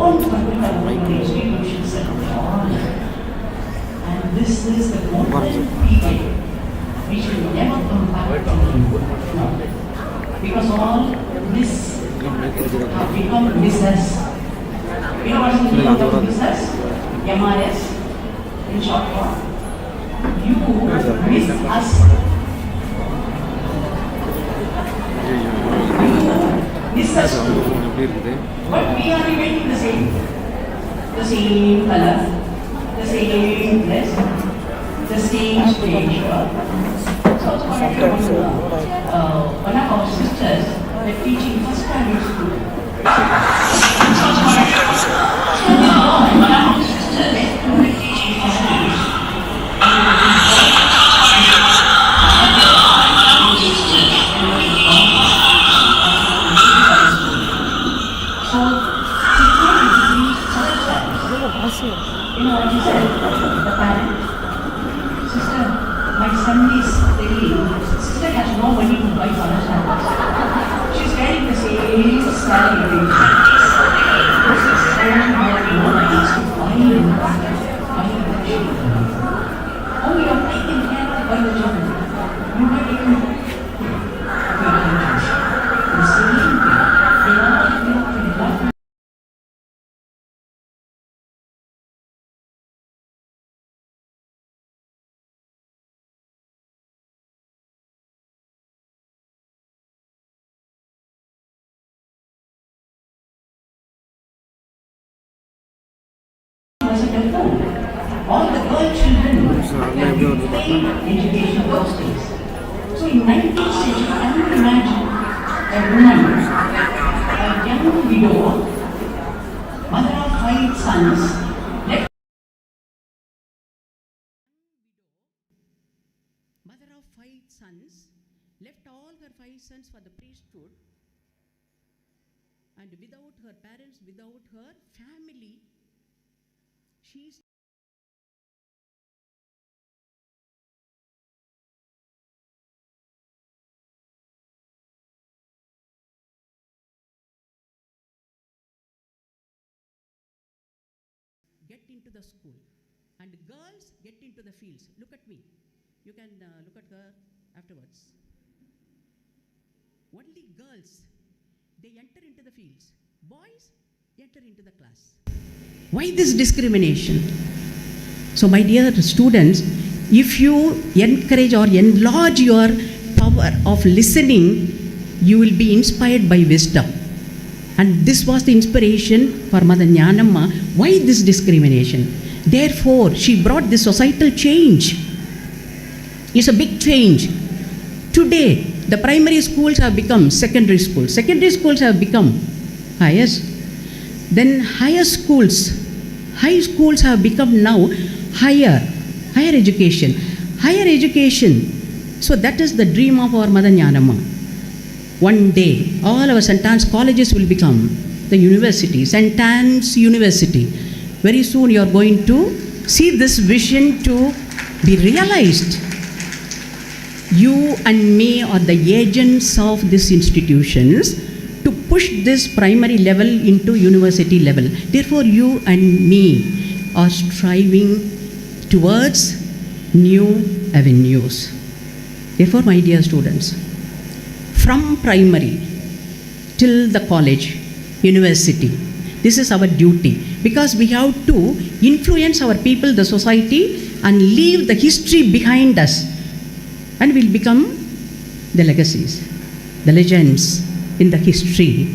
don't forget about the institutions at all. And this is the golden period which will never come back again. Because all this have become misses. You know what is the meaning of misses? MRS in short form. You miss us. Miss us too. But we are remaining the same. The same color, the same dress, the same stage. So one of our sisters were teaching first standard school. One of our sisters were teaching first standard school. You know what he said? The parent, sister, my son is really, sister has no money to buy for her. She's carrying the same salary. This is so hard, you know, I asked him, why you oh, you are taking care of the children. You are taking care of the same thing. They all have to love. All the girl children were paid education those days. So in 19th century, can you imagine a woman, a young widow, mother of 5 sons, left all her 5 sons for the priesthood, and without her parents, without her family, she's get into the school and girls get into the fields. Look at me. You can look at her afterwards. Only girls, they enter into the fields. Boys enter into the class. Why this discrimination? So my dear students, if you encourage or enlarge your power of listening, you will be inspired by wisdom. And this was the inspiration for Mother Jnanamma. Why this discrimination? Therefore, she brought this societal change. It's a big change. Today, the primary schools have become secondary schools. Secondary schools have become highest. Then high schools have become now higher education. Higher education. So that is the dream of our Mother Jnanamma. One day, all our St.Anne's colleges will become the university, St.Anne's University. Very soon you are going to see this vision to be realized. You and me are the agents of these institutions to push this primary level into university level. Therefore, you and me are striving towards new avenues. Therefore, my dear students, from primary till the college, university, this is our duty, because we have to influence our people, the society, and leave the history behind us, and we'll become the legacies, the legends in the history.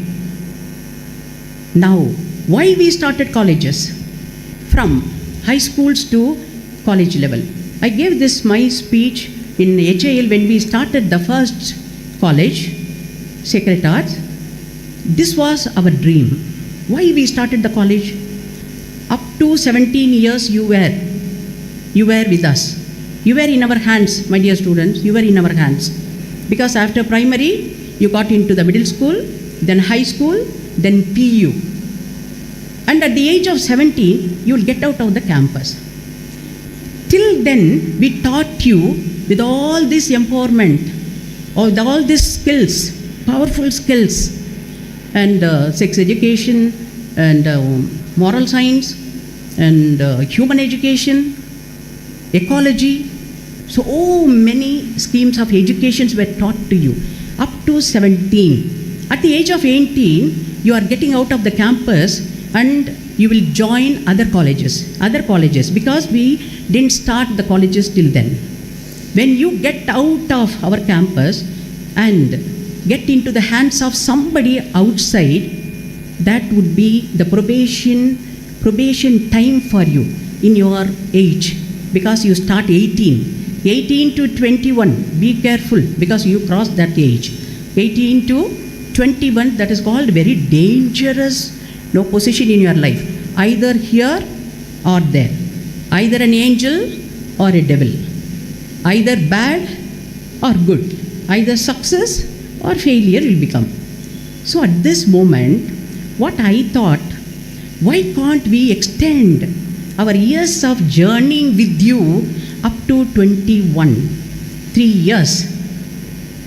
Now, why we started colleges? From high schools to college level. I gave this my speech in HAL when we started the first college, Sacred Arts. This was our dream. Why we started the college? Up to 17 years you were with us. You were in our hands, my dear students. You were in our hands. Because after primary, you got into the middle school, then high school, then PU. And at the age of 17, you will get out of the campus. Till then, we taught you with all this empowerment, all these skills, powerful skills, and sex education, and moral science, and human education, ecology. So many schemes of educations were taught to you up to 17. At the age of 18, you are getting out of the campus and you will join other colleges, because we didn't start the colleges till then. When you get out of our campus and get into the hands of somebody outside, that would be the probation time for you in your age, because you start 18 to 21, be careful, because you cross that age. 18 to 21, that is called very dangerous position in your life, either here or there, either an angel or a devil, either bad or good, either success or failure will become. So at this moment, what I thought, why can't we extend our years of journeying with you up to 21? 3 years.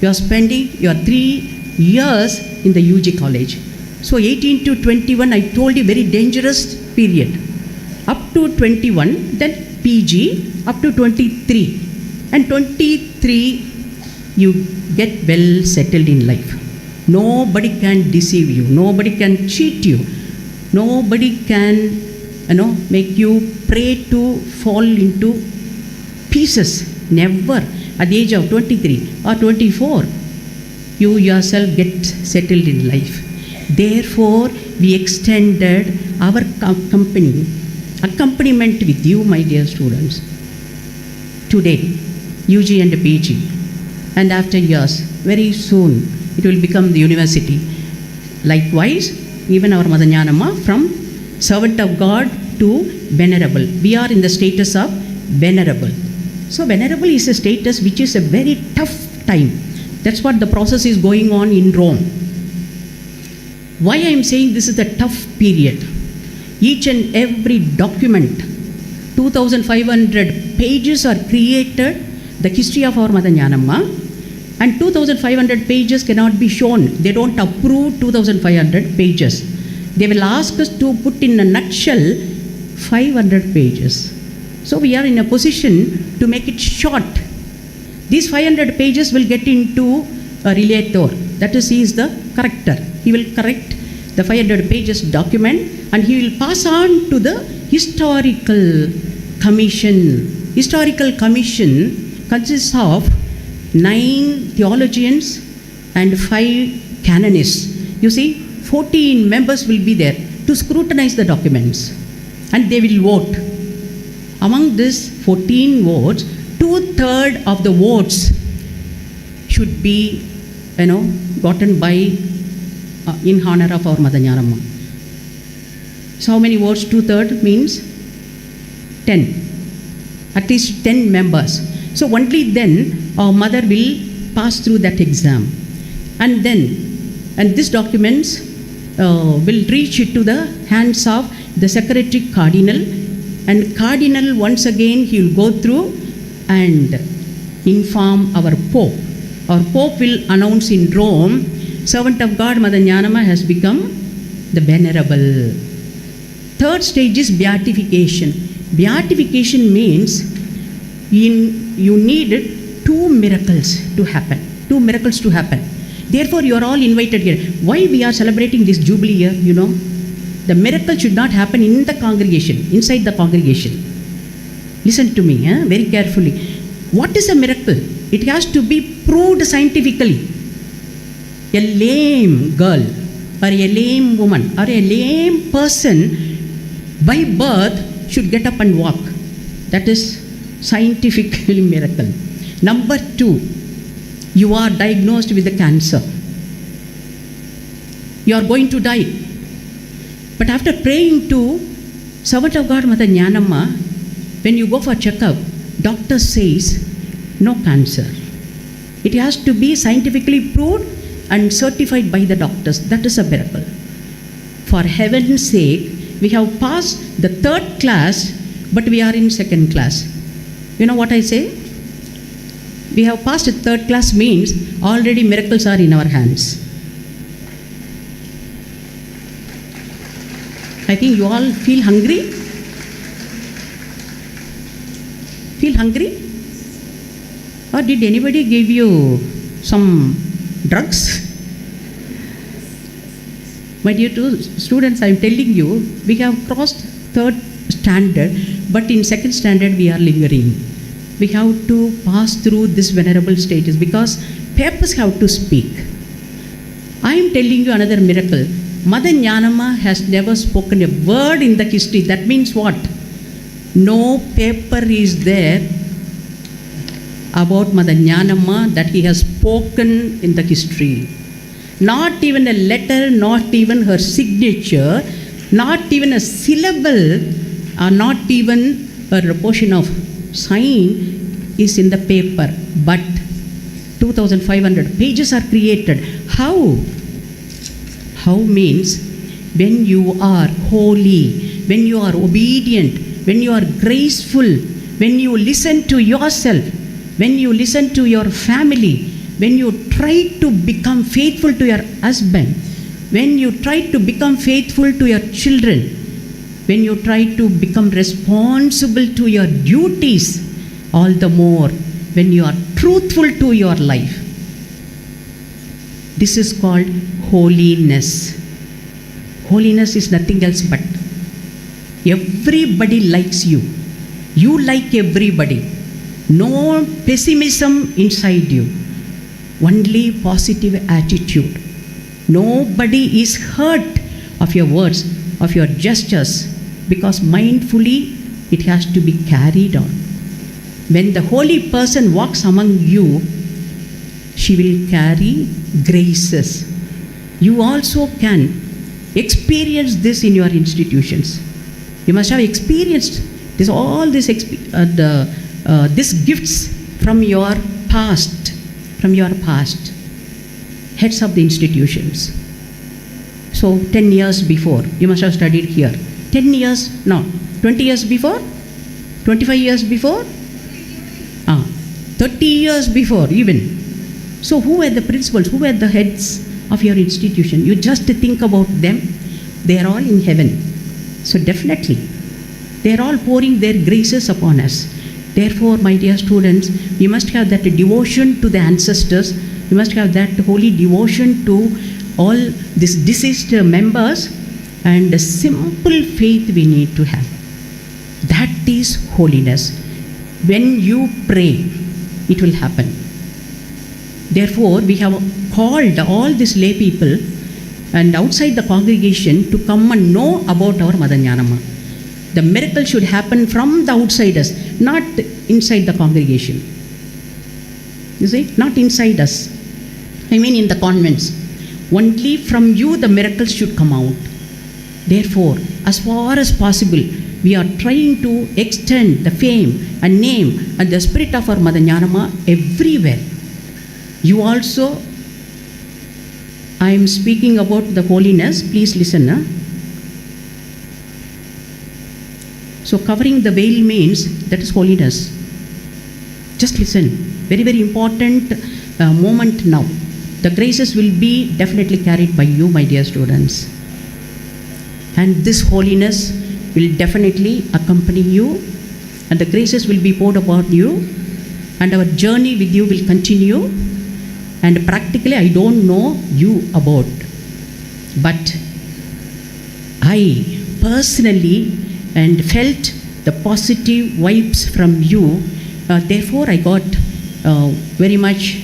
You are spending your 3 years in the UG college. So 18 to 21, I told you, very dangerous period. Up to 21, then PG, up to 23. And 23, you get well settled in life. Nobody can deceive you. Nobody can cheat you. Nobody can, make you prey to fall into pieces. Never. At the age of 23 or 24, you yourself get settled in life. Therefore, we extended our accompaniment with you, my dear students. Today, UG and PG. And after years, very soon, it will become the university. Likewise, even our Mother Jnanamma, from servant of God to venerable. We are in the status of venerable. So venerable is a status which is a very tough time. That's what the process is going on in Rome. Why I am saying this is a tough period? Each and every document, 2,500 pages are created, the history of our Mother Jnanamma, and 2,500 pages cannot be shown. They don't approve 2,500 pages. They will ask us to put in a nutshell 500 pages. So we are in a position to make it short. These 500 pages will get into a relator. That is, he is the corrector. He will correct the 500 pages document and he will pass on to the historical commission. Historical commission consists of 9 theologians and 5 canonists. You see, 14 members will be there to scrutinize the documents and they will vote. Among these 14 votes, 2/3 of the votes should be, gotten by in honor of our Mother Jnanamma. So how many votes? 2/3 means 10. At least 10 members. So only then our mother will pass through that exam. And these documents will reach to the hands of the secretary cardinal. And cardinal, once again, he will go through and inform our Pope. Our Pope will announce in Rome, servant of God Mother Jnanamma has become the venerable. Third stage is beatification. Beatification means you need 2 miracles to happen. 2 miracles to happen. Therefore, you are all invited here. Why we are celebrating this jubilee year, The miracle should not happen in the congregation, inside the congregation. Listen to me very carefully. What is a miracle? It has to be proved scientifically. A lame girl or a lame woman or a lame person by birth should get up and walk. That is scientific miracle. Number 2, you are diagnosed with a cancer. You are going to die. But after praying to servant of God Mother Jnanamma, when you go for checkup, doctor says no cancer. It has to be scientifically proved and certified by the doctors. That is a miracle. For heaven's sake, we have passed the 3rd class, but we are in 2nd class. You know what I say? We have passed 3rd class means already miracles are in our hands. I think you all feel hungry? Feel hungry? Or did anybody give you some drugs? My dear students, I am telling you, we have crossed third standard, but in second standard we are lingering. We have to pass through this venerable stages because papers have to speak. I am telling you another miracle. Mother Jnanamma has never spoken a word in the history. That means what? No paper is there about Mother Jnanamma that he has spoken in the history. Not even a letter, not even her signature, not even a syllable, not even a portion of sign is in the paper. But 2,500 pages are created. How? How means when you are holy, when you are obedient, when you are graceful, when you listen to yourself, when you listen to your family, when you try to become faithful to your husband, when you try to become faithful to your children, when you try to become responsible to your duties, all the more when you are truthful to your life. This is called holiness. Holiness is nothing else but everybody likes you. You like everybody. No pessimism inside you. Only positive attitude. Nobody is hurt of your words, of your gestures, because mindfully it has to be carried on. When the holy person walks among you, she will carry graces. You also can experience this in your institutions. You must have experienced this, all this gifts from your past, heads of the institutions. So 10 years before, you must have studied here. 10 years, no, 20 years before, 25 years before, 30 years before even. So who were the principals, who were the heads of your institution? You just think about them. They are all in heaven. So definitely, they are all pouring their graces upon us. Therefore, my dear students, we must have that devotion to the ancestors. We must have that holy devotion to all these deceased members, and a simple faith we need to have. That is holiness. When you pray, it will happen. Therefore, we have called all these lay people and outside the congregation to come and know about our Mother Jnanamma. The miracle should happen from the outsiders, not inside the congregation. You see, not inside us. I mean in the convents. Only from you the miracles should come out. Therefore, as far as possible, we are trying to extend the fame and name and the spirit of our Mother Jnanamma everywhere. You also, I am speaking about the holiness, please listen. So covering the veil means that is holiness. Just listen, very, very important moment now. The graces will be definitely carried by you, my dear students. And this holiness will definitely accompany you, and the graces will be poured upon you, and our journey with you will continue. And practically, I don't know you about, but I personally and felt the positive vibes from you. Therefore, I got very much,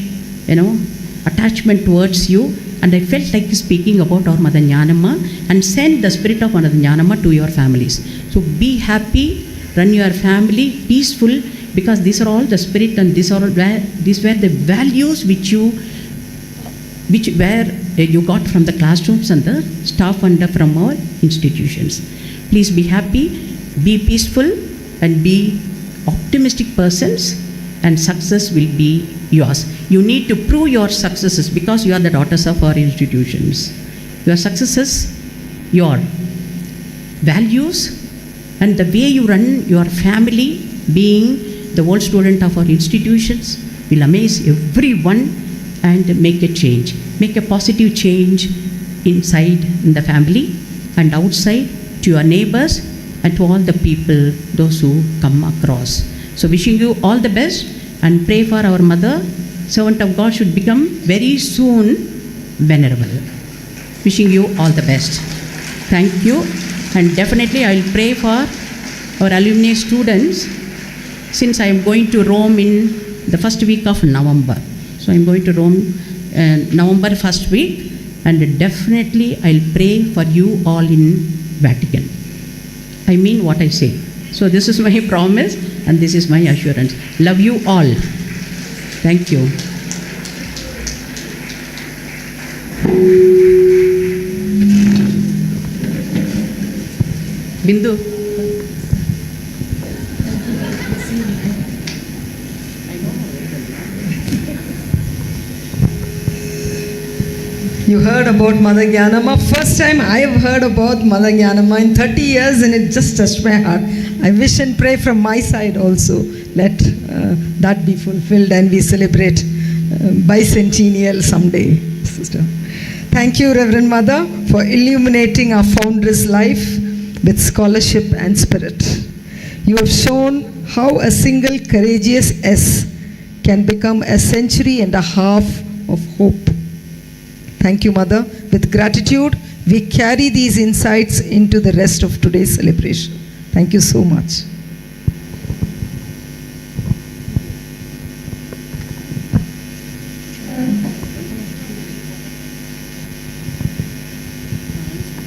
attachment towards you, and I felt like speaking about our Mother Jnanamma and send the spirit of Mother Jnanamma to your families. So be happy, run your family peaceful, because these are all the spirit, and these were the values which you got from the classrooms and the staff and from our institutions. Please be happy, be peaceful, and be optimistic persons, and success will be yours. You need to prove your successes because you are the daughters of our institutions. Your successes, your values, and the way you run your family, being the old student of our institutions, will amaze everyone and make a change. Make a positive change inside in the family and outside to your neighbors, and to all the people, those who come across. So wishing you all the best, and pray for our mother, servant of God should become very soon venerable. Wishing you all the best. Thank you. And definitely I will pray for our alumni students, since I am going to Rome in the first week of November. So I am going to Rome November first week, and definitely I will pray for you all in Vatican. I mean what I say. So this is my promise and this is my assurance. Love you all. Thank you. Bindu. You heard about Mother Gyanama. First time I have heard about Mother Gyanama in 30 years, and it just touched my heart. I wish and pray from my side also, let that be fulfilled and we celebrate bicentennial someday, sister. Thank you, Reverend Mother, for illuminating our founder's life with scholarship and spirit. You have shown how a single courageous S can become a century and a half of hope. Thank you, Mother. With gratitude, we carry these insights into the rest of today's celebration. Thank you so much.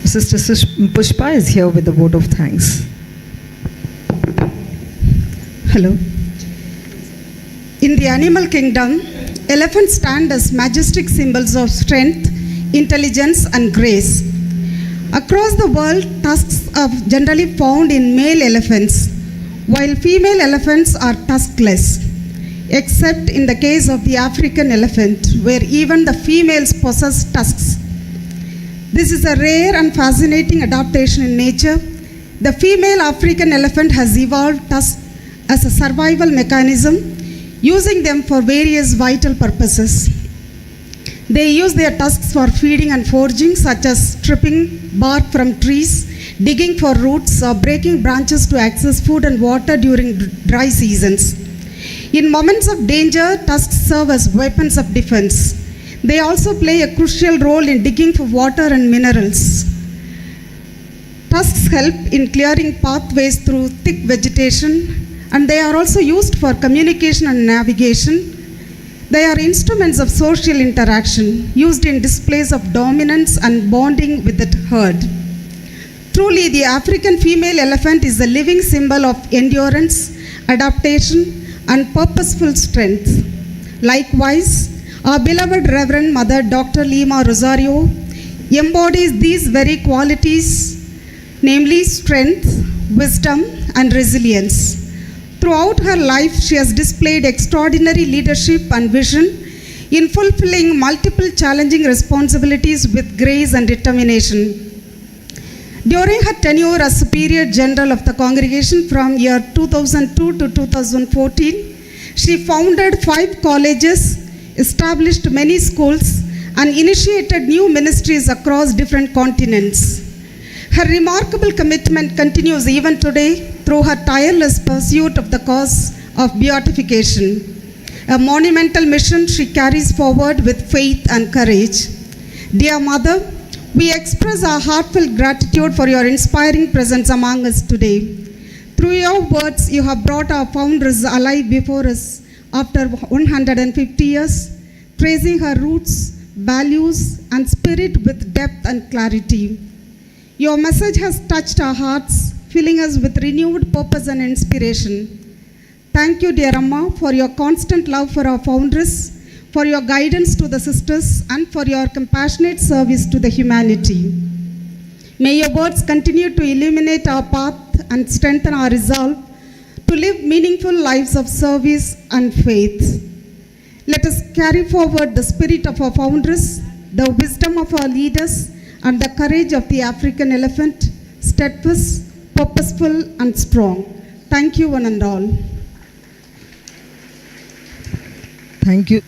Sister Pushpa is here with the vote of thanks. Hello. In the animal kingdom, elephants stand as majestic symbols of strength, intelligence, and grace. Across the world, tusks are generally found in male elephants, while female elephants are tuskless, except in the case of the African elephant, where even the females possess tusks. This is a rare and fascinating adaptation in nature. The female African elephant has evolved tusks as a survival mechanism, using them for various vital purposes. They use their tusks for feeding and foraging, such as stripping bark from trees, digging for roots, or breaking branches to access food and water during dry seasons. In moments of danger, tusks serve as weapons of defense. They also play a crucial role in digging for water and minerals. Tusks help in clearing pathways through thick vegetation, and they are also used for communication and navigation. They are instruments of social interaction, used in displays of dominance and bonding with the herd. Truly, the African female elephant is a living symbol of endurance, adaptation, and purposeful strength. Likewise, our beloved Reverend Mother Dr. Lima Rosario embodies these very qualities, namely strength, wisdom, and resilience. Throughout her life, she has displayed extraordinary leadership and vision in fulfilling multiple challenging responsibilities with grace and determination. During her tenure as Superior General of the Congregation from year 2002 to 2014, she founded 5 colleges, established many schools, and initiated new ministries across different continents. Her remarkable commitment continues even today through her tireless pursuit of the cause of beatification, a monumental mission she carries forward with faith and courage. Dear Mother, we express our heartfelt gratitude for your inspiring presence among us today. Through your words, you have brought our founders alive before us after 150 years, tracing her roots, values, and spirit with depth and clarity. Your message has touched our hearts, filling us with renewed purpose and inspiration. Thank you, dear Amma, for your constant love for our foundress, for your guidance to the sisters, and for your compassionate service to the humanity. May your words continue to illuminate our path and strengthen our resolve to live meaningful lives of service and faith. Let us carry forward the spirit of our foundress, the wisdom of our leaders, and the courage of the African elephant, steadfast, purposeful, and strong. Thank you, one and all. Thank you.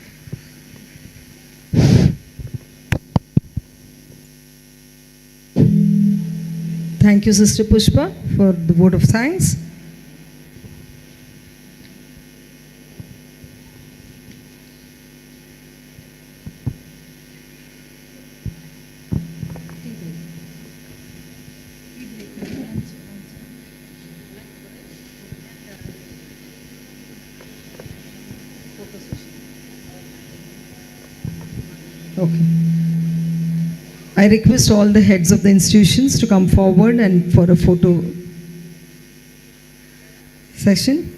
Thank you. Thank you, Sister Pushpa, for the vote of thanks. Okay. I request all the heads of the institutions to come forward and for a photo session.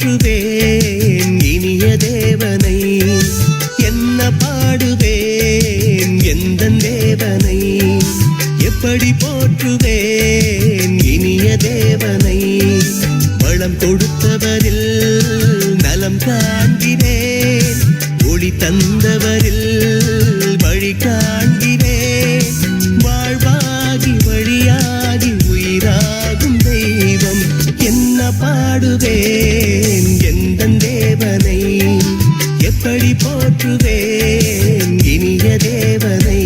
போற்றுவேன் இனிய தேவனை, என்ன பாடுவேன் எந்தன் தேவனை, எப்படி போற்றுவேன் இனிய தேவனை. வளம் கொடுத்தவரில் நலம் காண்கிறேன், ஒளி தந்தவரில் வழி காண்கிறேன். வாழ்வாகி வழியாகி உயிராகும் தெய்வம், என்ன பாடுவேன் எந்தன் தேவனை, எப்படி போற்றுவேன் இனிய தேவனை.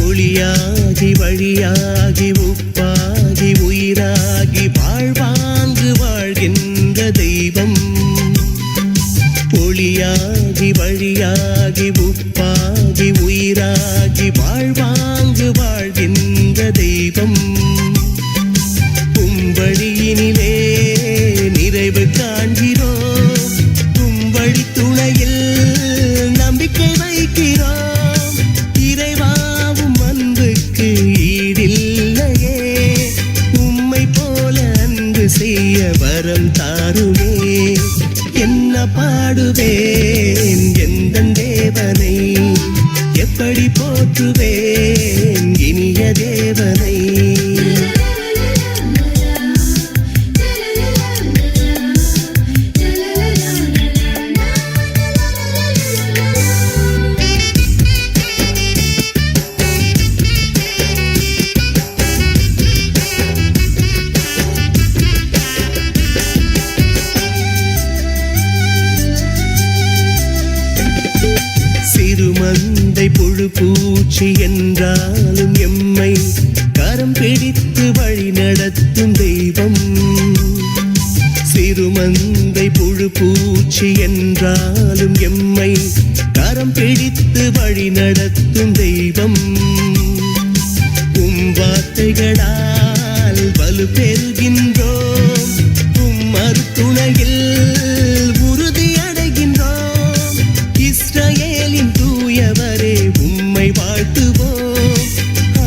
ஒளியாகி வழியாகி உப்பாகி உயிராகி வாழ்வாங்கு வாழ்கின்ற தெய்வம், ஒளியாகி வழியாகி உப்பாகி உயிராகி வாழ்வாங்கு வாழ்கின்ற தெய்வம். உம்படியினிலே நிறைவு காண்கிறோம், உம்படி துணையில் நம்பிக்கை வைக்கிறோம். இறைவாவும் அன்புக்கு ஈடில்லையே, உம்மை போல அன்பு செய்ய வரம் தாருமே. என்ன பாடுவேன் எந்தன் தேவனை, எப்படி போற்றுவேன் இனிய தேவனை. சிறுமந்தை புழு பூச்சி என்றாலும் எம்மை கரம் பிடித்து வழி நடத்தும் தெய்வம், சிறுமந்தை புழு பூச்சி என்றாலும் எம்மை கரம் பிடித்து வழி நடத்தும் தெய்வம். உம் வார்த்தைகளால் வலு பெறுகின்றோம், உம் மறுத்துணையில் உறுதி அடைகின்றோம். இஸ்ரவேலின் தூயவரே உம்மை வாழ்த்துவோம்,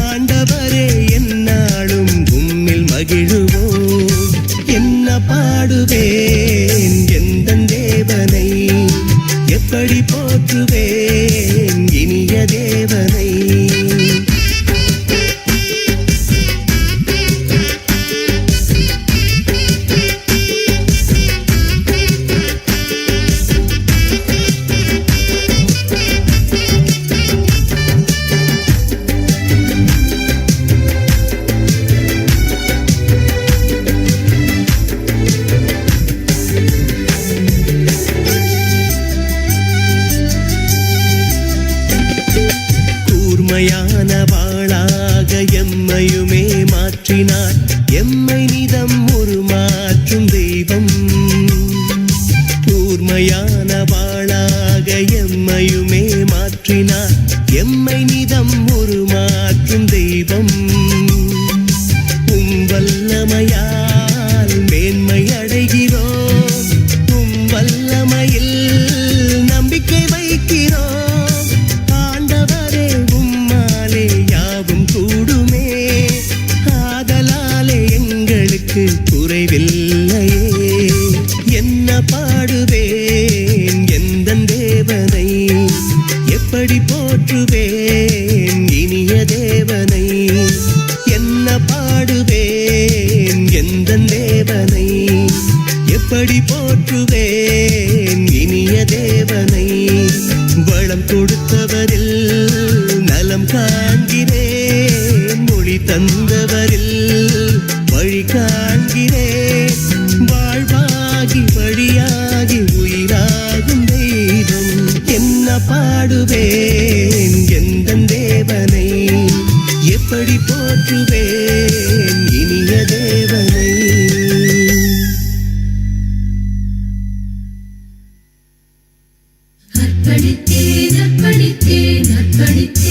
ஆண்டவரே எந்நாளும் உம்மில் மகிழுவோம். என்ன பாடுவேன் எந்தன் தேவனை, எப்படி போற்றுவேன் இனிய தேவனை. கூர்மையான வாளாக எம்மையுமே மாற்றினார், எம்மை நிதம் உருமாற்றும் தெய்வம். கூர்மையான வாளாக எம்மையுமே மாற்றினார், எம்மை நிதம் உருமாற்றும் தெய்வம். உம் வல்லமையால் மேன்மை அடைகிறோம், உம் வல்லமையில் நம்பிக்கை வைக்கிறோம். ஆண்டவரே உம்மாலே யாவும் கூடுமே, ஆதலாலே எங்களுக்கு குறைவில்லையே. என்ன பாடுவேன் எந்தன் தேவனை, எப்படி போற்றுவேன் இனிய தேவனை. என்ன பாடுவேன் எந்தன் தேவனை, எப்படி போற்றுவேன் இனிய தேவனை. வளம் கொடுத்தவரில் நலம் காண்கிறேன், மொழி தந்தவரில் வழி காண்கிறேன். வாழ்வாகி வழியாகி உயிராகும் தெய்வம், என்ன பாடுவேன் எந்தன் தேவனை, எப்படி போற்றுவேன் இனிய தேவனை. அர்ப்பணித்தேன் அர்ப்பணித்தேன் அர்ப்பணித்தேன்.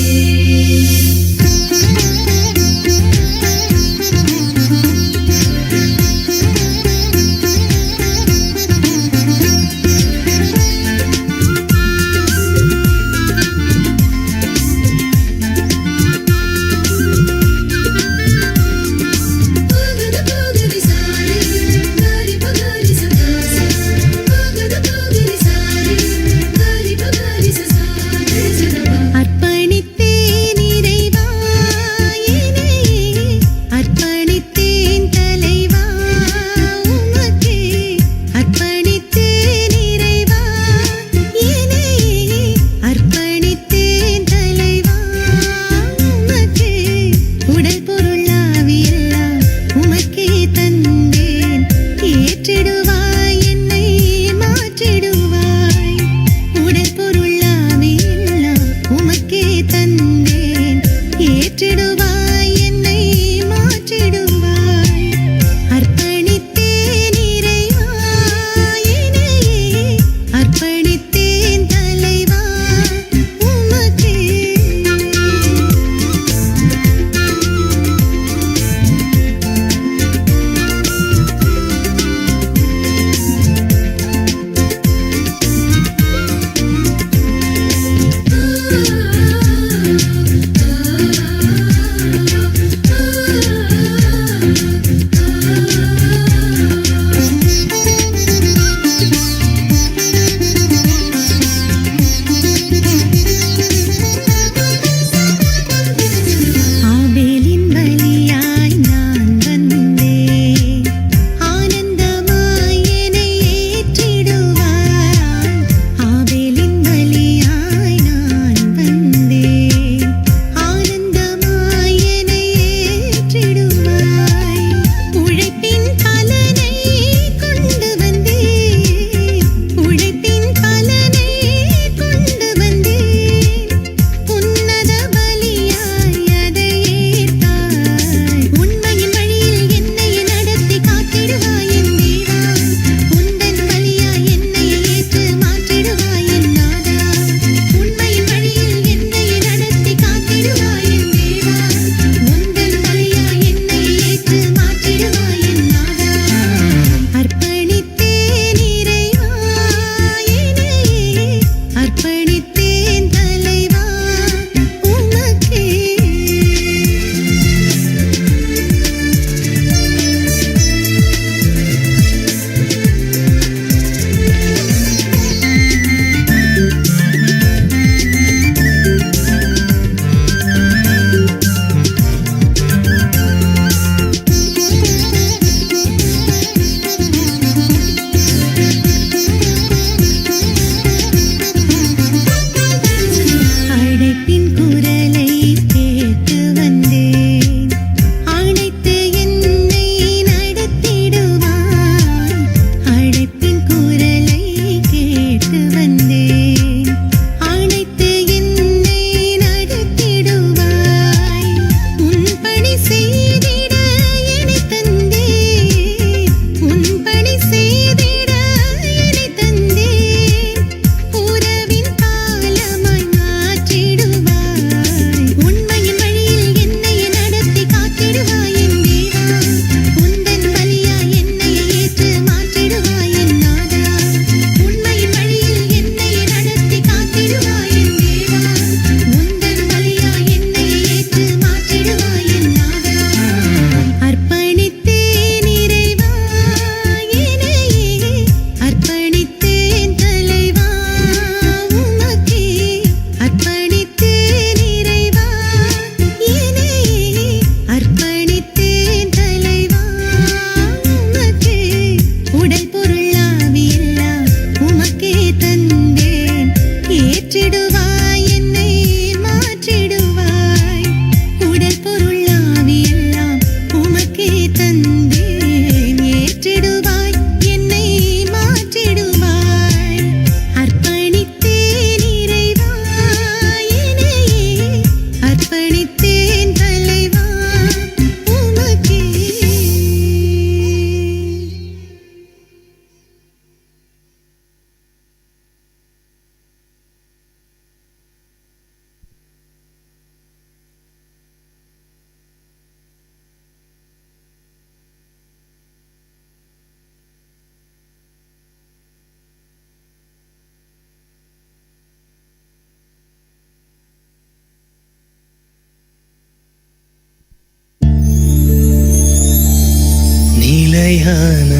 அழகான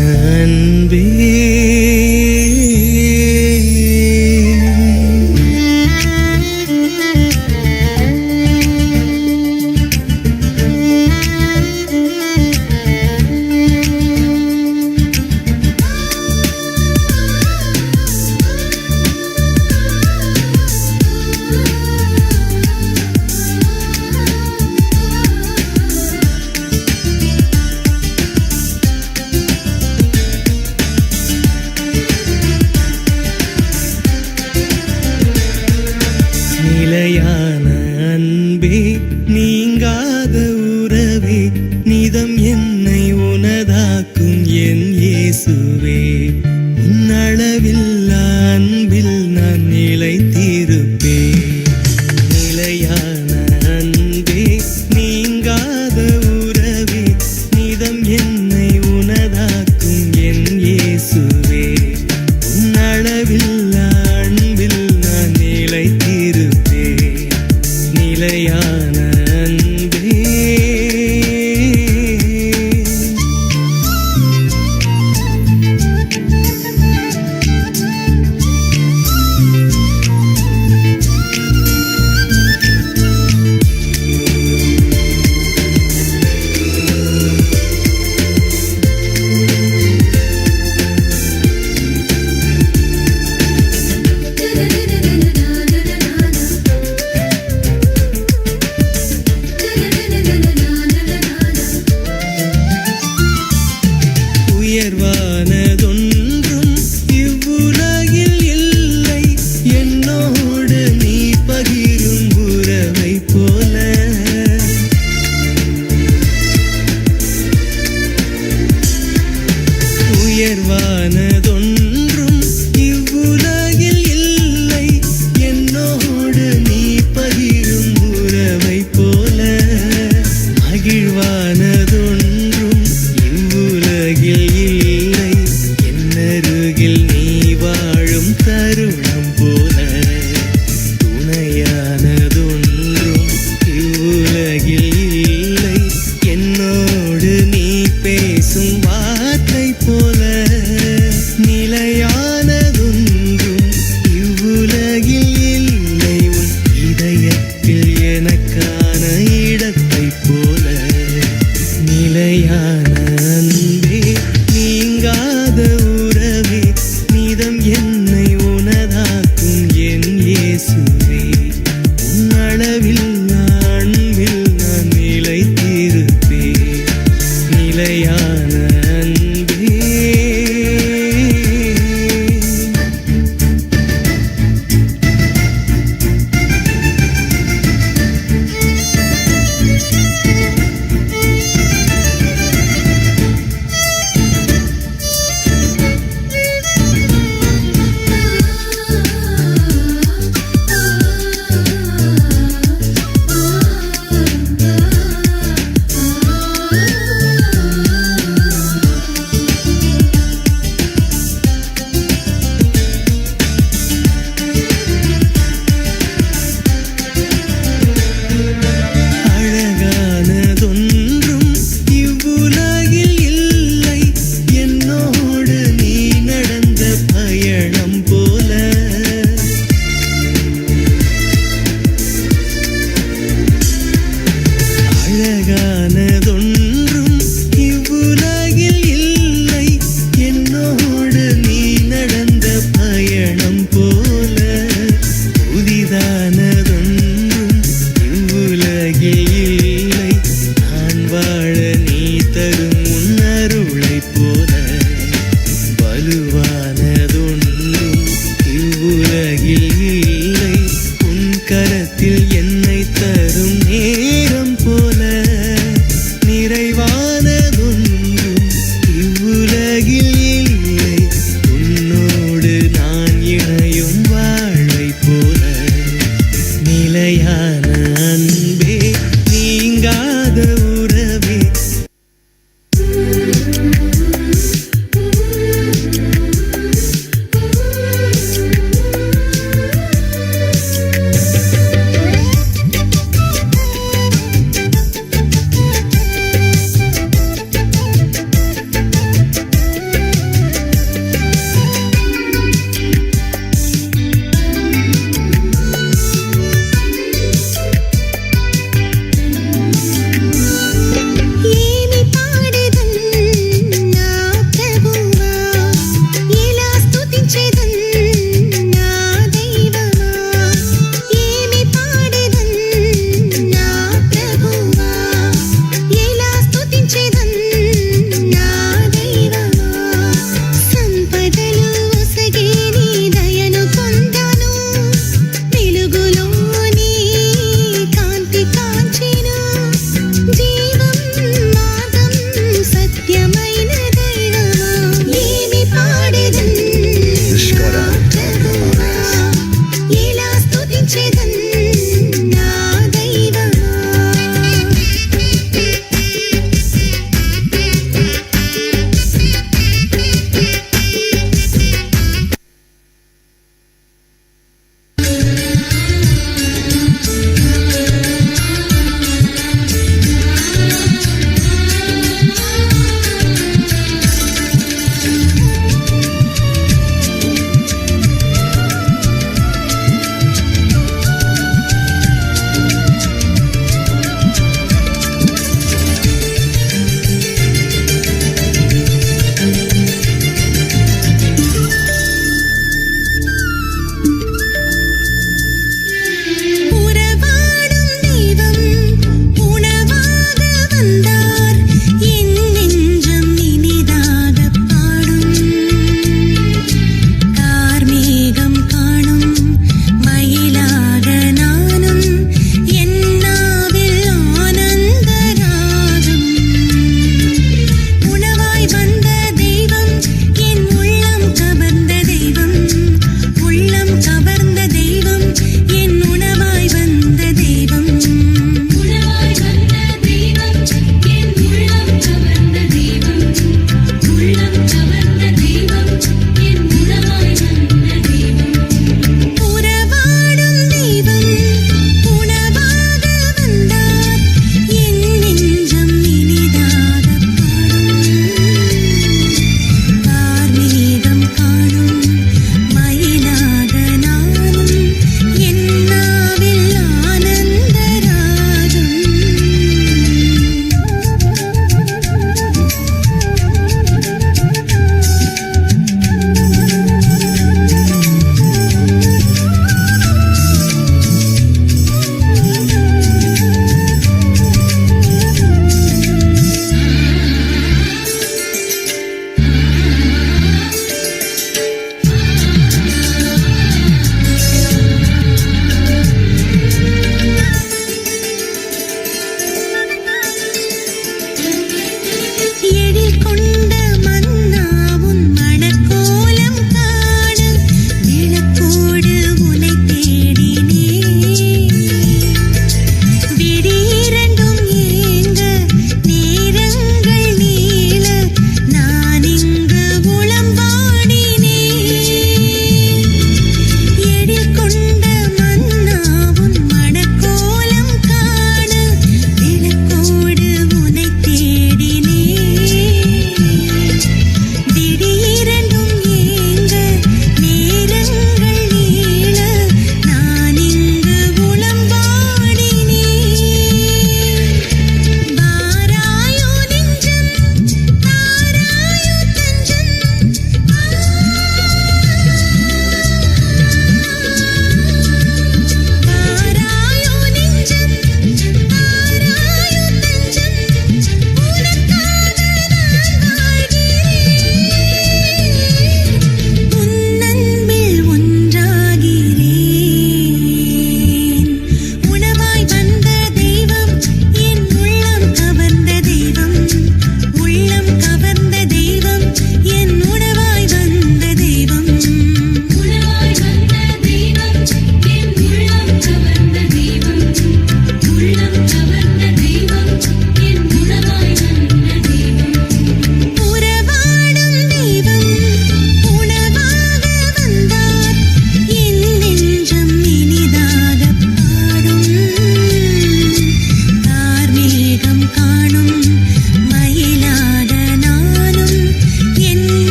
அன்பே.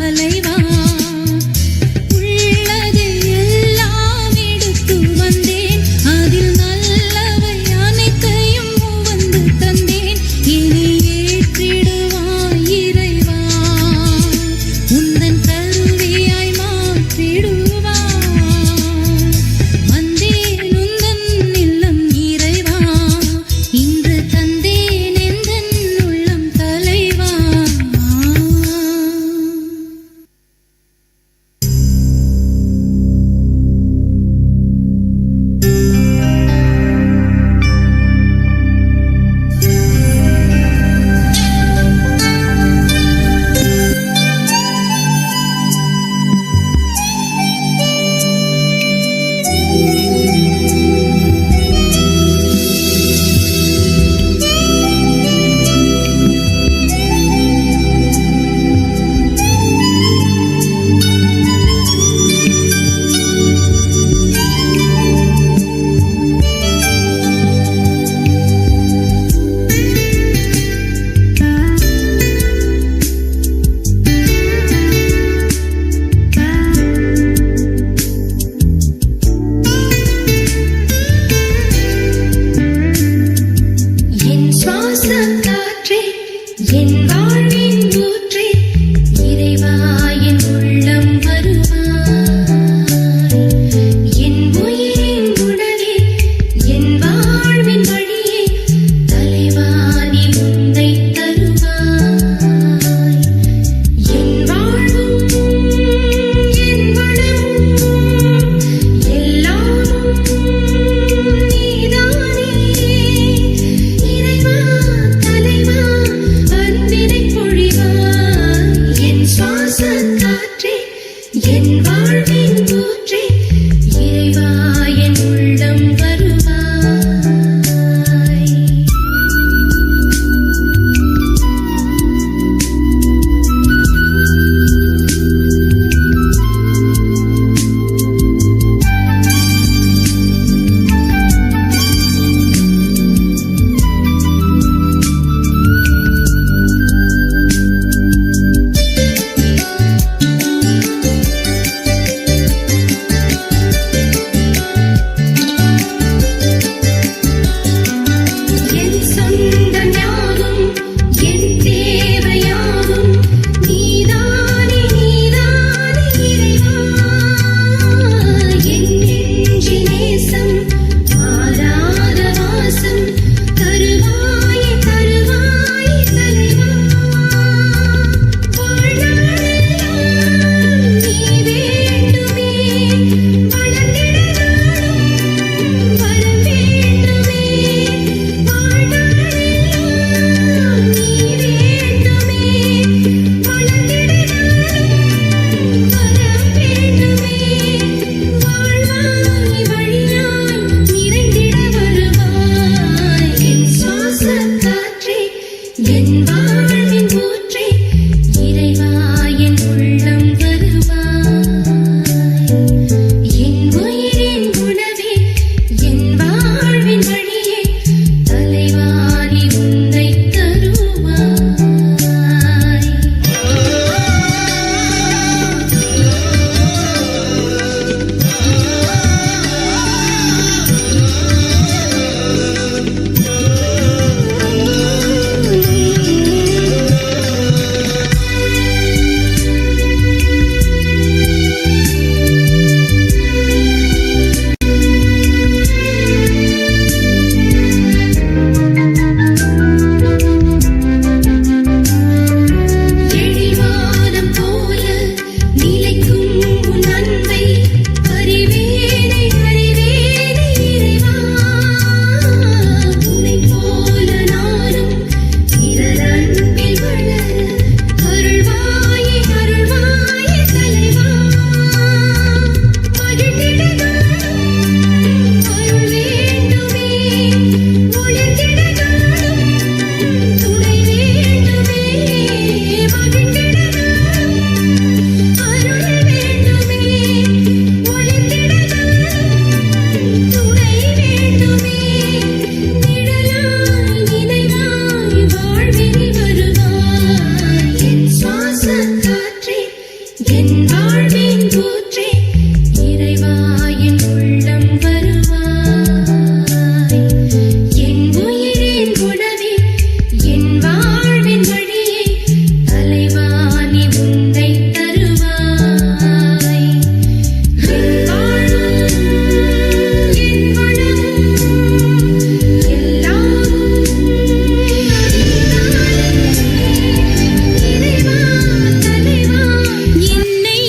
தலைவா உள்ளதை எல்லாம் எடுத்து வந்தேன் அதில் நல்லவை அனைத்தையும் வந்து தந்தேன் இனி ஏற்றிடுவாய் இறைவா உந்தன் கருவியாய் மாற்றிடுவாய் வந்தேன் உந்தன் இல்லம் இறைவா இன்று தந்தேன் எந்தன் உள்ளம் தலைவா என் சுவாச காற்றே என் வாழ்வின் ஊற்றே இறைவா என் உள்ளம் வருவாய் என் உயிரின் உணவே என் வாழ்வின் வழியே தலைவா நீ உன்னை தருவாய் என் வாழ்வும் என் வளமும் எல்லாமும் நீதானே இறைவா தலைவா அன்பினை பொழிவாய் என் சுவாச காற்றே என் வாழ்வின் ஊற்றே இறைவா என் உள்ளம் வருவாய் என் வாழ்வின் ஊற்றே இறைவா என் உள்ளம் வருவாய் என் உயிரின் உணவே என் வாழ்வின் வழியே தலைவா நீ உன்னை தருவாய் என் வாழும் என் வளமும் எல்லாம் இறைவா தலைவா என்னை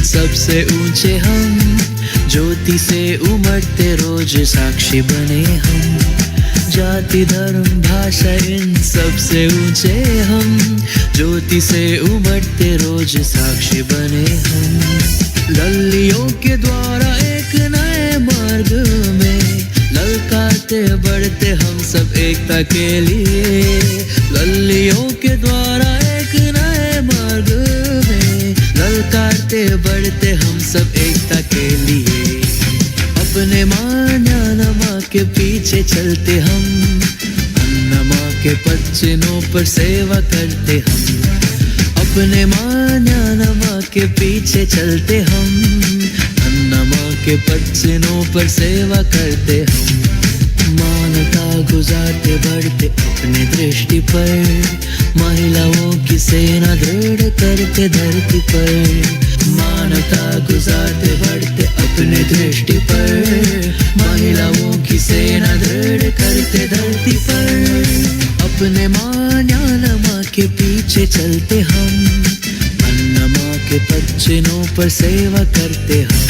सबसे ऊंचे हम, ज्योति से उमड़ते रोज साक्षी बने हम। जाति धर्म भाषा इन सबसे ऊंचे हम, ज्योति से उमड़ते रोज साक्षी बने हम। लल्लियों के द्वारा एक नए मार्ग में ललकारते बढ़ते हम सब एकता के लिए। लल्लियों के द्वारा एक नए मार्ग में ललकारते बढ़ते हम सब एकता के लिए। अपने माँ ज्ञान माँ के पीछे चलते हम, अन्ना माँ के पच्चनों पर सेवा करते हम। अपने माँ ज्ञान माँ के पीछे चलते हम, अन्ना माँ के पच्चनों पर सेवा करते हम। मानवता गुजारते बढ़ते अपने दृष्टि पर, महिलाओं की सेना दृढ़ करते धरती पर। मानवता गुजारते बढ़ते अपने दृष्टि पर, महिलाओं की सेना दृढ़ करते धरती पर। अपने माँ ज्ञान माँ के पीछे चलते हम, अन्ना माँ के पच्चनों पर सेवा करते हम।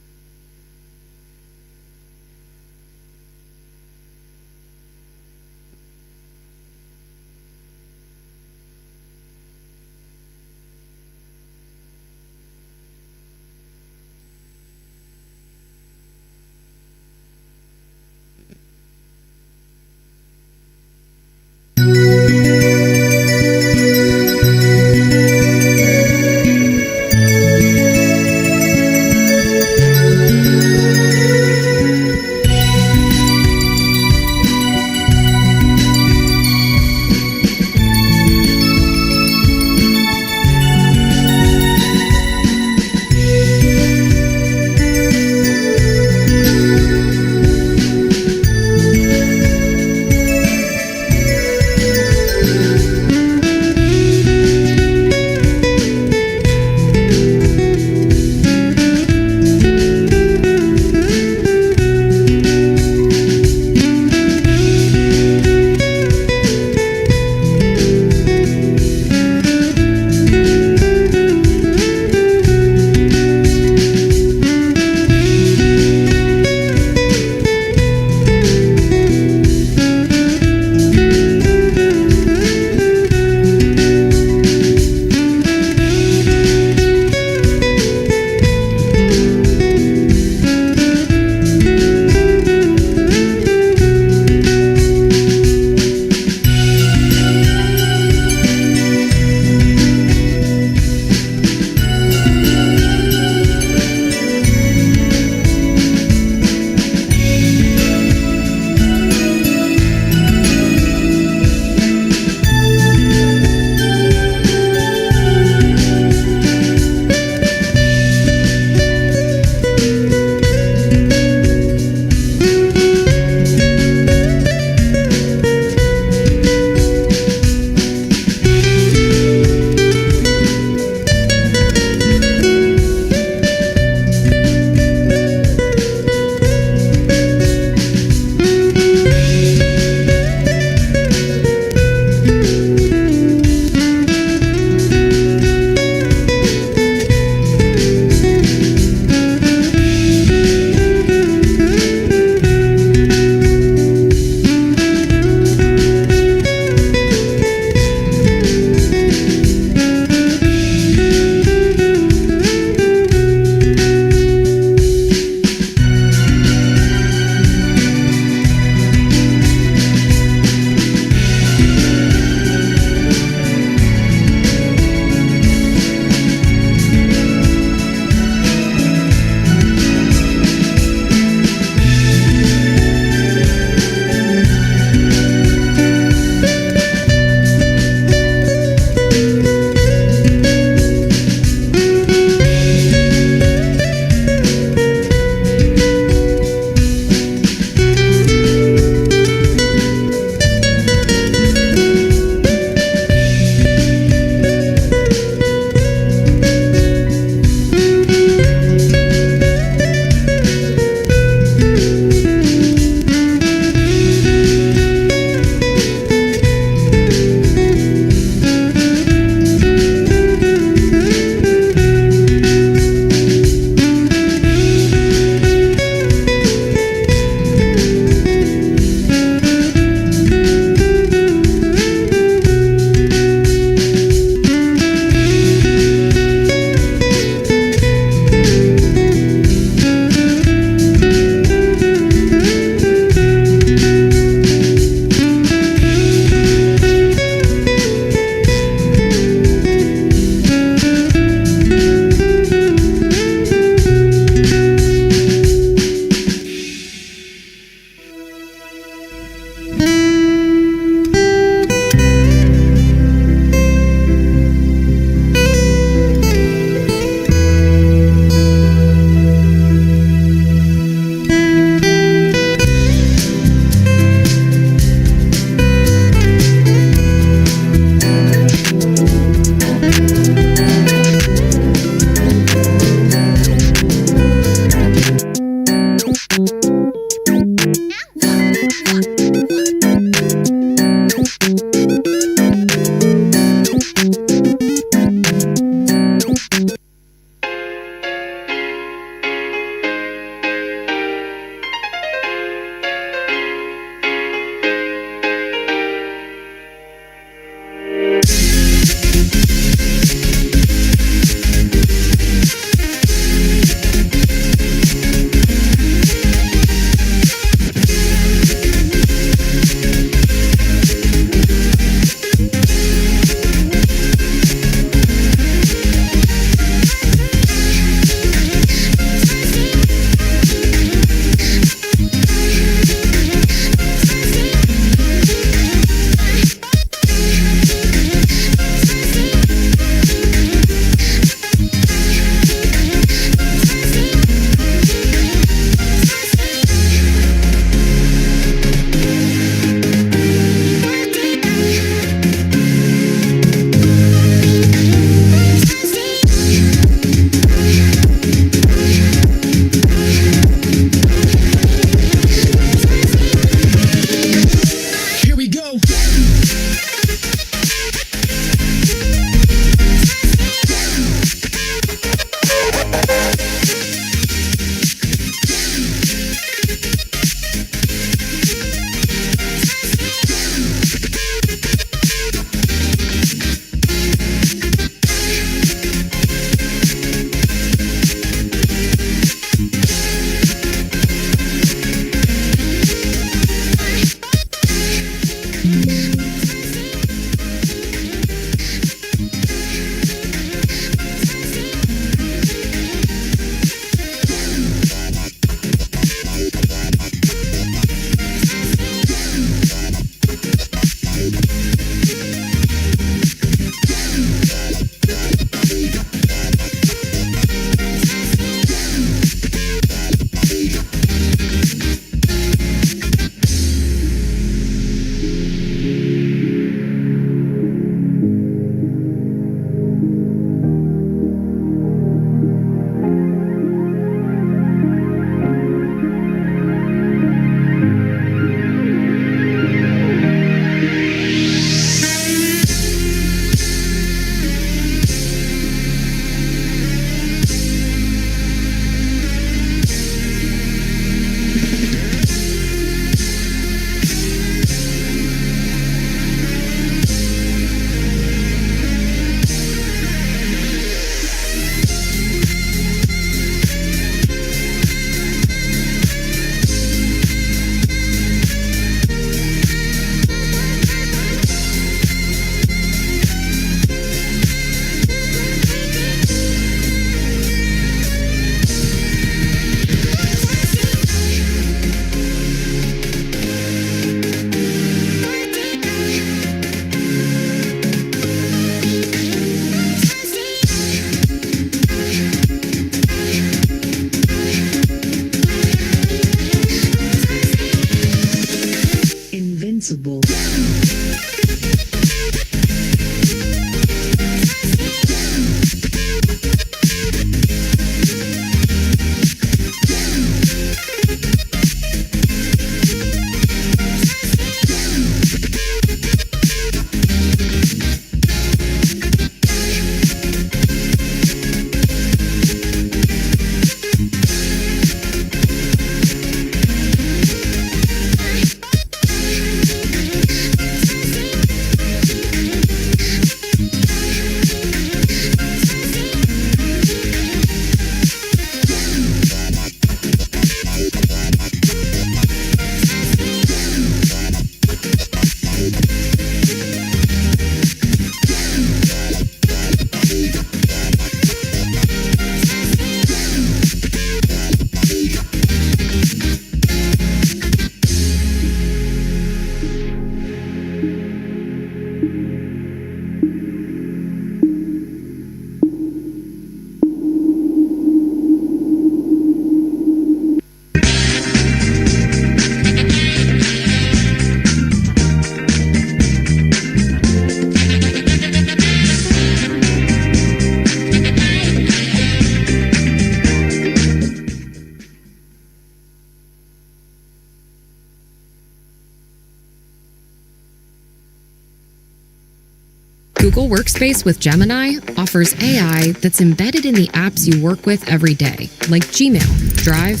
Google Workspace with Gemini offers AI that's embedded in the apps you work with every day, like Gmail, Drive,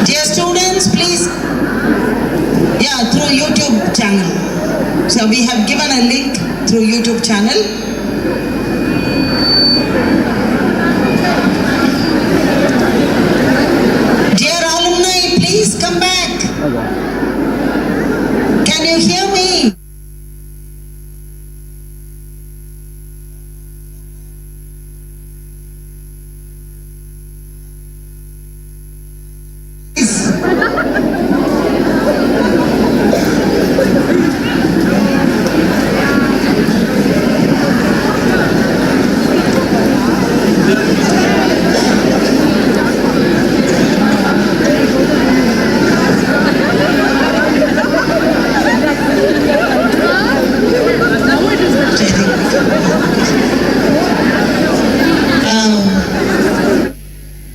Dear students, please, through YouTube channel. So we have given a link through YouTube channel. Dear alumni, please come back. Can you hear me?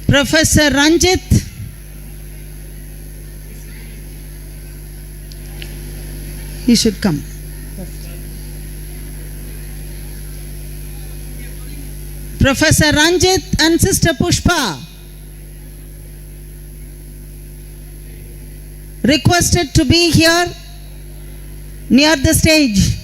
Professor Ranjit, he should come. Professor Ranjit and Sister Pushpa requested to be here near the stage.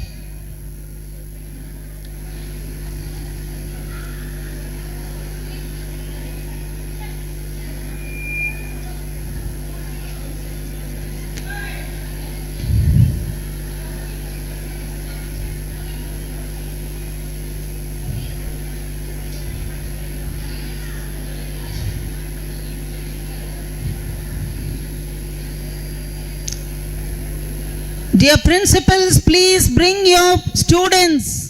Dear principals, please bring your students.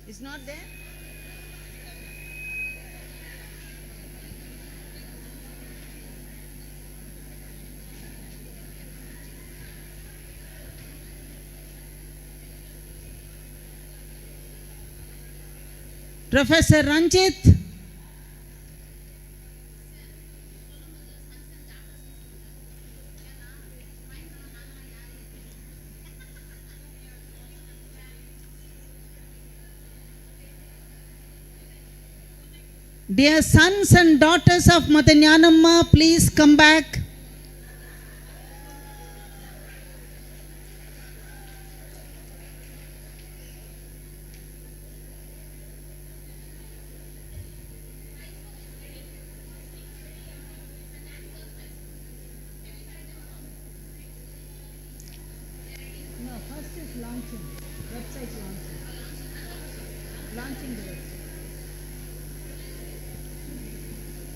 It's not there? Professor Ranjit, Dear sons and daughters of Mother Jnanamma, please come back.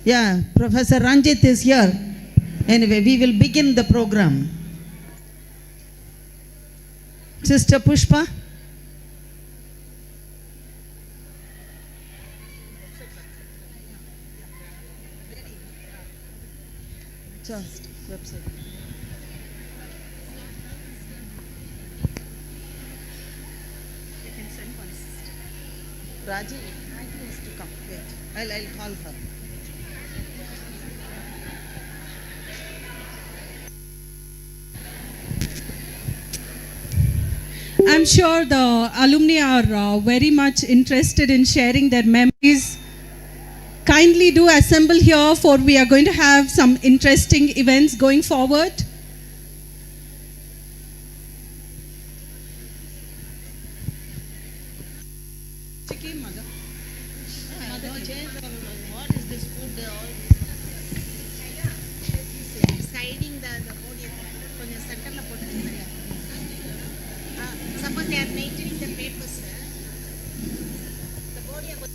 Yeah, Professor Ranjit is here. Anyway, we will begin the program. Sister Pushpa. Just website. Raji has to come. Wait, I'll call her. I'm sure the alumni are very much interested in sharing their memories. Kindly do assemble here, for we are going to have some interesting events going forward. Suppose they are maintaining the papers, the body of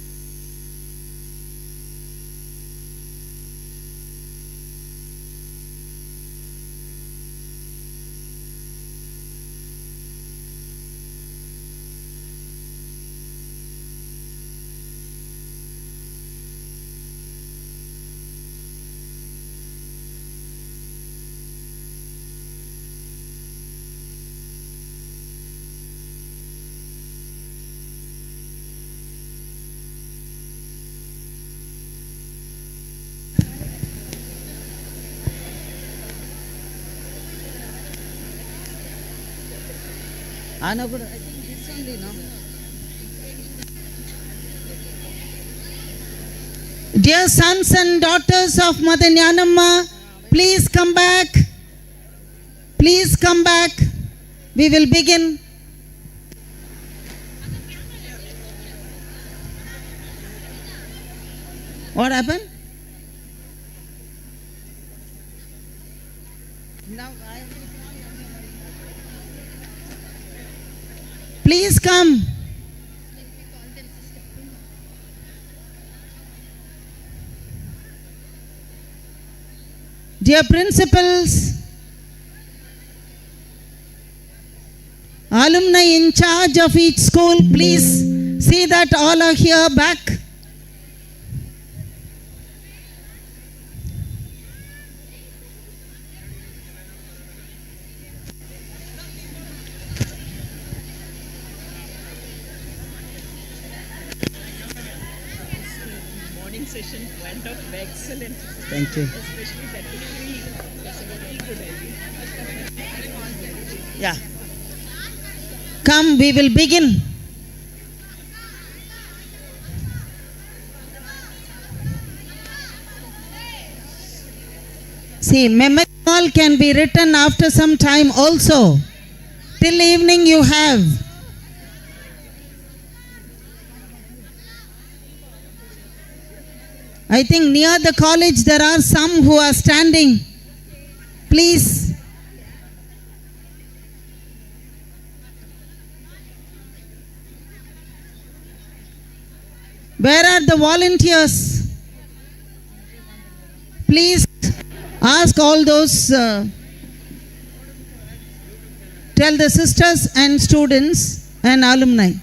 Anna good. I think this only, no? Dear sons and daughters of Mother Jnanamma, please come back. Please come back. We will begin. What happened? Now please come. Dear principals, alumni in charge of each school, please see that all are here back. Session went off excellent. Thank you. Especially that tree. That's a very good idea. Yeah. Come, we will begin. See, memory wall can be written after some time also. Till evening you have. I think near the college there are some who are standing. Please. Where are the volunteers? Please ask all those, tell the sisters and students and alumni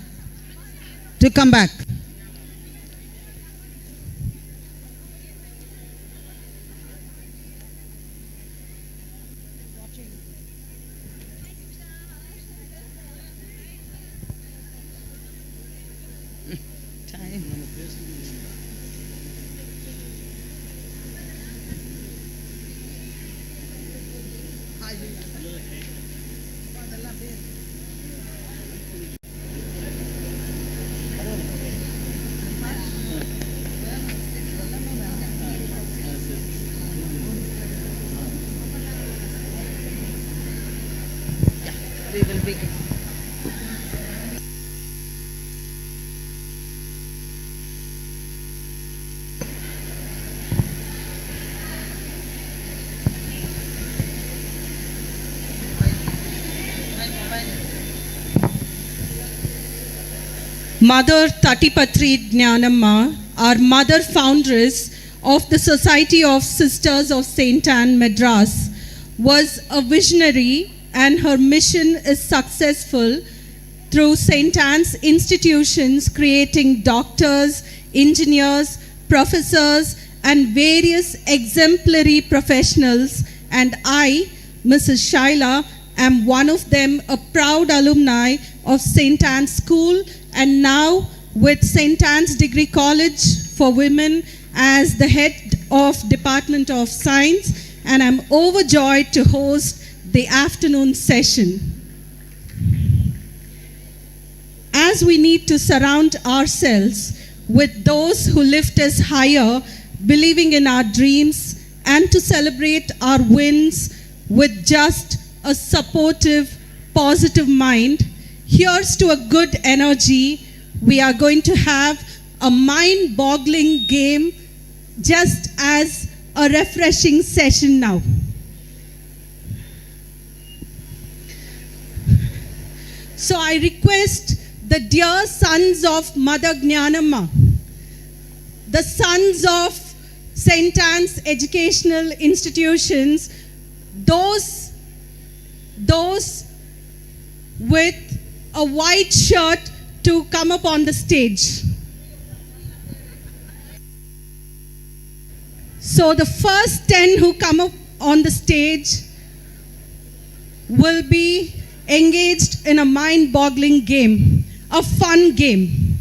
to come back. We will begin. Mother Tatipatri Jnanamma, our mother foundress of the Society of Sisters of St.Anne, Madras, was a visionary, and her mission is successful through St.Anne's institutions, creating doctors, engineers, professors, and various exemplary professionals. And I, Mrs. Shaila, am one of them, a proud alumni of St. Anne's School, and now with St. Anne's Degree College for Women as the head of Department of Science, and I'm overjoyed to host the afternoon session. As we need to surround ourselves with those who lift us higher, believing in our dreams, and to celebrate our wins with just a supportive, positive mind, here's to a good energy. We are going to have a mind-boggling game, just as a refreshing session now. So I request the dear sons of Mother Jnanamma, the sons of St. Anne's educational institutions, those with a white shirt to come up on the stage. So the first 10 who come up on the stage will be engaged in a mind-boggling game, a fun game.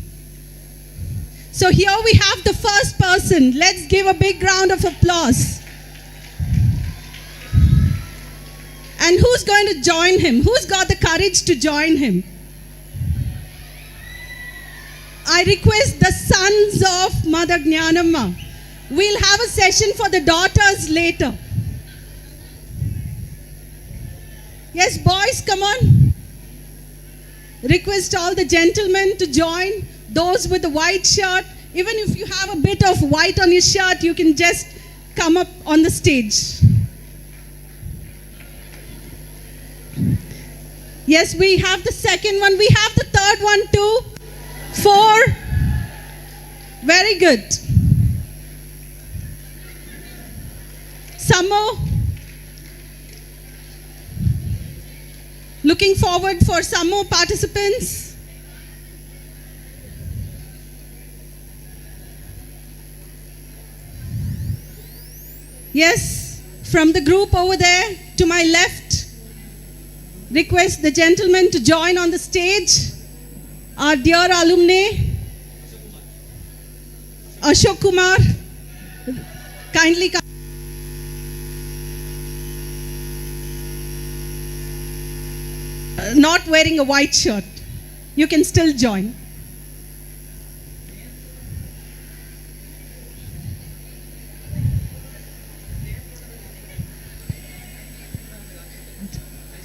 So here we have the first person. Let's give a big round of applause. And who's going to join him? Who's got the courage to join him? I request the sons of Mother Jnanamma. We'll have a session for the daughters later. Yes, boys, come on. Request all the gentlemen to join. Those with the white shirt. Even if you have a bit of white on your shirt, you can just come up on the stage. Yes, we have the second one. We have the third one too. 4. Very good. Some more. Looking forward for some more participants. Yes, from the group over there to my left, request the gentlemen to join on the stage. Our dear alumni, Ashok Kumar, kindly come. Not wearing a white shirt. You can still join.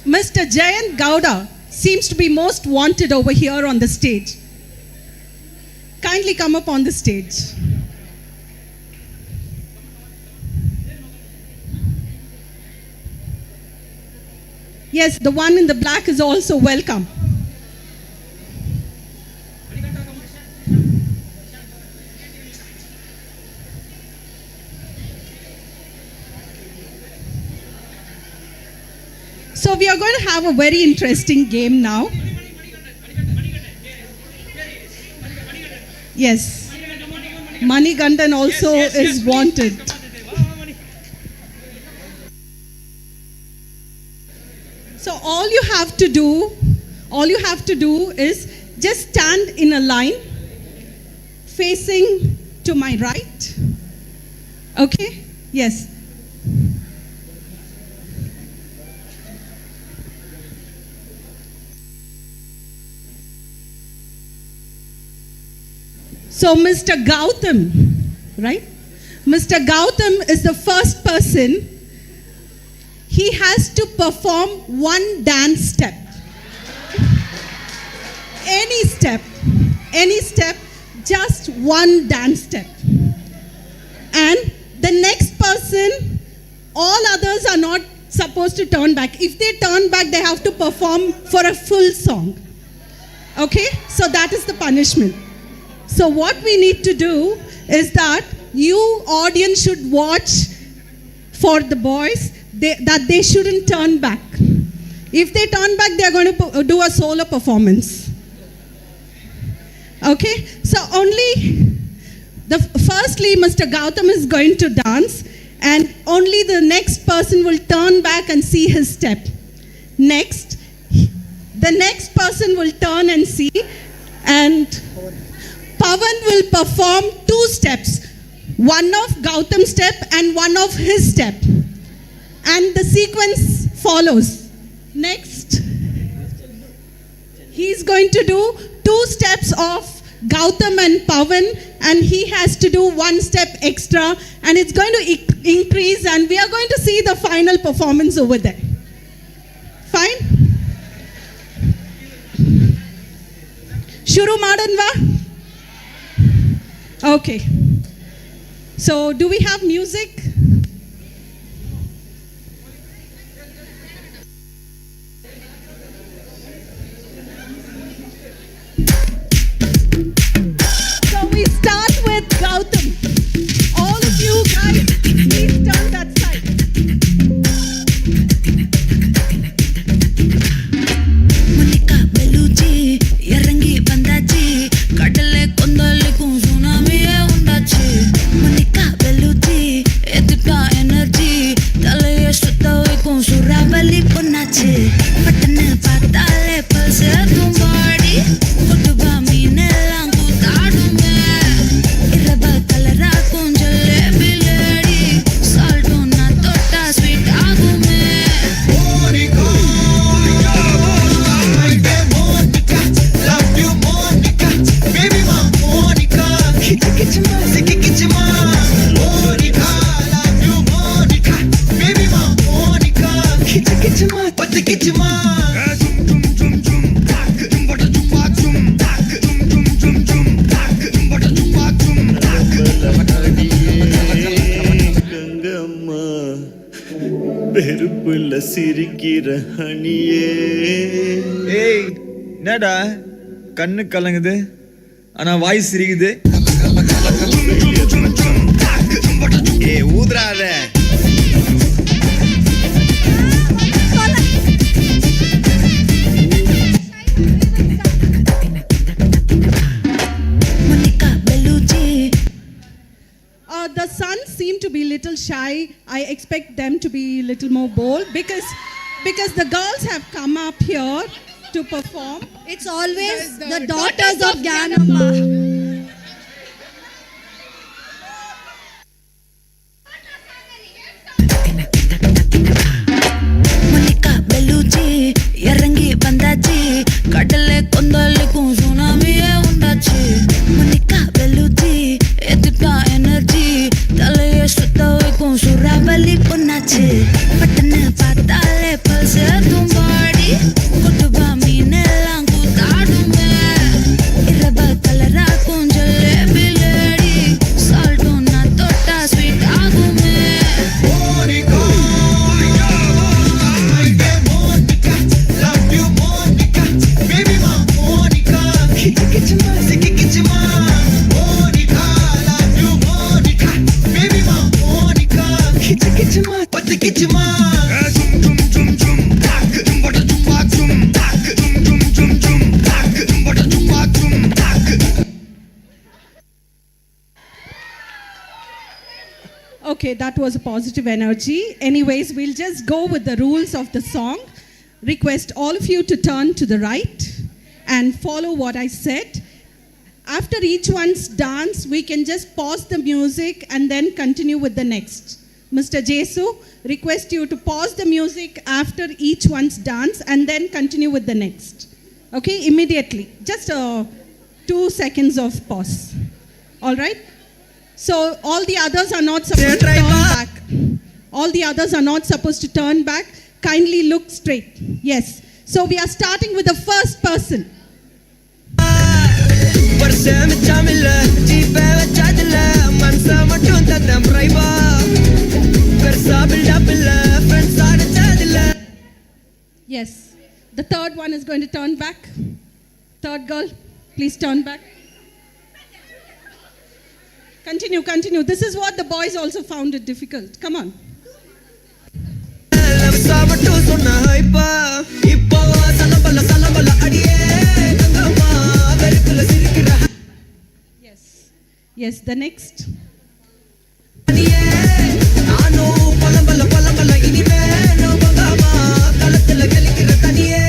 Mr. Jayant Gowda seems to be most wanted over here on the stage. Kindly come up on the stage. Yes, the one in the black is also welcome. So we are going to have a very interesting game now. Yes. Manigandan also is wanted. So all you have to do is just stand in a line facing to my right. Okay? Yes. So Mr. Gautam, right? Mr. Gautam is the first person. He has to perform one dance step. any step, just one dance step. And the next person, all others are not supposed to turn back. If they turn back, they have to perform for a full song. Okay? So that is the punishment. So what we need to do is that you audience should watch for the boys that they shouldn't turn back. If they turn back, they are going to do a solo performance. Okay? So firstly, Mr. Gautam is going to dance, and only the next person will turn back and see his step. Next, the next person will turn and see, and Pavan will perform 2 steps, one of Gautam's step and one of his step. And the sequence follows. Next, he's going to do 2 steps of Gautam and Pavan, and he has to do 1 step extra, and it's going to increase, and we are going to see the final performance over there. Fine? Shuru Madanva? Okay. So, do we have music? So, we start with Gautam. All of you guys, please turn that side. Monica Bellucci, Yarangi Bandachi, Kadale Kondale Kunzunami Undachi. Monica Bellucci, Etita Energy, Dale Sutawe Kunsurabali Ponachi. Patane Patale Pulse Tumbadi, Kutuba Minelangu Tadume, Iraba Kalara Kunjale Biladi, Saltona Tota Sweet Agume. Gangamma பெருப்புள்ள சிரிக்கிற ஹனியே. ஏய் என்னடா கண்ணு கலங்குது ஆனா வாய் சிரிக்குது. ஏய் ஊதுறாத. The sons seem to be a little shy. I expect them to be a little more bold because the girls have come up here to perform. It's always the daughters of Gyanamma. Monica Bellucci, Yarangi Bandachi, Kadale Kondale Kunzunami Undachi. Monica Bellucci, Etita Energy, Dale Sutawe Kunsurabali Ponachi. Patane Patale Pulse Tumbadi, Kutuba Minelangu Tadume, Iraba Kalara Kunjale Biladi, Saltona Tota Sweet Agume. Okay, that was a positive energy. Anyways, we'll just go with the rules of the song. Request all of you to turn to the right and follow what I said. After each one's dance, we can just pause the music and then continue with the next. Mr. Jesu, request you to pause the music after each one's dance and then continue with the next. Okay, immediately. Just 2 seconds of pause. All right? So all the others are not supposed to turn back. All the others are not supposed to turn back. Kindly look straight. Yes. So we are starting with the first person. வருஷ மிச்சமில்ல ஜீப்ப வச்சதில்ல மனச மட்டும் தந்தேன் பிரைவா பெருசா build up இல்ல friends அடிச்சதில்ல. Yes. The third one is going to turn back. Third girl, please turn back. Continue, continue. This is what the boys also found it difficult. Come on. மட்டும் சொன்ன ஹைப்பா இப்போ சலம்பல அடியே தங்கம்மா வெறுப்புல சிரிக்கிற. Yes. Yes, the next. அடியே நானும் பலம்பல இனிமே நோபகாமா களத்துல கெளிக்கிற தனியே.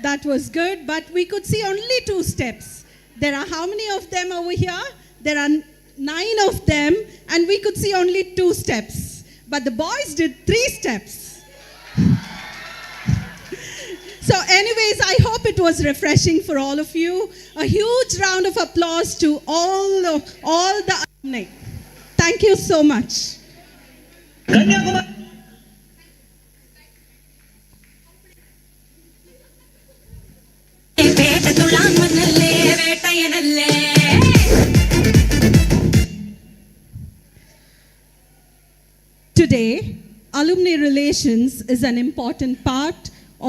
That was good, but we could see only 2 steps. There are how many of them over here? There are 9 of them, and we could see only 2 steps. But the boys did 3 steps. So anyways, I hope it was refreshing for all of you. A huge round of applause to all the alumni. Thank you so much. Today, alumni relations is an important part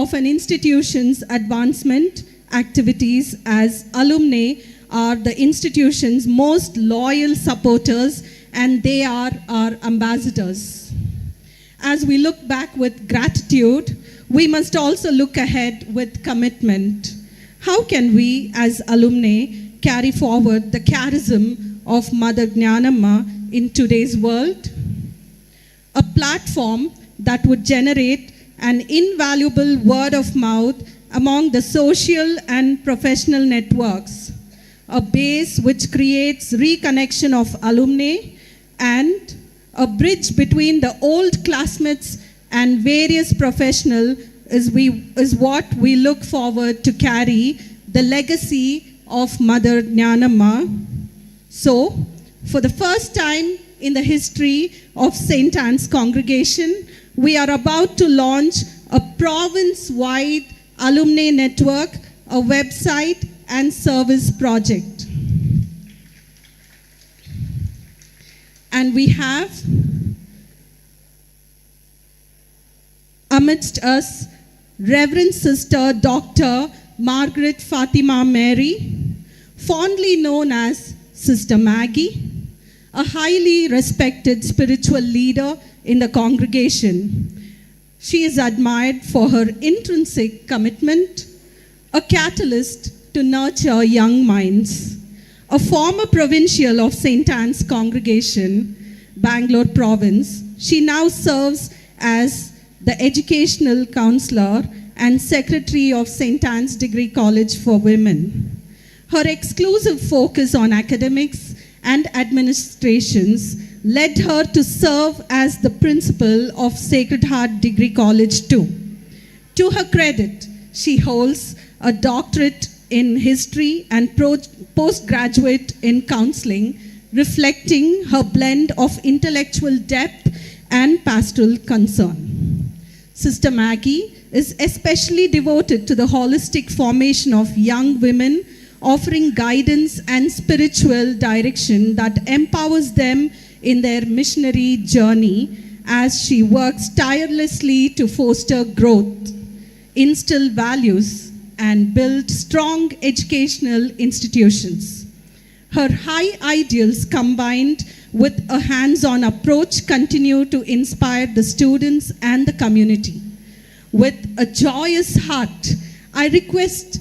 of an institution's advancement activities, as alumni are the institution's most loyal supporters and they are our ambassadors. As we look back with gratitude, we must also look ahead with commitment. How can we as alumni carry forward the charism of Mother Jnanamma in today's world? A platform that would generate an invaluable word of mouth among the social and professional networks, a base which creates reconnection of alumni and a bridge between the old classmates and various professionals is what we look forward to carry the legacy of Mother Jnanamma. So, for the first time in the history of St.Anne's congregation, we are about to launch a province-wide alumni network, a website and service project. And we have amidst us Reverend Sister Dr. Margaret Fatima Mary, fondly known as Sister Maggie, a highly respected spiritual leader in the congregation. She is admired for her intrinsic commitment, a catalyst to nurture young minds. A former provincial of St.Anne's congregation, Bangalore province, she now serves as the educational counselor and secretary of St.Anne's Degree College for Women. Her exclusive focus on academics and administrations led her to serve as the principal of Sacred Heart Degree College too. To her credit, she holds a doctorate in history and postgraduate in counseling, reflecting her blend of intellectual depth and pastoral concern. Sister Maggie is especially devoted to the holistic formation of young women, offering guidance and spiritual direction that empowers them in their missionary journey as she works tirelessly to foster growth, instill values, and build strong educational institutions. Her high ideals combined with a hands-on approach continue to inspire the students and the community. with a joyous heart, I request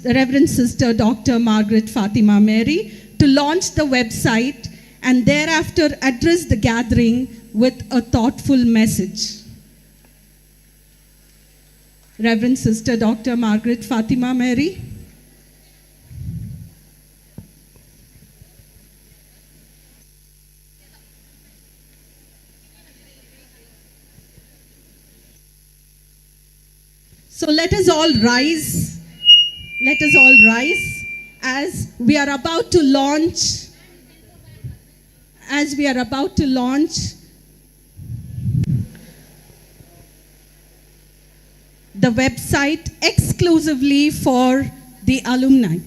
Reverend Sister Dr. Margaret Fatima Mary to launch the website and thereafter address the gathering with a thoughtful message. Reverend Sister Dr. Margaret Fatima Mary. So let us all rise. Let us all rise as we are about to launch. As we are about to launch the website exclusively for the alumni.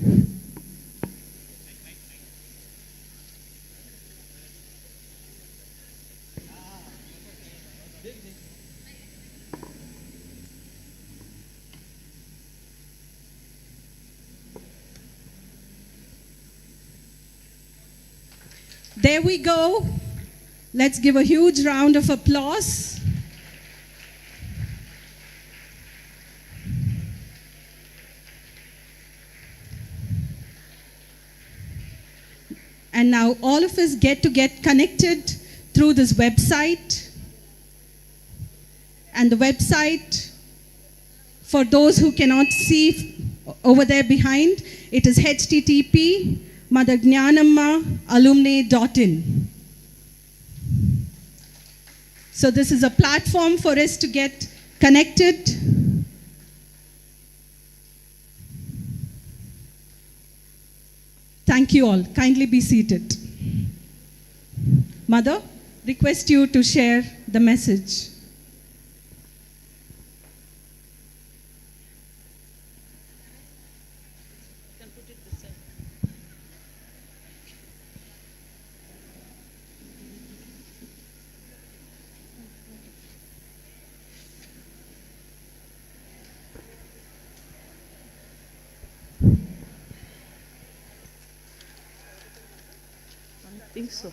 There we go. Let's give a huge round of applause. And now all of us get connected through this website. And the website, for those who cannot see over there behind, it is http madagyanamma.alumni.in. So this is a platform for us to get connected. Thank you all. Kindly be seated. Mother, request you to share the message. I think so.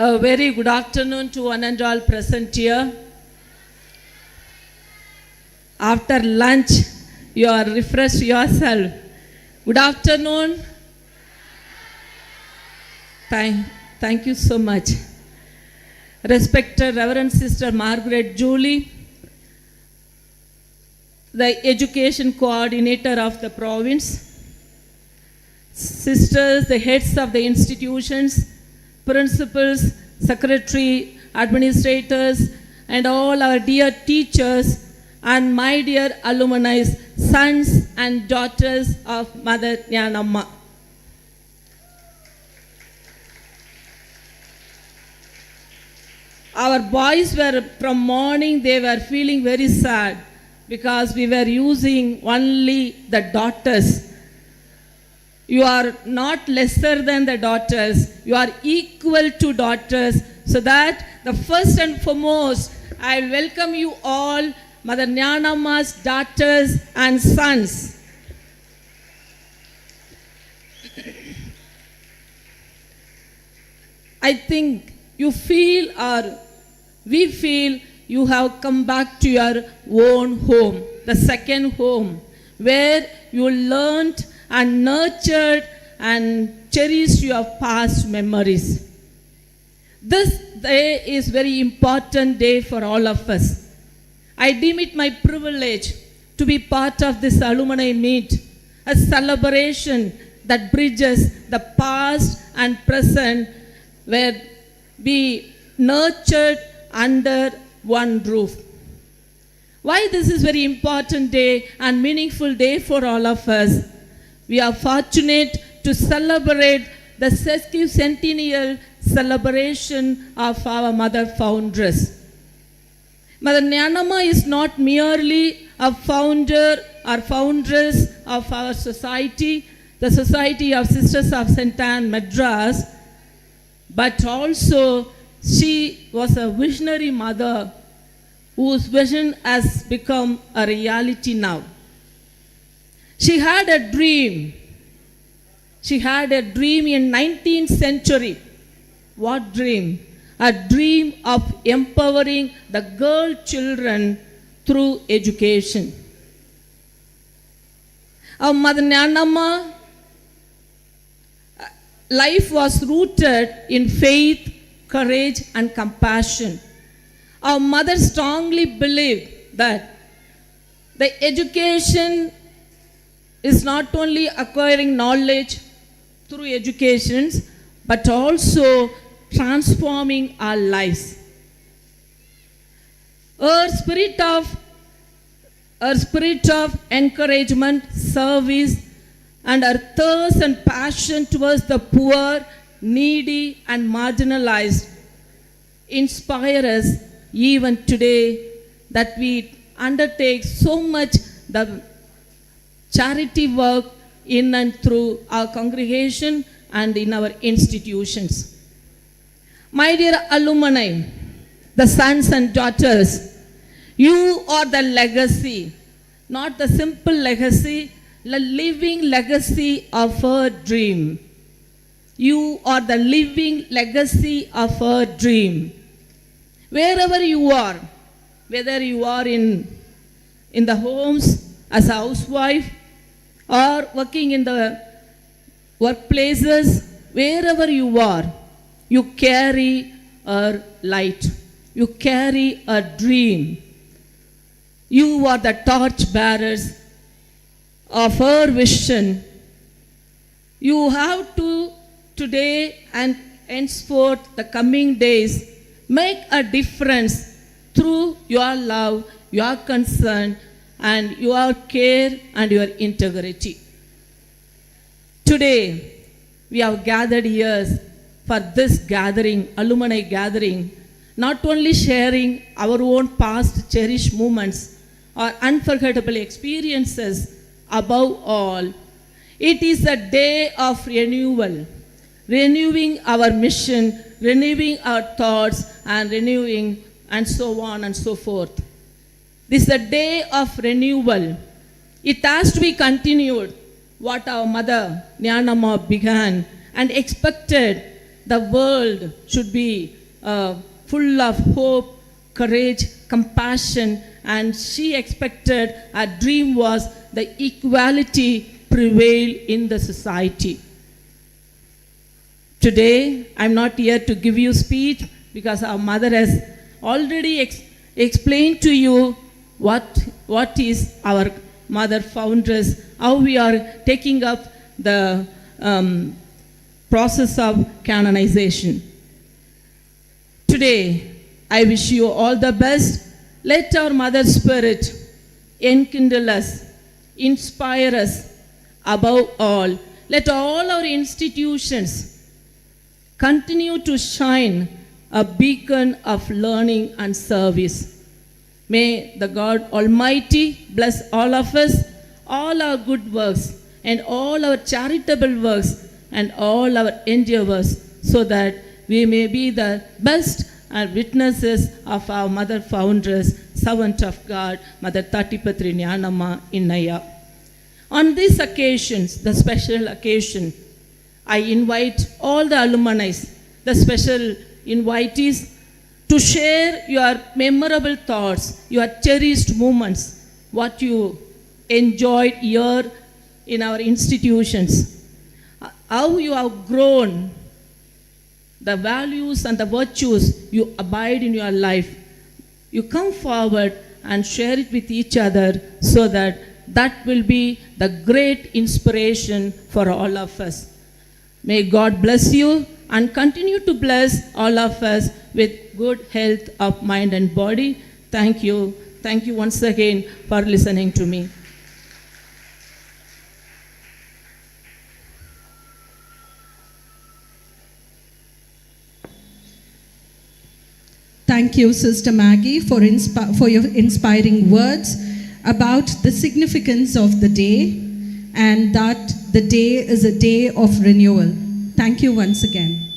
A very good afternoon to one and all present here. After lunch, you are refreshed yourself. Good afternoon. Thank you so much. Respected Reverend Sister Margaret Julie, the Education Coordinator of the province, sisters, the heads of the institutions, principals, secretary, administrators, and all our dear teachers, and my dear alumni, sons and daughters of Mother Jnanamma. Our boys were, from morning, they were feeling very sad because we were using only the daughters. You are not lesser than the daughters. You are equal to daughters. So that the first and foremost, I welcome you all, Mother Jnanamma's daughters and sons. I think you feel, or we feel, you have come back to your own home, the second home, where you learned and nurtured and cherished your past memories. This day is very important day for all of us. I deem it my privilege to be part of this alumni meet, a celebration that bridges the past and present, where we nurtured under one roof. Why this is very important day and meaningful day for all of us? We are fortunate to celebrate the sesquicentennial celebration of our mother foundress. Mother Jnanamma is not merely a founder or foundress of our society, the Society of Sisters of St.Anne, Madras, but also she was a visionary mother whose vision has become a reality now. She had a dream. She had a dream in 19th century. What dream? A dream of empowering the girl children through education. Our Mother Nyanamma life was rooted in faith, courage, and compassion. Our mother strongly believed that the education is not only acquiring knowledge through educations, but also transforming our lives. Her spirit of encouragement, service, and her thirst and passion towards the poor, needy, and marginalized inspire us even today that we undertake so much the charity work in and through our congregation and in our institutions. My dear alumni, the sons and daughters, you are the legacy, not the simple legacy, the living legacy of her dream. You are the living legacy of her dream. Wherever you are, whether you are in the homes as a housewife or working in the workplaces, wherever you are, you carry a light. You carry a dream. You are the torch bearers of her vision. You have to today and henceforth the coming days make a difference through your love, your concern, and your care and your integrity. Today, we have gathered here for this gathering, alumni gathering, not only sharing our own past cherished moments or unforgettable experiences, above all, it is a day of renewal, renewing our mission, renewing our thoughts, and renewing and so on and so forth. This is a day of renewal. It has to be continued what our mother Nyanamma began and expected the world should be full of hope, courage, compassion, and she expected her dream was the equality prevail in the society. Today, I'm not here to give you speech because our mother has already explained to you what is our mother foundress, how we are taking up the process of canonization. Today, I wish you all the best. Let our mother spirit enkindle us, inspire us. Above all, let all our institutions continue to shine a beacon of learning and service. May the God Almighty bless all of us, all our good works, and all our charitable works, and all our endeavors, so that we may be the best and witnesses of our mother foundress, servant of God, Mother Tatipatri Nyanamma Innaya. On these occasions, the special occasion, I invite all the alumni, the special invitees, to share your memorable thoughts, your cherished moments, what you enjoyed here in our institutions, how you have grown, the values and the virtues you abide in your life. You come forward and share it with each other so that will be the great inspiration for all of us. May God bless you and continue to bless all of us with good health of mind and body. Thank you. Thank you once again for listening to me. Thank you, Sister Maggie, for your inspiring words about the significance of the day and that the day is a day of renewal. Thank you once again.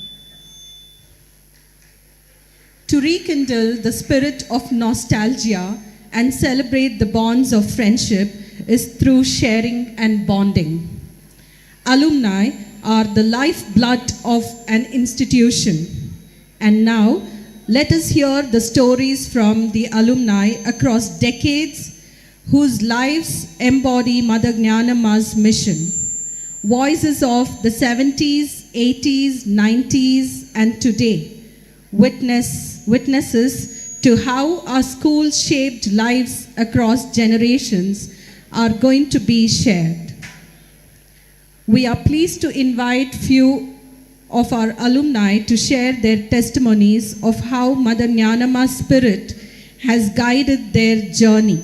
To rekindle the spirit of nostalgia and celebrate the bonds of friendship is through sharing and bonding. Alumni are the lifeblood of an institution. And now, let us hear the stories from the alumni across decades whose lives embody Mother Jnanamma's mission. Voices of the 70s, 80s, 90s, and today, witnesses to how our school shaped lives across generations are going to be shared. We are pleased to invite few of our alumni to share their testimonies of how Mother Jnanamma's spirit has guided their journey.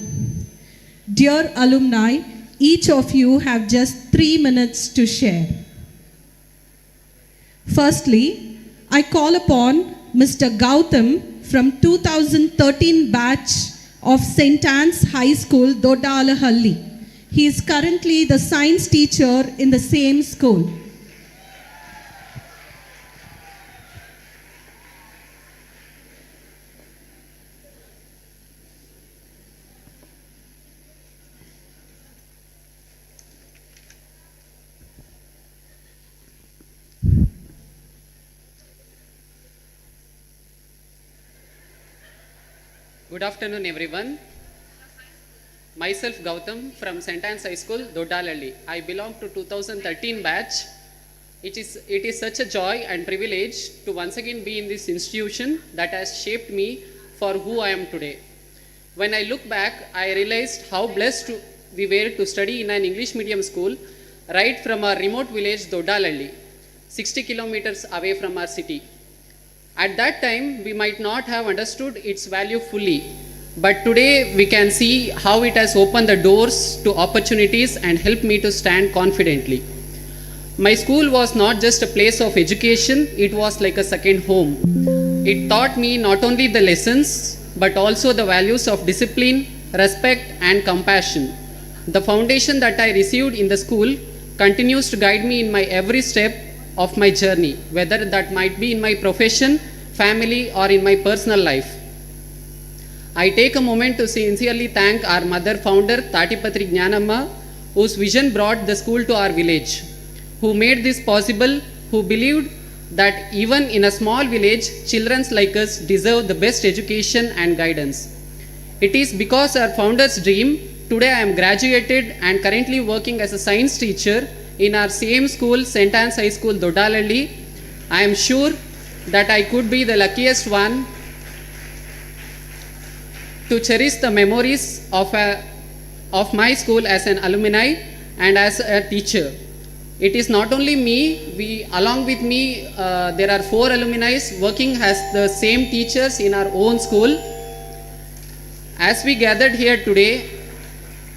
Dear alumni, each of you have just 3 minutes to share. Firstly, I call upon Mr. Gautam from 2013 batch of St.Anne's High School, Dodalahalli. He is currently the science teacher in the same school. Good afternoon, everyone. Myself Gautam from St.Anne's High School, Dodalalli. I belong to 2013 batch. It is such a joy and privilege to once again be in this institution that has shaped me for who I am today. When I look back, I realized how blessed we were to study in an English medium school right from our remote village, Dodalalli, 60 kilometers away from our city. At that time, we might not have understood its value fully, but today we can see how it has opened the doors to opportunities and helped me to stand confidently. My school was not just a place of education, it was like a second home. It taught me not only the lessons, but also the values of discipline, respect, and compassion. The foundation that I received in the school continues to guide me in my every step of my journey, whether that might be in my profession, family, or in my personal life. I take a moment to sincerely thank our mother founder, Tatipatri Jnanamma, whose vision brought the school to our village, who made this possible, who believed that even in a small village, children like us deserve the best education and guidance. It is because our founder's dream, today I am graduated and currently working as a science teacher in our same school, St.Anne's High School, Dodalalli. I am sure that I could be the luckiest one to cherish the memories of my school as an alumni and as a teacher. It is not only me, along with me, there are 4 alumni working as the same teachers in our own school. As we gathered here today,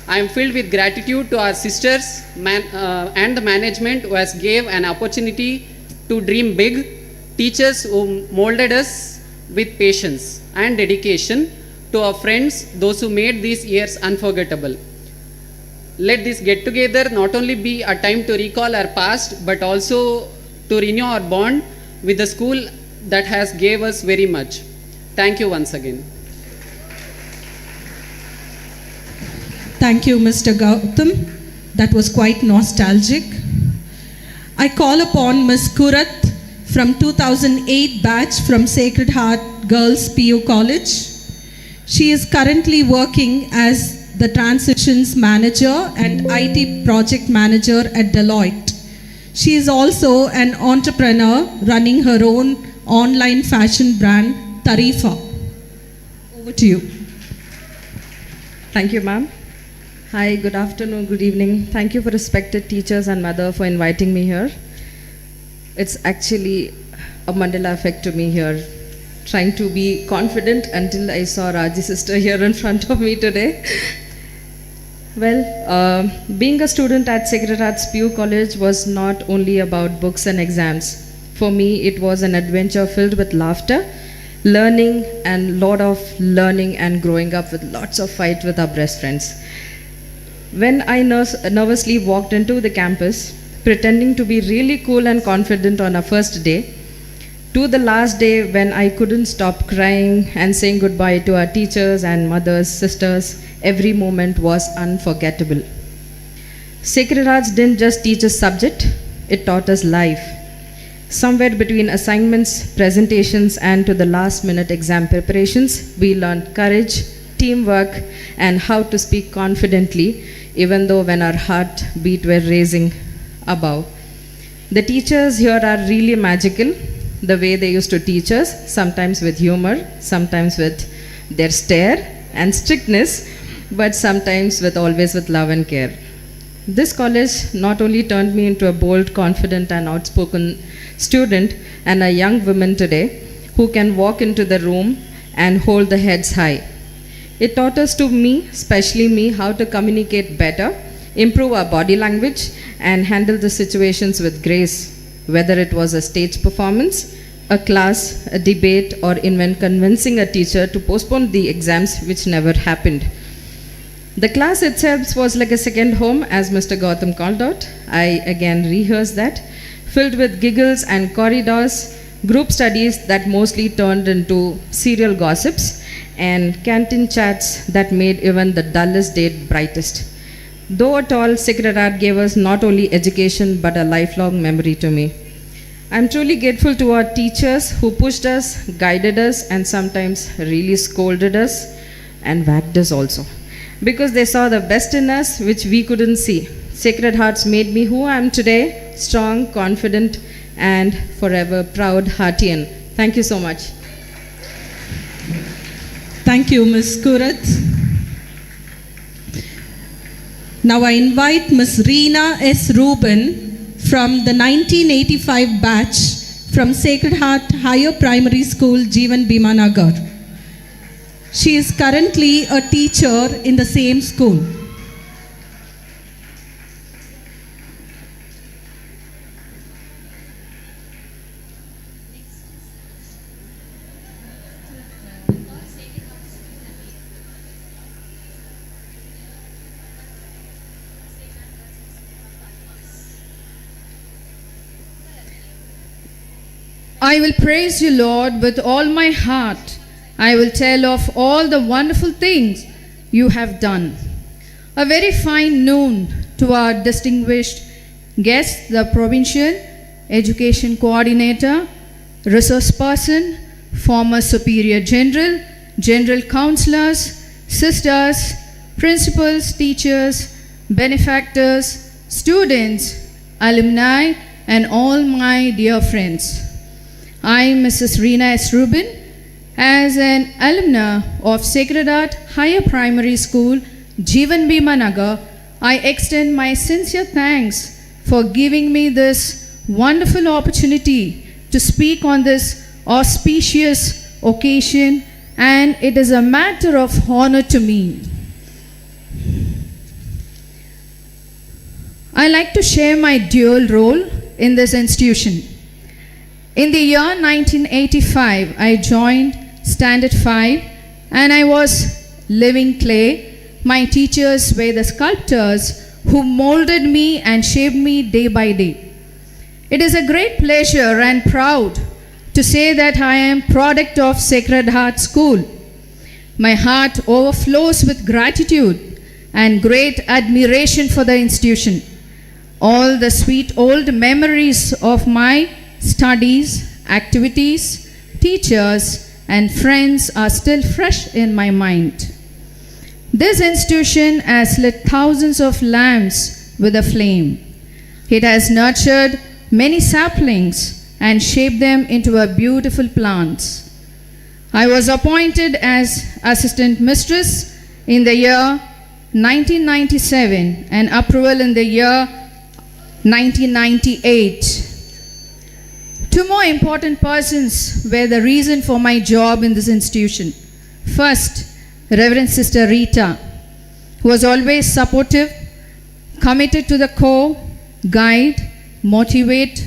I am filled with gratitude to our sisters and the management who has gave an opportunity to dream big, teachers who molded us with patience and dedication, to our friends, those who made these years unforgettable. Let this get together not only be a time to recall our past, but also to renew our bond with the school that has gave us very much. Thank you once again. Thank you, Mr. Gautam. That was quite nostalgic. I call upon Ms. Kurat from 2008 batch from Sacred Heart Girls PU College. She is currently working as the Transitions Manager and IT Project Manager at Deloitte. She is also an entrepreneur running her own online fashion brand, Tarifa. Over to you. Thank you, ma'am. Hi, good afternoon, good evening. Thank you for respected teachers and mother for inviting me here. It's actually a Mandela effect to me here, trying to be confident until I saw Raji sister here in front of me today. Well, being a student at Sacred Heart's PU College was not only about books and exams. For me, it was an adventure filled with laughter, learning, and lot of learning and growing up with lots of fight with our best friends. When I nervously walked into the campus, pretending to be really cool and confident on our first day, to the last day when I couldn't stop crying and saying goodbye to our teachers and mothers, sisters, every moment was unforgettable. Sacred Hearts didn't just teach us subject, it taught us life. Somewhere between assignments, presentations, and to the last minute exam preparations, we learned courage, teamwork, and how to speak confidently, even though when our heartbeat were raising above. The teachers here are really magical, the way they used to teach us, sometimes with humor, sometimes with their stare and strictness, but sometimes always with love and care. This college not only turned me into a bold, confident, and outspoken student and a young woman today who can walk into the room and hold the heads high. It taught us to me, especially me, how to communicate better, improve our body language, and handle the situations with grace, whether it was a stage performance, a class, a debate, or even convincing a teacher to postpone the exams, which never happened. The class itself was like a second home, as Mr. Gautam called out. I again rehearsed that, filled with giggles and corridors, group studies that mostly turned into serial gossips, and canteen chats that made even the dullest day brightest. Though at all, Sacred Heart gave us not only education but a lifelong memory to me. I'm truly grateful to our teachers who pushed us, guided us, and sometimes really scolded us and whacked us also, because they saw the best in us which we couldn't see. Sacred Hearts made me who I am today, strong, confident, and forever proud Heartian. Thank you so much. Thank you, Ms. Kurat. Now I invite Ms. Reena S. Rubin from the 1985 batch from Sacred Heart Higher Primary School, Jeevan Bhima Nagar. She is currently a teacher in the same school. I will praise you, Lord, with all my heart. I will tell of all the wonderful things you have done. A very fine noon to our distinguished guests, the Provincial Education Coordinator, Resource Person, former Superior General, General Councillors, Sisters, Principals, Teachers, Benefactors, Students, Alumni, and all my dear friends. I, Mrs. Reena S. Rubin, as an alumna of Sacred Heart Higher Primary School, Jeevan Bhima Nagar, I extend my sincere thanks for giving me this wonderful opportunity to speak on this auspicious occasion, and it is a matter of honor to me. I like to share my dual role in this institution. In the year 1985, I joined Standard 5 and I was living clay. My teachers were the sculptors who molded me and shaped me day by day. It is a great pleasure and proud to say that I am product of Sacred Heart School. My heart overflows with gratitude and great admiration for the institution. All the sweet old memories of my studies, activities, teachers, and friends are still fresh in my mind. This institution has lit thousands of lamps with a flame. It has nurtured many saplings and shaped them into a beautiful plants. I was appointed as assistant mistress in the year 1997 and approval in the year 1998. Two more important persons were the reason for my job in this institution. First, Reverend Sister Rita, who was always supportive, committed to the core, guide, motivate.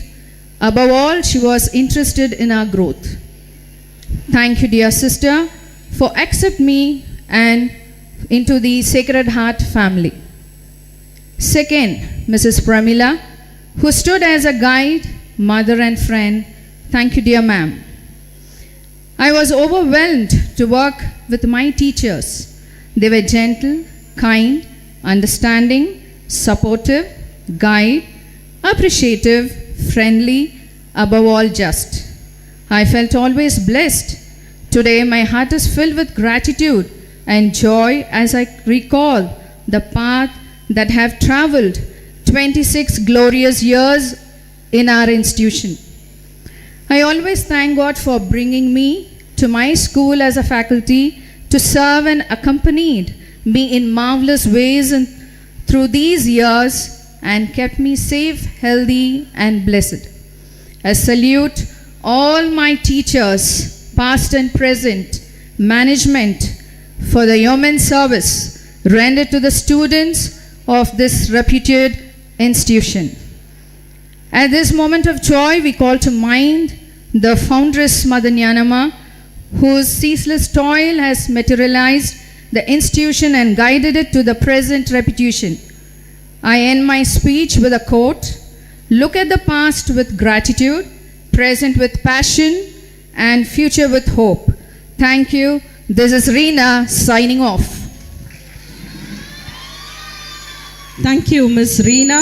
Above all, she was interested in our growth. Thank you, dear sister, for accepting me and into the Sacred Heart family. Second, Mrs. Pramila, who stood as a guide, mother and friend. Thank you, dear ma'am. I was overwhelmed to work with my teachers. They were gentle, kind, understanding, supportive, guide, appreciative, friendly, above all just. I felt always blessed. Today my heart is filled with gratitude and joy as I recall the path that have traveled 26 glorious years in our institution. I always thank God for bringing me to my school as a faculty to serve and accompanied me in marvelous ways and through these years and kept me safe, healthy and blessed. I salute all my teachers, past and present, management for the yeoman service rendered to the students of this reputed institution. At this moment of joy, we call to mind the foundress Mother Nyanama, whose ceaseless toil has materialized the institution and guided it to the present reputation. I end my speech with a quote: "Look at the past with gratitude, present with passion, and future with hope." Thank you. This is Reena signing off. Thank you, Ms. Reena.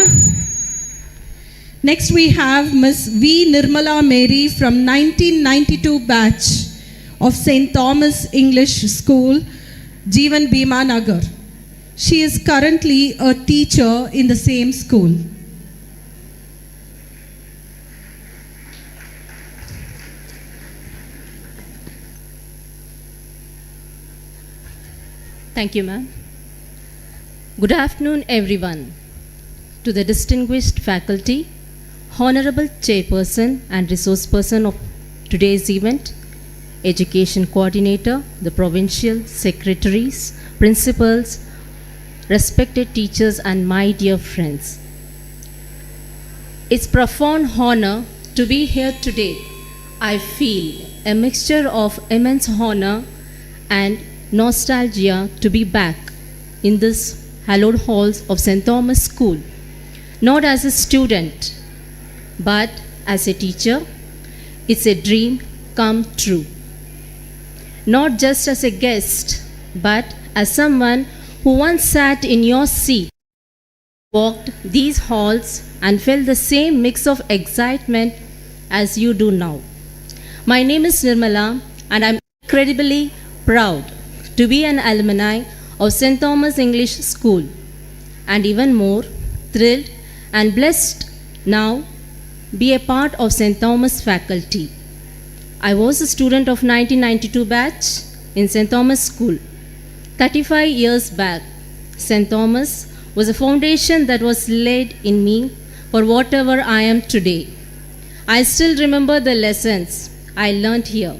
Next we have Ms. V. Nirmala Mary from 1992 batch of St. Thomas English School, Jeevan Bhima Nagar. She is currently a teacher in the same school. Thank you, ma'am. Good afternoon, everyone. To the distinguished faculty, Honorable Chairperson and Resource Person of today's event, Education Coordinator, the Provincial Secretaries, Principals, respected teachers and my dear friends. It's profound honor to be here today. I feel a mixture of immense honor and nostalgia to be back in this hallowed halls of St. Thomas School, not as a student, but as a teacher. It's a dream come true. Not just as a guest, but as someone who once sat in your seat, walked these halls and felt the same mix of excitement as you do now. My name is Nirmala and I'm incredibly proud to be an alumni of St. Thomas English School, and even more thrilled and blessed now be a part of St. Thomas faculty. I was a student of 1992 batch in St. Thomas School. 35 years back, St. Thomas was a foundation that was laid in me for whatever I am today. I still remember the lessons I learned here,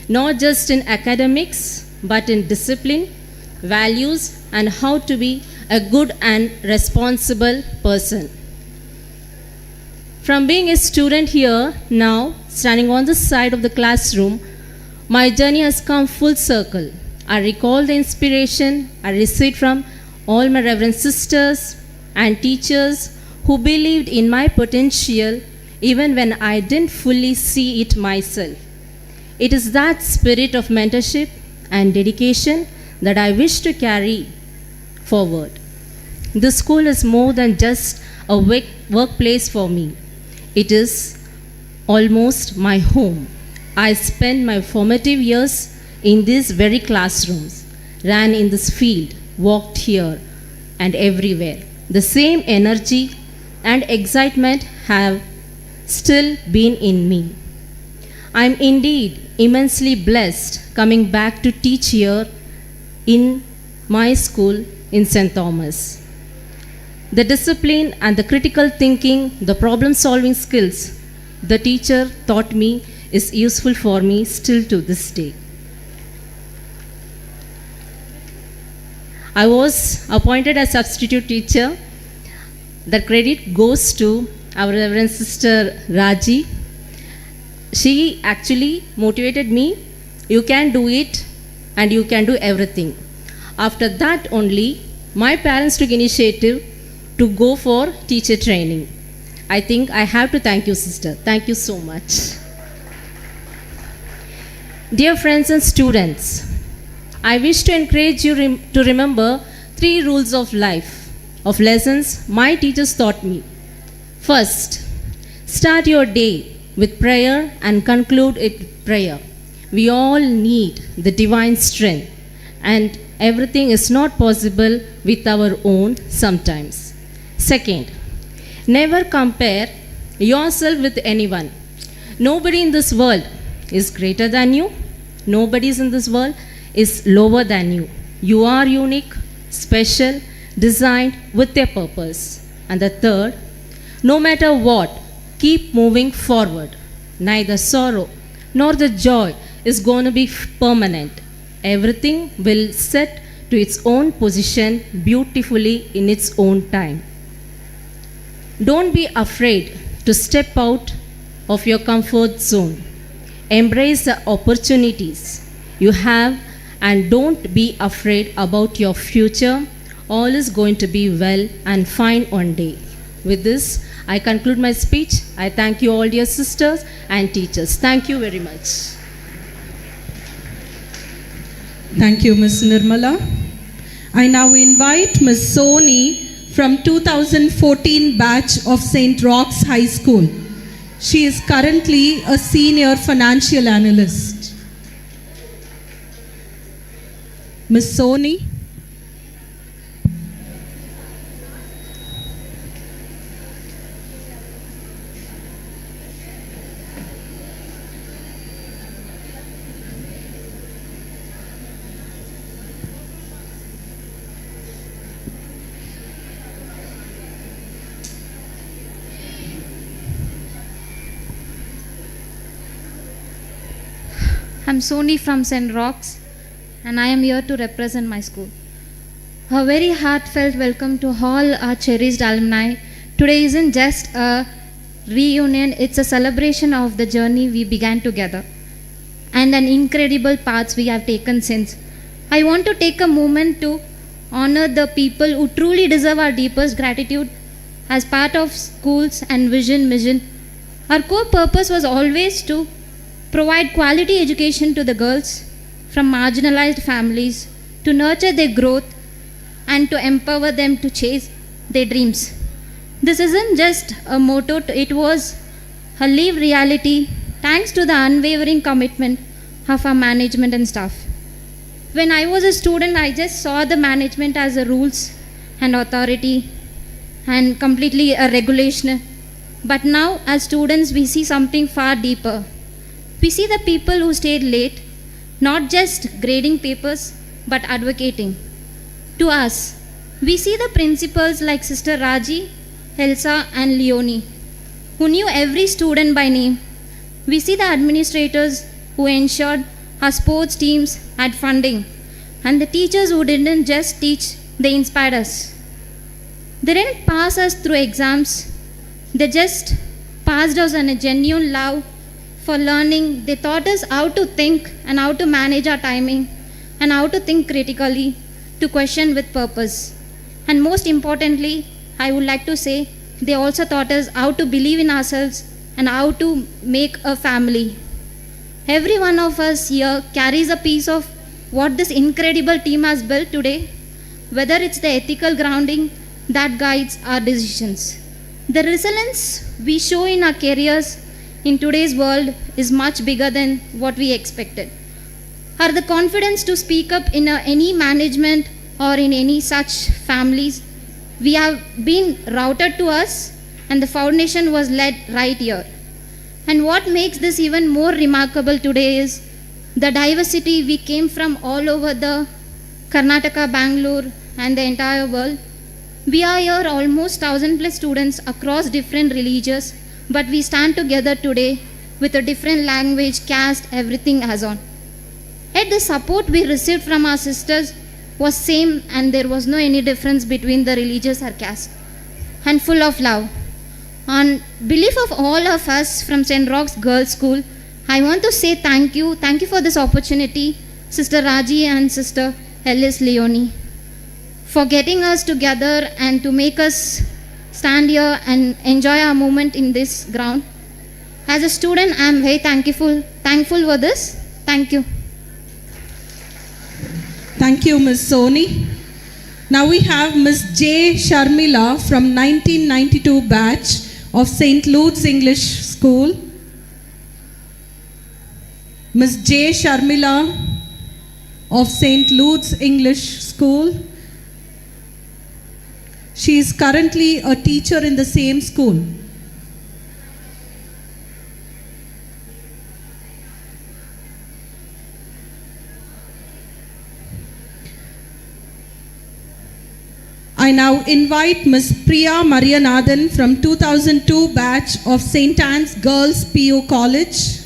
not just in academics, but in discipline, values, and how to be a good and responsible person. From being a student here, now standing on the side of the classroom, my journey has come full circle. I recall the inspiration I received from all my reverend sisters and teachers who believed in my potential even when I didn't fully see it myself. It is that spirit of mentorship and dedication that I wish to carry forward. The school is more than just a workplace for me. It is almost my home. I spent my formative years in these very classrooms, ran in this field, walked here and everywhere. The same energy and excitement have still been in me. I am indeed immensely blessed coming back to teach here in my school in St. Thomas. The discipline and the critical thinking, the problem-solving skills the teacher taught me is useful for me still to this day. I was appointed as substitute teacher. The credit goes to our Reverend Sister Raji. She actually motivated me, you can do it and you can do everything. After that only, my parents took initiative to go for teacher training. I think I have to thank you, sister. Thank you so much. Dear friends and students, I wish to encourage you to remember 3 rules of life. of lessons my teachers taught me. First, start your day with prayer and conclude it with prayer. We all need the divine strength, and everything is not possible with our own sometimes. Second, never compare yourself with anyone. Nobody in this world is greater than you. Nobody in this world is lower than you. You are unique, special, designed with a purpose. And the third, no matter what, keep moving forward. Neither sorrow nor the joy is going to be permanent. Everything will set to its own position beautifully in its own time. Don't be afraid to step out of your comfort zone. Embrace the opportunities you have and don't be afraid about your future. All is going to be well and fine one day. With this, I conclude my speech. I thank you all, dear sisters and teachers. Thank you very much. Thank you, Ms. Nirmala. I now invite Ms. Soni from 2014 batch of St. Roch's High School. She is currently a senior financial analyst. Ms. Soni. I'm Soni from St. Roch's and I am here to represent my school. A very heartfelt welcome to all our cherished alumni. Today isn't just a reunion, it's a celebration of the journey we began together and an incredible paths we have taken since. I want to take a moment to honor the people who truly deserve our deepest gratitude as part of schools and mission. Our core purpose was always to provide quality education to the girls from marginalized families, to nurture their growth and to empower them to chase their dreams. This isn't just a motto, it was a lived reality thanks to the unwavering commitment of our management and staff. When I was a student, I just saw the management as a rules and authority and completely a regulation. But now as students, we see something far deeper. We see the people who stayed late, not just grading papers, but advocating. To us, we see the principals like Sister Raji, Elsa and Leonie, who knew every student by name. We see the administrators who ensured our sports teams had funding, and the teachers who didn't just teach, they inspired us. They didn't pass us through exams, they just passed us on a genuine love for learning. They taught us how to think and how to manage our timing and how to think critically, to question with purpose. And most importantly, I would like to say, they also taught us how to believe in ourselves and how to make a family. Every one of us here carries a piece of what this incredible team has built today, whether it's the ethical grounding that guides our decisions. The resilience we show in our careers in today's world is much bigger than what we expected. Or the confidence to speak up in any management or in any such families. We have been routed to us and the foundation was led right here. And what makes this even more remarkable today is the diversity. We came from all over the Karnataka, Bangalore and the entire world. We are here almost 1,000+ students across different religions, but we stand together today with a different language, caste, everything as on. Yet the support we received from our sisters was same and there was no any difference between the religious or caste, and full of love. On belief of all of us from St. Roch's Girls' School, I want to say thank you. Thank you for this opportunity, Sister Raji and Sister Ellis Leonie, for getting us together and to make us stand here and enjoy our moment in this ground. As a student, I am very thankful for this. Thank you. Thank you, Ms. Soni. Now we have Miss J. Sharmila from 1992 batch of St. Luke's English School. Miss J. Sharmila of St. Luke's English School. She is currently a teacher in the same school. I now invite Ms. Priya Marianathan from 2002 batch of St.Anne's Girls PU College.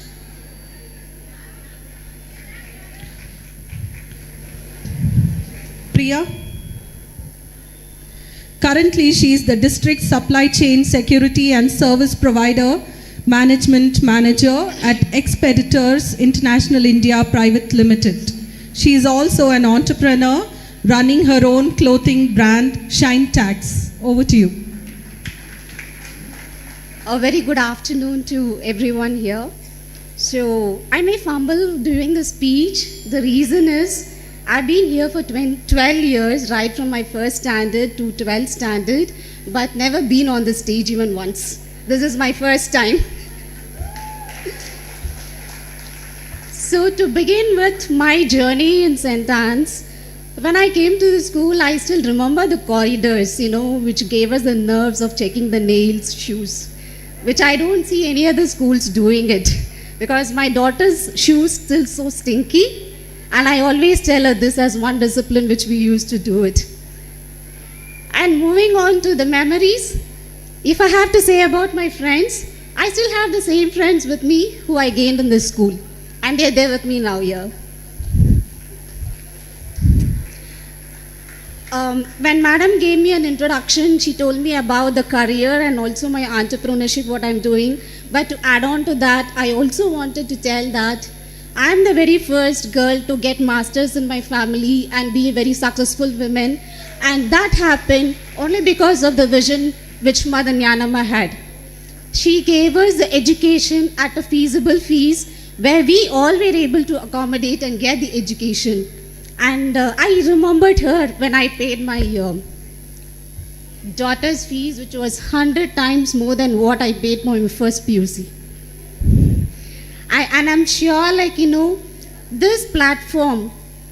Priya. Currently, she is the District Supply Chain Security and Service Provider Management Manager at Expeditors International India Private Limited. She is also an entrepreneur running her own clothing brand, Shine Tags. Over to you. A very good afternoon to everyone here. So, I may fumble during the speech. The reason is, I've been here for 12 years, right from my first standard to 12th standard, but never been on the stage even once. This is my first time. So to begin with my journey in St. Anne's, when I came to the school, I still remember the corridors, which gave us the nerves of checking the nails, shoes, which I don't see any other schools doing it, because my daughter's shoes still so stinky. And I always tell her this as one discipline which we used to do it. And moving on to the memories, if I have to say about my friends, I still have the same friends with me who I gained in this school. And they're there with me now here. When Madam gave me an introduction, she told me about the career and also my entrepreneurship, what I'm doing. But to add on to that, I also wanted to tell that I'm the very first girl to get masters in my family and be a very successful woman, and that happened only because of the vision which Mother Nyanama had. She gave us the education at a feasible fees where we all were able to accommodate and get the education. And I remembered her when I paid my daughter's fees, which was 100 times more than what I paid for my first PUC. And I'm sure, this platform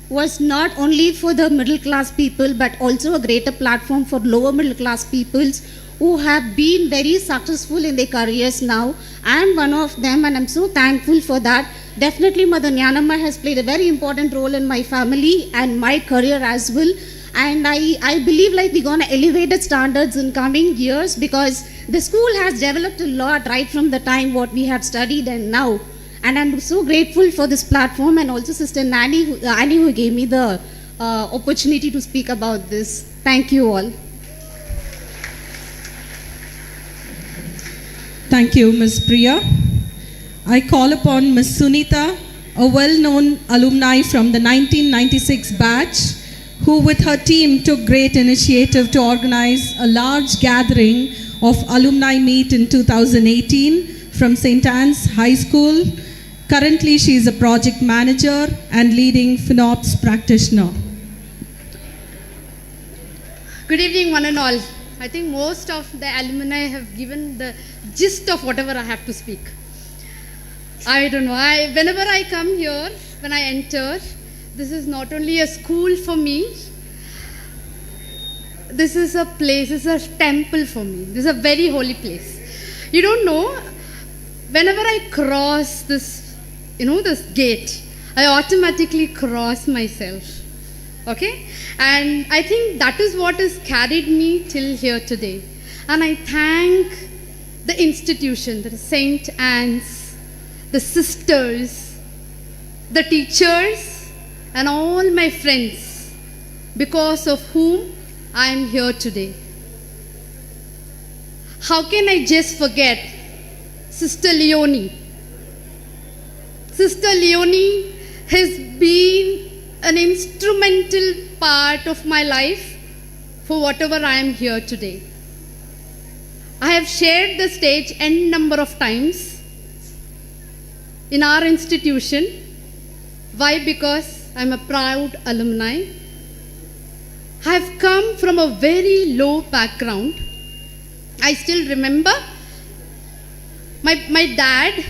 was not only for the middle class people, but also a greater platform for lower middle class peoples who have been very successful in their careers now. I'm one of them, and I'm so thankful for that. Definitely, Mother Nyanama has played a very important role in my family and my career as well. And I believe we're going to elevate the standards in coming years, because the school has developed a lot right from the time what we have studied and now. And I'm so grateful for this platform, and also Sister Annie who gave me the opportunity to speak about this. Thank you all. Thank you, Ms. Priya. I call upon Ms. Sunita, a well-known alumni from the 1996 batch, who with her team took great initiative to organize a large gathering of alumni meet in 2018 from St. Anne's High School. Currently, she is a project manager and leading FinOps practitioner. Good evening, one and all. I think most of the alumni have given the gist of whatever I have to speak. I don't know. Whenever I come here, when I enter, this is not only a school for me. This is a place, this is a temple for me. This is a very holy place. You don't know, whenever I cross this, this gate, I automatically cross myself. Okay? And I think that is what has carried me till here today. And I thank the institution, the St. Anne's, the sisters, the teachers, and all my friends, because of whom I am here today. How can I just forget Sister Leonie? Sister Leonie has been an instrumental part of my life for whatever I am here today. I have shared the stage n number of times in our institution. Why? Because I'm a proud alumni. I've come from a very low background. I still remember my dad,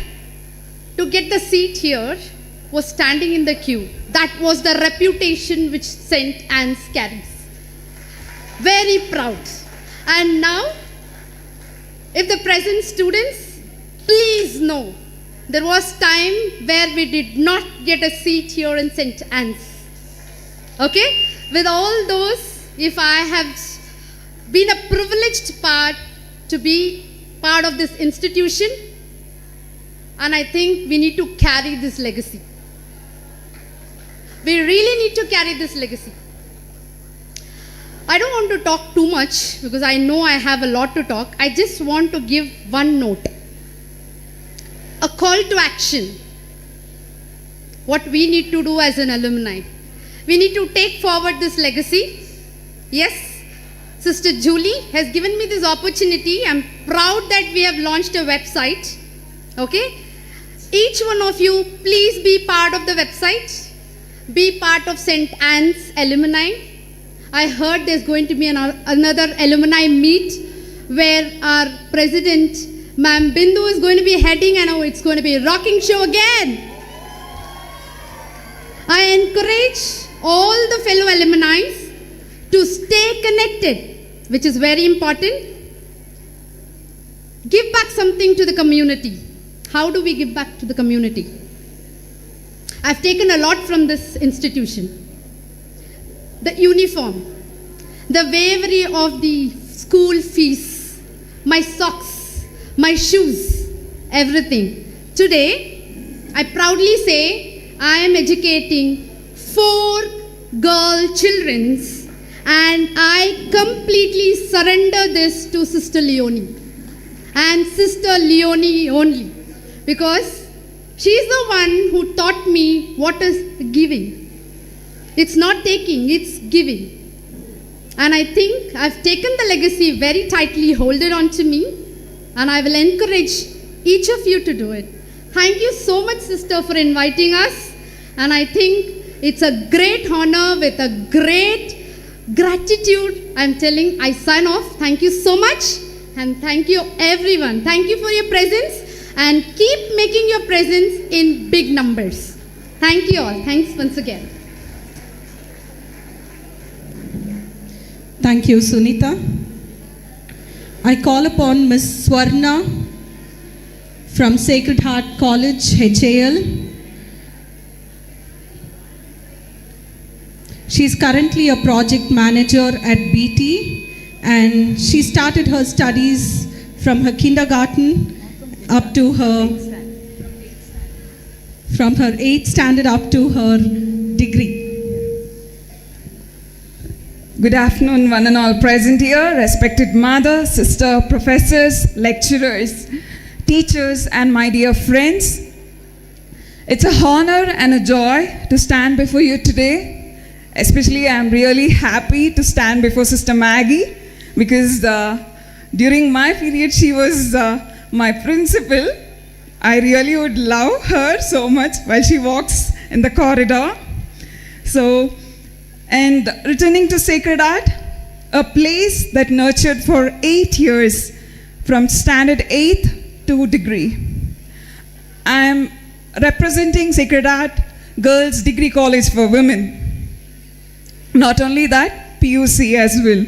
to get the seat here, was standing in the queue. That was the reputation which St. Anne's carries. Very proud. And now, if the present students, please know, there was time where we did not get a seat here in St. Anne's. Okay? With all those, if I have been a privileged part to be part of this institution, and I think we need to carry this legacy. We really need to carry this legacy. I don't want to talk too much because I know I have a lot to talk. I just want to give one note. A call to action. What we need to do as an alumni. We need to take forward this legacy. Yes, Sister Julie has given me this opportunity. I'm proud that we have launched a website. Okay? Each one of you, please be part of the website. Be part of St. Anne's Alumni. I heard there's going to be another alumni meet where our president, Ma'am Bindu, is going to be heading, and it's going to be a rocking show again. I encourage all the fellow alumni to stay connected, which is very important. Give back something to the community. How do we give back to the community? I've taken a lot from this institution. The uniform, the waivery of the school fees, my socks, my shoes, everything. Today, I proudly say I am educating 4 girl children, and I completely surrender this to Sister Leonie and Sister Leonie only, because she's the one who taught me what is giving. It's not taking, it's giving. And I think I've taken the legacy very tightly, hold it on to me, and I will encourage each of you to do it. Thank you so much, sister, for inviting us. And I think it's a great honor with a great gratitude. I'm telling, I sign off. Thank you so much. And thank you, everyone. Thank you for your presence. And keep making your presence in big numbers. Thank you all. Thanks once again. Thank you, Sunita. I call upon Ms. Swarna from Sacred Heart College, HAL. She is currently a project manager at BT, and she started her studies from her kindergarten up to from her 8th standard up to her degree. Good afternoon, one and all present here, respected mother, sister, professors, lecturers, teachers, and my dear friends. It's a honor and a joy to stand before you today. Especially, I'm really happy to stand before Sister Maggie, because during my period, she was my principal. I really would love her so much while she walks in the corridor. So, and returning to Sacred Heart, a place that nurtured for 8 years, from standard 8th to degree. I am representing Sacred Heart Girls Degree College for Women. Not only that, PUC as well.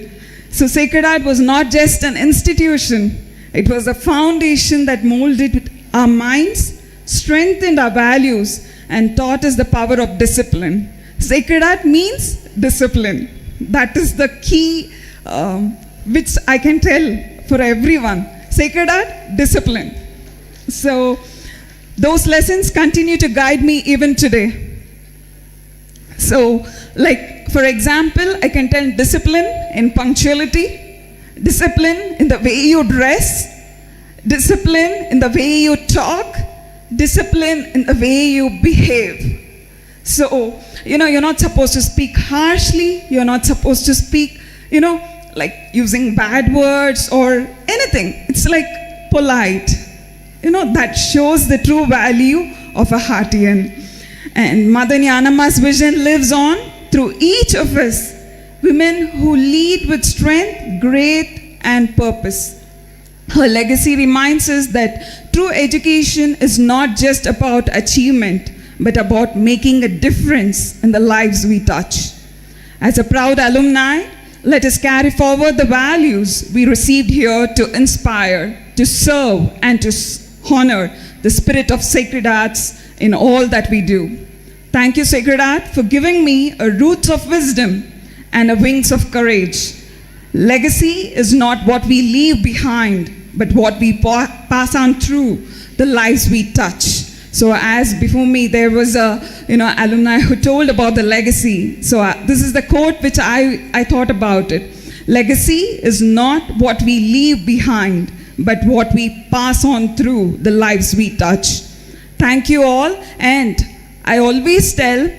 So Sacred Heart was not just an institution, it was a foundation that molded our minds, strengthened our values, and taught us the power of discipline. Sacred Heart means discipline. That is the key which I can tell for everyone. Sacred Heart, discipline. So those lessons continue to guide me even today. So, like, for example, I can tell discipline in punctuality, discipline in the way you dress, discipline in the way you talk, discipline in the way you behave. So, you're not supposed to speak harshly, you're not supposed to speak, like using bad words or anything. It's like polite. That shows the true value of a Heartian. And Mother Jnanamma's vision lives on through each of us women who lead with strength, grace, and purpose. Her legacy reminds us that true education is not just about achievement, but about making a difference in the lives we touch. As a proud alumni, let us carry forward the values we received here to inspire, to serve, and to honor the spirit of Sacred Arts in all that we do. Thank you, Sacred Art, for giving me a roots of wisdom and a wings of courage. Legacy is not what we leave behind, but what we pass on through the lives we touch. So as before me, there was a alumni who told about the legacy. So this is the quote which I thought about it. Legacy is not what we leave behind, but what we pass on through the lives we touch. Thank you all. And I always tell,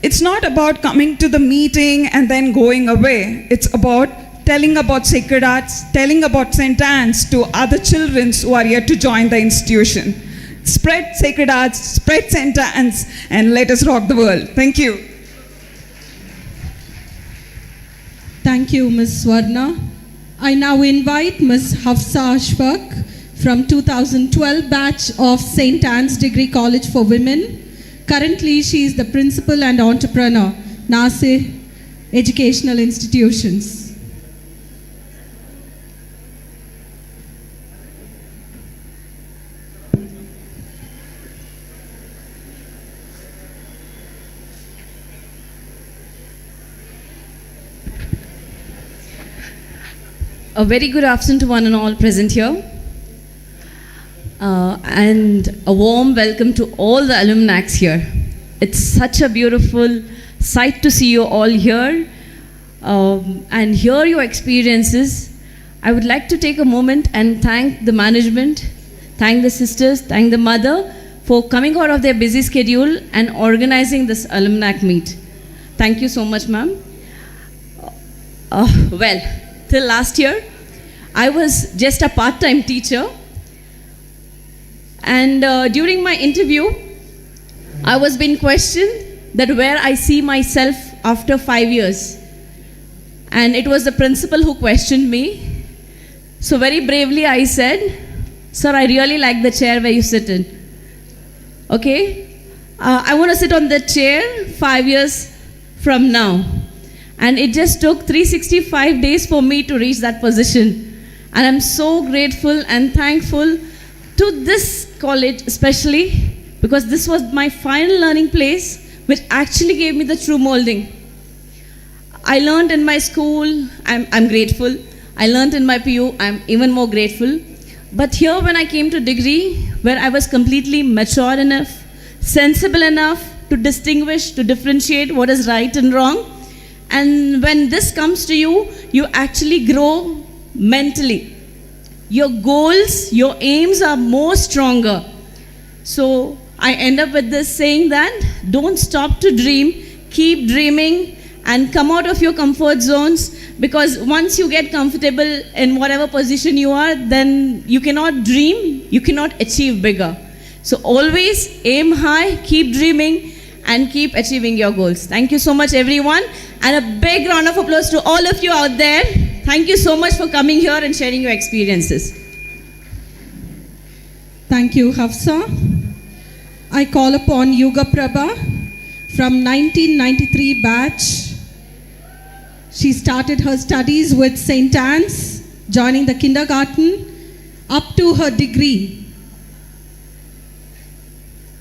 it's not about coming to the meeting and then going away. It's about telling about Sacred Arts, telling about St.Anne's to other children who are yet to join the institution. Spread Sacred Arts, spread St.Anne's, and let us rock the world. Thank you. Thank you, Ms. Swarna. I now invite Ms. Hafsa Ashfaq from 2012 batch of St. Anne's Degree College for Women. Currently, she is the principal and entrepreneur, Nasir Educational Institutions. A very good afternoon to one and all present here. And a warm welcome to all the alumni here. It's such a beautiful sight to see you all here and hear your experiences. I would like to take a moment and thank the management, thank the sisters, thank the mother for coming out of their busy schedule and organizing this alumni meet. Thank you so much, ma'am. Well, till last year, I was just a part-time teacher. And during my interview, I was being questioned that where I see myself after 5 years. And it was the principal who questioned me. So very bravely I said, "Sir, I really like the chair where you sit in. Okay? I want to sit on that chair 5 years from now." And it just took 365 days for me to reach that position. And I'm so grateful and thankful to this college especially, because this was my final learning place which actually gave me the true molding. I learned in my school, I'm grateful. I learned in my PU, I'm even more grateful. But here when I came to degree, where I was completely mature enough, sensible enough to distinguish, to differentiate what is right and wrong. And when this comes to you, you actually grow mentally. Your goals, your aims are more stronger. So I end up with this saying that don't stop to dream, keep dreaming and come out of your comfort zones, because once you get comfortable in whatever position you are, then you cannot dream, you cannot achieve bigger. So always aim high, keep dreaming and keep achieving your goals. Thank you so much everyone, and a big round of applause to all of you out there. Thank you so much for coming here and sharing your experiences. Thank you, Hafsa. I call upon Yuga Prabha from 1993 batch. She started her studies with St. Anne's, joining the kindergarten, up to her degree.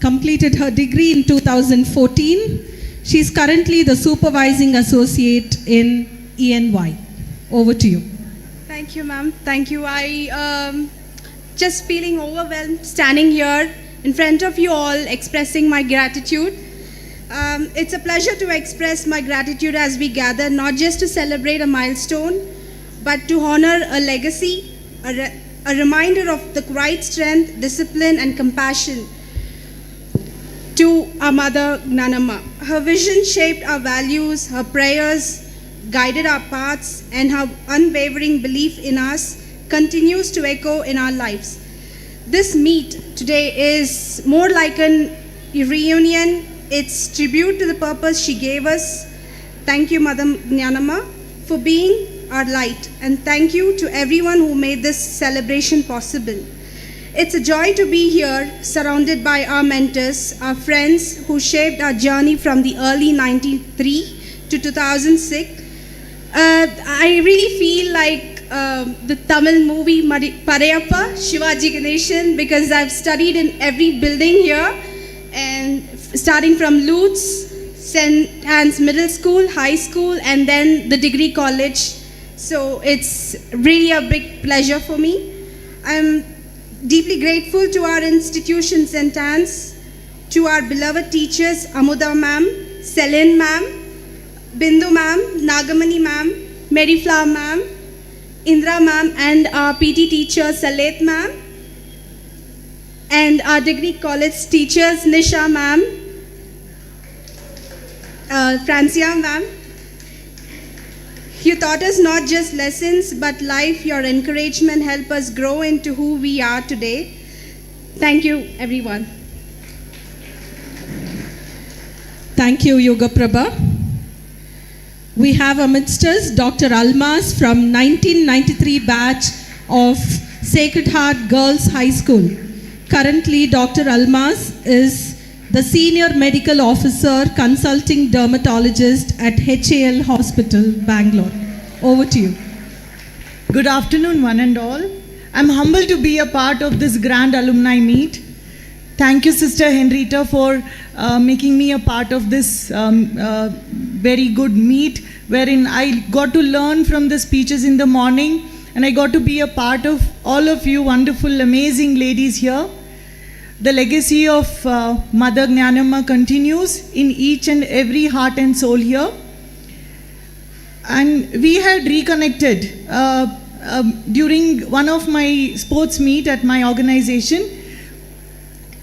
Completed her degree in 2014. She is currently the supervising associate in ENY. Over to you. Thank you, ma'am. Thank you. I just feeling overwhelmed standing here in front of you all, expressing my gratitude. It's a pleasure to express my gratitude as we gather, not just to celebrate a milestone, but to honor a legacy, a reminder of the quiet strength, discipline, and compassion to our mother, Gnanamma. Her vision shaped our values, her prayers guided our paths, and her unwavering belief in us continues to echo in our lives. This meet today is more like a reunion. It's tribute to the purpose she gave us. Thank you, Mother Gnanamma. for being our light, and thank you to everyone who made this celebration possible. It's a joy to be here, surrounded by our mentors, our friends who shaped our journey from the early 93 to 2006. I really feel like the Tamil movie Parayappa, Shivaji Ganeshan, because I've studied in every building here, and starting from Lutz, St.Anne's Middle School, High School, and then the degree college. So it's really a big pleasure for me. I'm deeply grateful to our institution, St.Anne's, to our beloved teachers, Amuda ma'am, Selin ma'am, Bindu ma'am, Nagamani ma'am, Mary Flower ma'am, Indra ma'am, and our PT teacher, Salet ma'am, and our degree college teachers, Nisha ma'am, Francia ma'am. You taught us not just lessons, but life. Your encouragement helped us grow into who we are today. Thank you, everyone. Thank you, Yoga Prabha. We have amidst us Dr. Almas from 1993 batch of Sacred Heart Girls High School. Currently, Dr. Almas is the Senior Medical Officer Consulting Dermatologist at HAL Hospital, Bangalore. Over to you. Good afternoon, one and all. I'm humbled to be a part of this grand alumni meet. Thank you, Sister Henrietta, for making me a part of this very good meet, wherein I got to learn from the speeches in the morning, and I got to be a part of all of you wonderful, amazing ladies here. The legacy of Mother Jnanamma continues in each and every heart and soul here. And we had reconnected during one of my sports meet at my organization,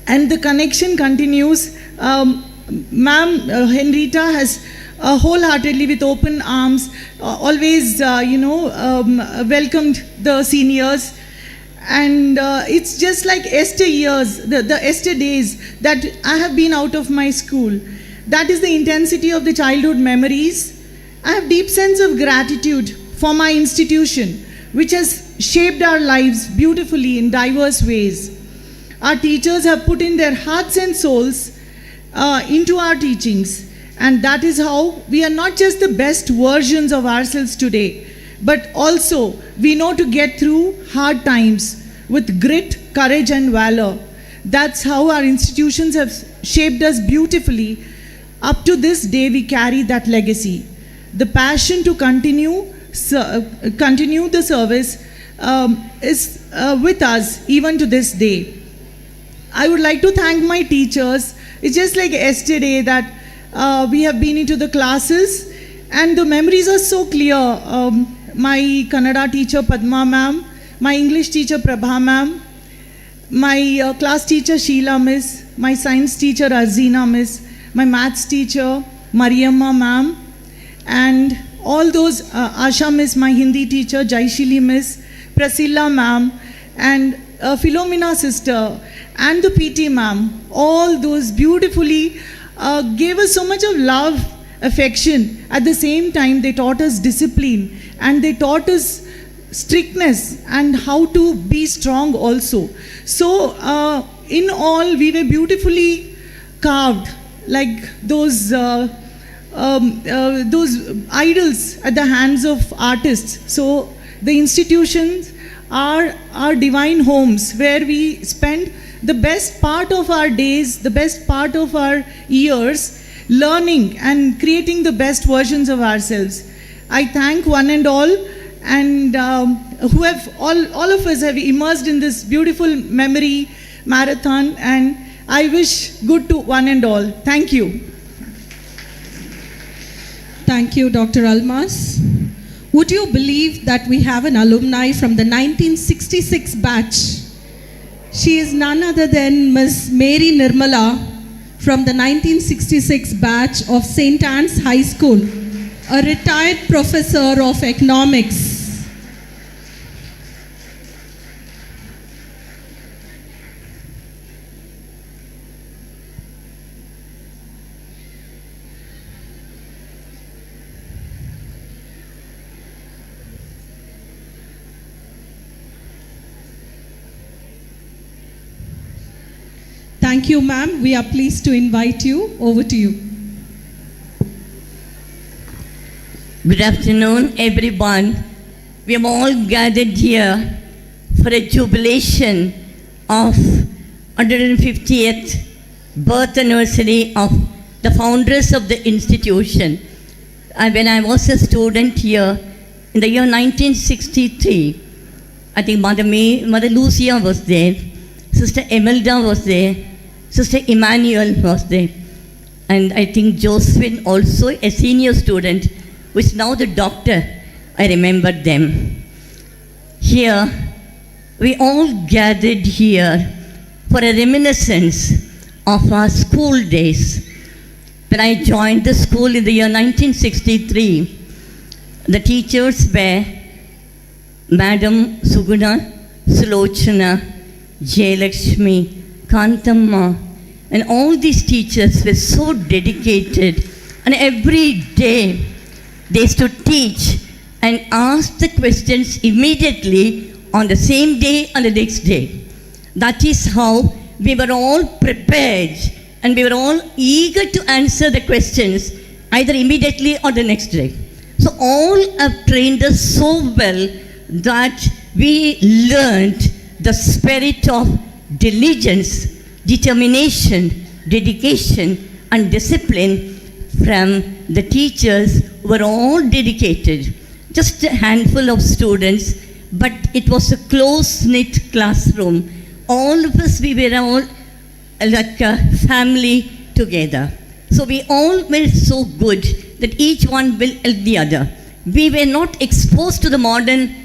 and the connection continues. Ma'am Henrietta has wholeheartedly, with open arms, always welcomed the seniors. And it's just like yesteryears, the yesterdays that I have been out of my school. That is the intensity of the childhood memories. I have deep sense of gratitude for my institution, which has shaped our lives beautifully in diverse ways. Our teachers have put in their hearts and souls into our teachings, and that is how we are not just the best versions of ourselves today, but also we know to get through hard times with grit, courage, and valor. That's how our institutions have shaped us beautifully. Up to this day, we carry that legacy. The passion to continue the service is with us even to this day. I would like to thank my teachers. It's just like yesterday that we have been into the classes, and the memories are so clear. My Kannada teacher Padma ma'am, my English teacher Prabha ma'am, my class teacher Sheila miss, my science teacher Arzina miss, my maths teacher Mariamma ma'am, and all those Asha miss, my Hindi teacher Jaishili miss, Prasilla ma'am, and Philomena sister, and the PT ma'am. All those beautifully gave us so much of love, affection. At the same time, they taught us discipline, and they taught us strictness and how to be strong also. So in all, we were beautifully carved like those idols at the hands of artists. So the institutions are our divine homes, where we spend the best part of our days, the best part of our years, learning and creating the best versions of ourselves. I thank one and all, and who have all of us have immersed in this beautiful memory marathon, and I wish good to one and all. Thank you. Thank you, Dr. Almas. Would you believe that we have an alumni from the 1966 batch? She is none other than Ms. Mary Nirmala from the 1966 batch of St. Anne's High School, a retired professor of economics. Thank you, ma'am. We are pleased to invite you. Over to you. Good afternoon, everyone. We have all gathered here for a jubilation of 150th birth anniversary of the founders of the institution. When I was a student here in the year 1963, I think Mother Lucia was there, Sister Emelda was there, Sister Emmanuel was there, and I think Josephine also, a senior student, who is now the doctor. I remember them. Here, we all gathered here for a reminiscence of our school days. When I joined the school in the year 1963, the teachers were Madam Suguna, Sulochana, Jayalakshmi, Kantamma, and all these teachers were so dedicated, and every day they used to teach and ask the questions immediately on the same day and the next day. That is how we were all prepared and we were all eager to answer the questions either immediately or the next day. So all have trained us so well that we learned the spirit of diligence, determination, dedication, and discipline from the teachers who were all dedicated. Just a handful of students, but it was a close-knit classroom. All of us, we were all like a family together. So we all were so good that each one will help the other. We were not exposed to the modern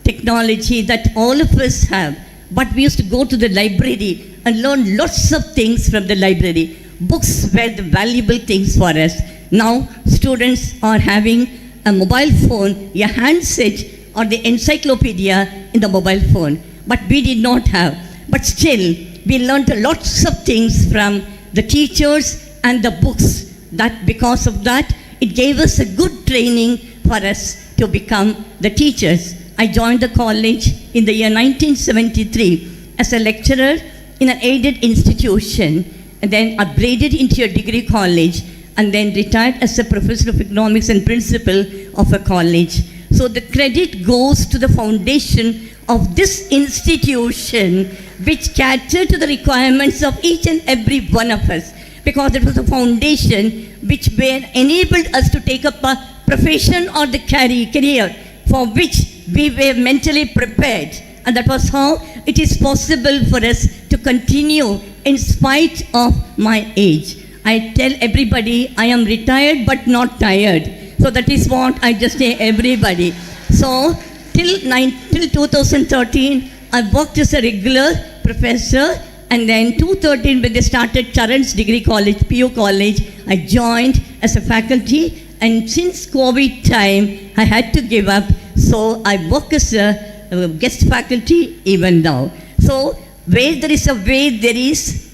technology that all of us have, but we used to go to the library and learn lots of things from the library. Books were the valuable things for us. Now students are having a mobile phone, a handset, or the encyclopedia in the mobile phone. But we did not have. But still, we learned lots of things from the teachers and the books. That because of that, it gave us a good training for us to become the teachers. I joined the college in the year 1973 as a lecturer in an aided institution, and then upgraded into a degree college, and then retired as a professor of economics and principal of a college. So the credit goes to the foundation of this institution, which catered to the requirements of each and every one of us, because it was a foundation which enabled us to take up a profession or the career for which we were mentally prepared. And that was how it is possible for us to continue in spite of my age. I tell everybody I am retired but not tired. So that is what I just say everybody. So till 2013, I worked as a regular professor, and then 2013 when they started Charan's Degree College, PU College, I joined as a faculty, and since COVID time, I had to give up. So I work as a guest faculty even now. So where there is a way, there is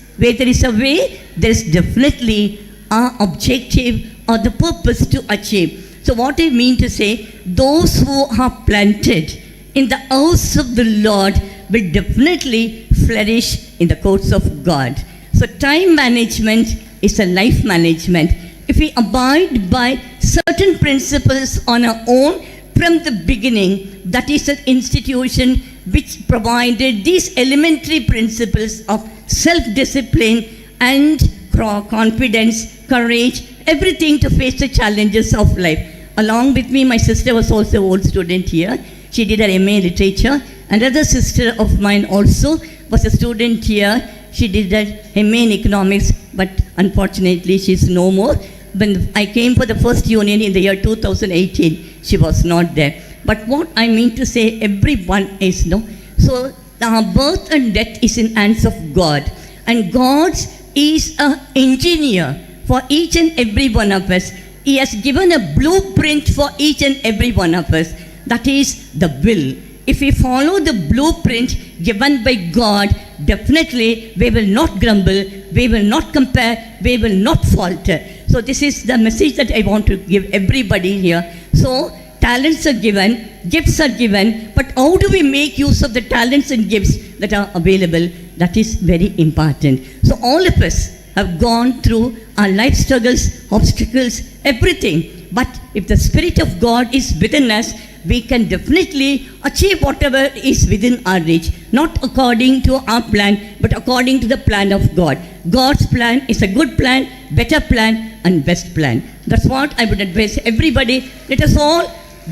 definitely our objective or the purpose to achieve. So what I mean to say, those who are planted in the house of the Lord will definitely flourish in the courts of God. So time management is a life management. If we abide by certain principles on our own from the beginning, that is an institution which provided these elementary principles of self-discipline and confidence, courage, everything to face the challenges of life. Along with me, my sister was also an old student here. She did her MA in literature. Another sister of mine also was a student here. She did her MA in economics, but unfortunately she's no more. When I came for the first union in the year 2018, she was not there. But what I mean to say, everyone is, so our birth and death is in hands of God. And God is an engineer for each and every one of us. He has given a blueprint for each and every one of us. That is the will. If we follow the blueprint given by God, definitely we will not grumble, we will not compare, we will not falter. So this is the message that I want to give everybody here. So talents are given, gifts are given, but how do we make use of the talents and gifts that are available? That is very important. So all of us have gone through our life struggles, obstacles, everything. But if the Spirit of God is within us, we can definitely achieve whatever is within our reach. Not according to our plan, but according to the plan of God. God's plan is a good plan, better plan, and best plan. That's what I would advise everybody. Let us all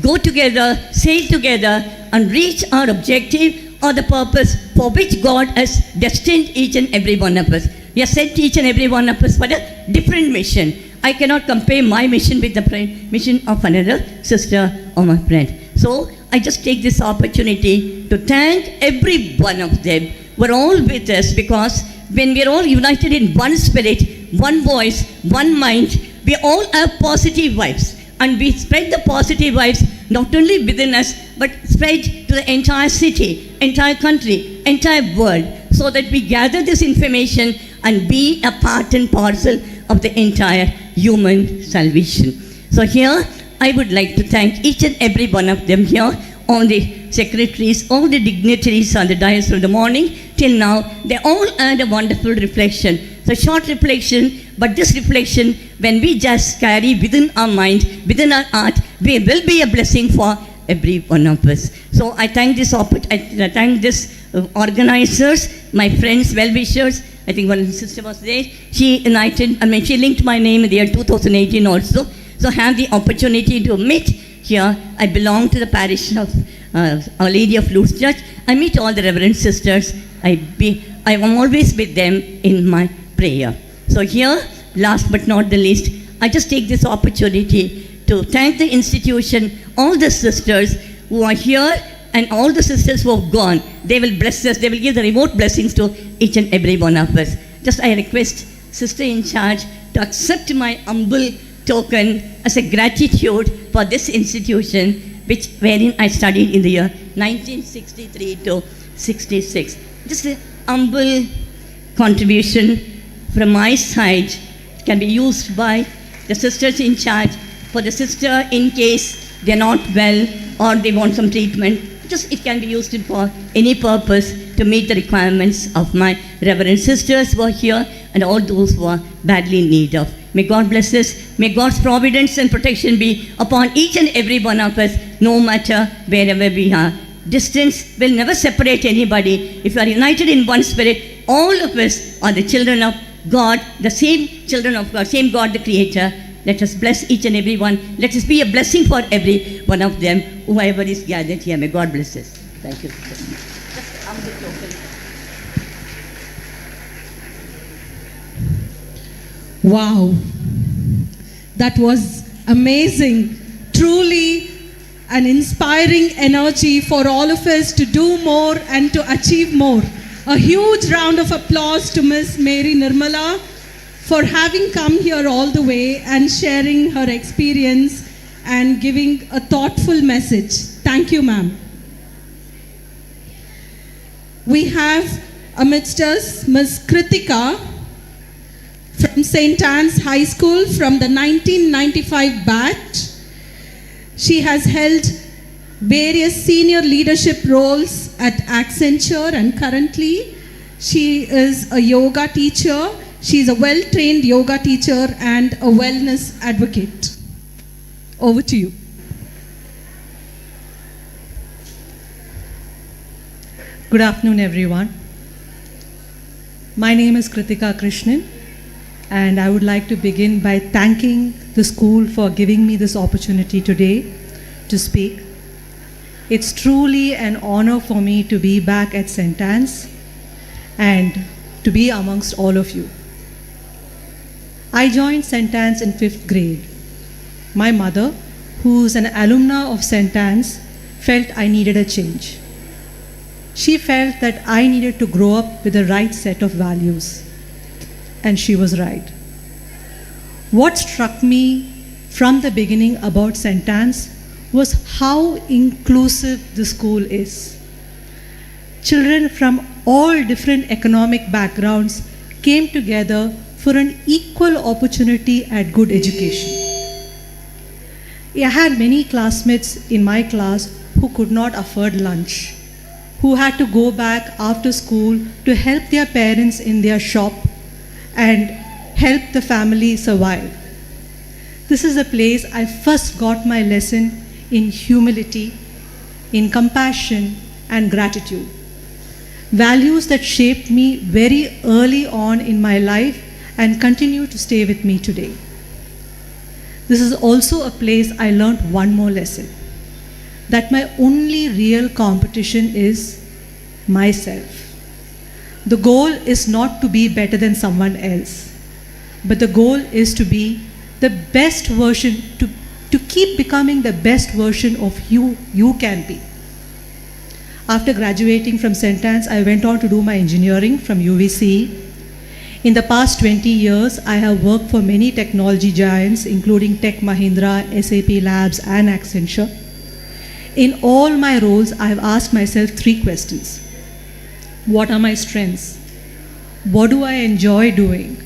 go together, sail together, and reach our objective or the purpose for which God has destined each and every one of us. He has sent each and every one of us for a different mission. I cannot compare my mission with the mission of another sister or my friend. So I just take this opportunity to thank every one of them who are all with us, because when we are all united in one spirit, one voice, one mind, we all have positive vibes. And we spread the positive vibes not only within us, but spread to the entire city, entire country, entire world, so that we gather this information and be a part and parcel of the entire human salvation. So here, I would like to thank each and every one of them here, all the secretaries, all the dignitaries on the dais from the morning till now. They all had a wonderful reflection. So short reflection, but this reflection, when we just carry within our mind, within our heart, we will be a blessing for every one of us. So I thank this I thank this organizers, my friends, well-wishers. I think one sister was there. She linked my name in the year 2018 also. So I have the opportunity to meet here. I belong to the parish of Our Lady of Lourdes Church. I meet all the reverend sisters. I am always with them in my prayer. So here, last but not the least, I just take this opportunity to thank the institution, all the sisters who are here, and all the sisters who have gone. They will bless us. They will give the remote blessings to each and every one of us. Just I request Sister in charge to accept my humble token as a gratitude for this institution, wherein I studied in the year 1963 to 66. Just a humble contribution from my side can be used by the sisters in charge. For the sister, in case they're not well or they want some treatment, just it can be used for any purpose to meet the requirements of my reverend sisters who are here and all those who are badly in need of. May God bless us. May God's providence and protection be upon each and every one of us, no matter wherever we are. Distance will never separate anybody. If we are united in one spirit, all of us are the children of God, the same children of God, same God the Creator. Let us bless each and every one. Let us be a blessing for every one of them, whoever is gathered here. May God bless us. Thank you. Just humble token. Wow, that was amazing. Truly an inspiring energy for all of us to do more and to achieve more. A huge round of applause to Miss Mary Nirmala for having come here all the way and sharing her experience and giving a thoughtful message. Thank you, ma'am. We have amidst us Miss Kritika from St.Anne's High School from the 1995 batch. She has held various senior leadership roles at Accenture, and currently she is a yoga teacher. She is a well-trained yoga teacher and a wellness advocate. Over to you. Good afternoon, everyone. My name is Kritika Krishnan, and I would like to begin by thanking the school for giving me this opportunity today to speak. It's truly an honor for me to be back at St.Anne's and to be amongst all of you. I joined St.Anne's in 5th grade. My mother, who's an alumna of St.Anne's, felt I needed a change. She felt that I needed to grow up with the right set of values. And she was right. What struck me from the beginning about St.Anne's was how inclusive the school is. Children from all different economic backgrounds came together for an equal opportunity at good education. I had many classmates in my class who could not afford lunch. who had to go back after school to help their parents in their shop and help the family survive. This is a place I first got my lesson in humility, in compassion, and gratitude. Values that shaped me very early on in my life and continue to stay with me today. This is also a place I learned one more lesson, that my only real competition is myself. The goal is not to be better than someone else, but the goal is to be the best version, to keep becoming the best version of you can be. After graduating from St.Anne's, I went on to do my engineering from UVC. In the past 20 years, I have worked for many technology giants, including Tech Mahindra, SAP Labs, and Accenture. In all my roles, I have asked myself 3 questions. What are my strengths? What do I enjoy doing?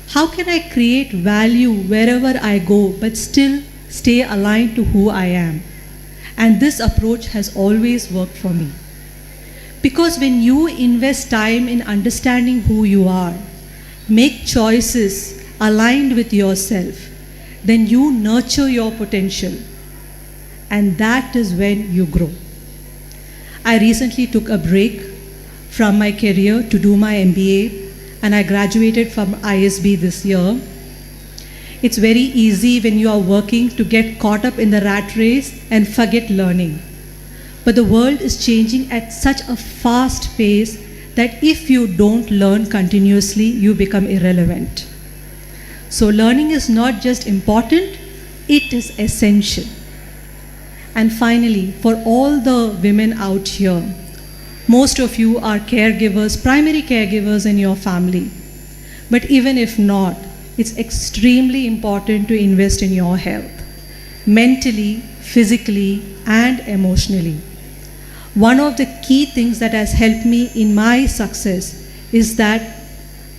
How can I create value wherever I go, but still stay aligned to who I am? And this approach has always worked for me. Because when you invest time in understanding who you are, make choices aligned with yourself, then you nurture your potential. And that is when you grow. I recently took a break from my career to do my MBA, and I graduated from ISB this year. It's very easy when you are working to get caught up in the rat race and forget learning. But the world is changing at such a fast pace that if you don't learn continuously, you become irrelevant. So learning is not just important, it is essential. And finally, for all the women out here, most of you are caregivers, primary caregivers in your family. But even if not, it's extremely important to invest in your health, mentally, physically, and emotionally. One of the key things that has helped me in my success is that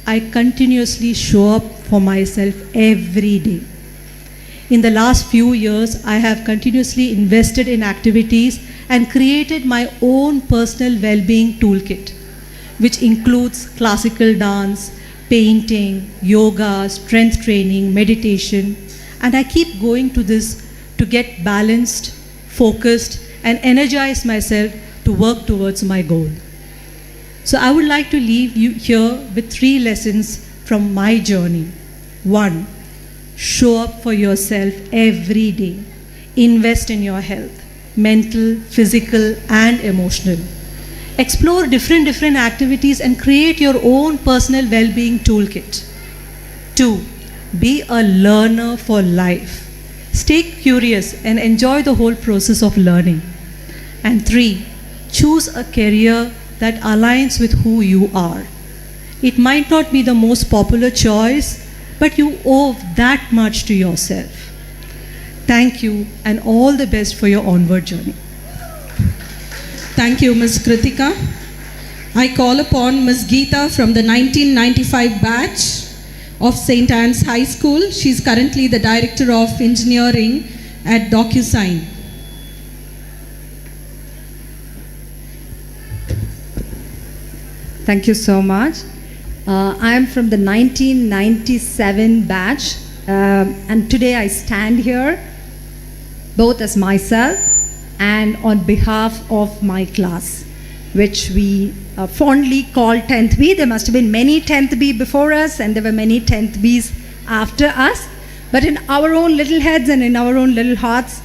I continuously show up for myself every day. In the last few years, I have continuously invested in activities and created my own personal well-being toolkit, which includes classical dance, painting, yoga, strength training, meditation, and I keep going to this to get balanced, focused, and energize myself to work towards my goal. So I would like to leave you here with 3 lessons from my journey. 1, show up for yourself every day. Invest in your health, mental, physical, and emotional. Explore different activities and create your own personal well-being toolkit. 2, be a learner for life. Stay curious and enjoy the whole process of learning. And 3, choose a career that aligns with who you are. It might not be the most popular choice, but you owe that much to yourself. Thank you and all the best for your onward journey. Thank you, Ms. Kritika. I call upon Ms. Geeta from the 1995 batch of St. Anne's High School. She's currently the Director of Engineering at DocuSign. Thank you so much. I am from the 1997 batch, and today I stand here both as myself and on behalf of my class, which we fondly call 10th B. There must have been many 10th B before us, and there were many 10th Bs after us. But in our own little heads and in our own little hearts,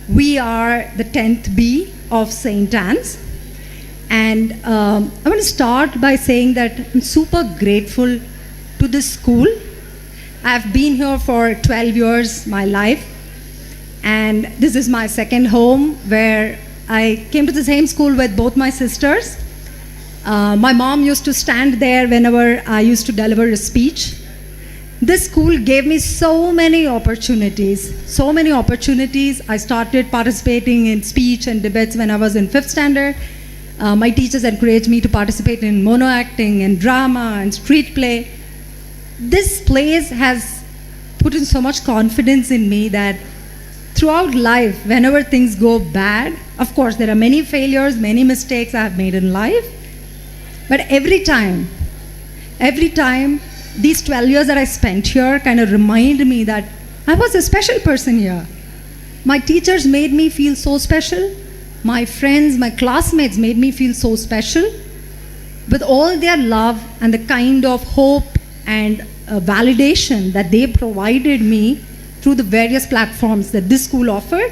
we are the 10th B of St. Anne's. And I want to start by saying that I'm super grateful to this school. I've been here for 12 years, my life. And this is my second home, where I came to the same school with both my sisters. My mom used to stand there whenever I used to deliver a speech. This school gave me so many opportunities. I started participating in speech and debates when I was in 5th standard. My teachers encouraged me to participate in mono acting and drama and street play. This place has put in so much confidence in me that throughout life, whenever things go bad, of course, there are many failures, many mistakes I have made in life. But every time, these 12 years that I spent here kind of remind me that I was a special person here. My teachers made me feel so special. My friends, my classmates made me feel so special. With all their love and the kind of hope and validation that they provided me through the various platforms that this school offered,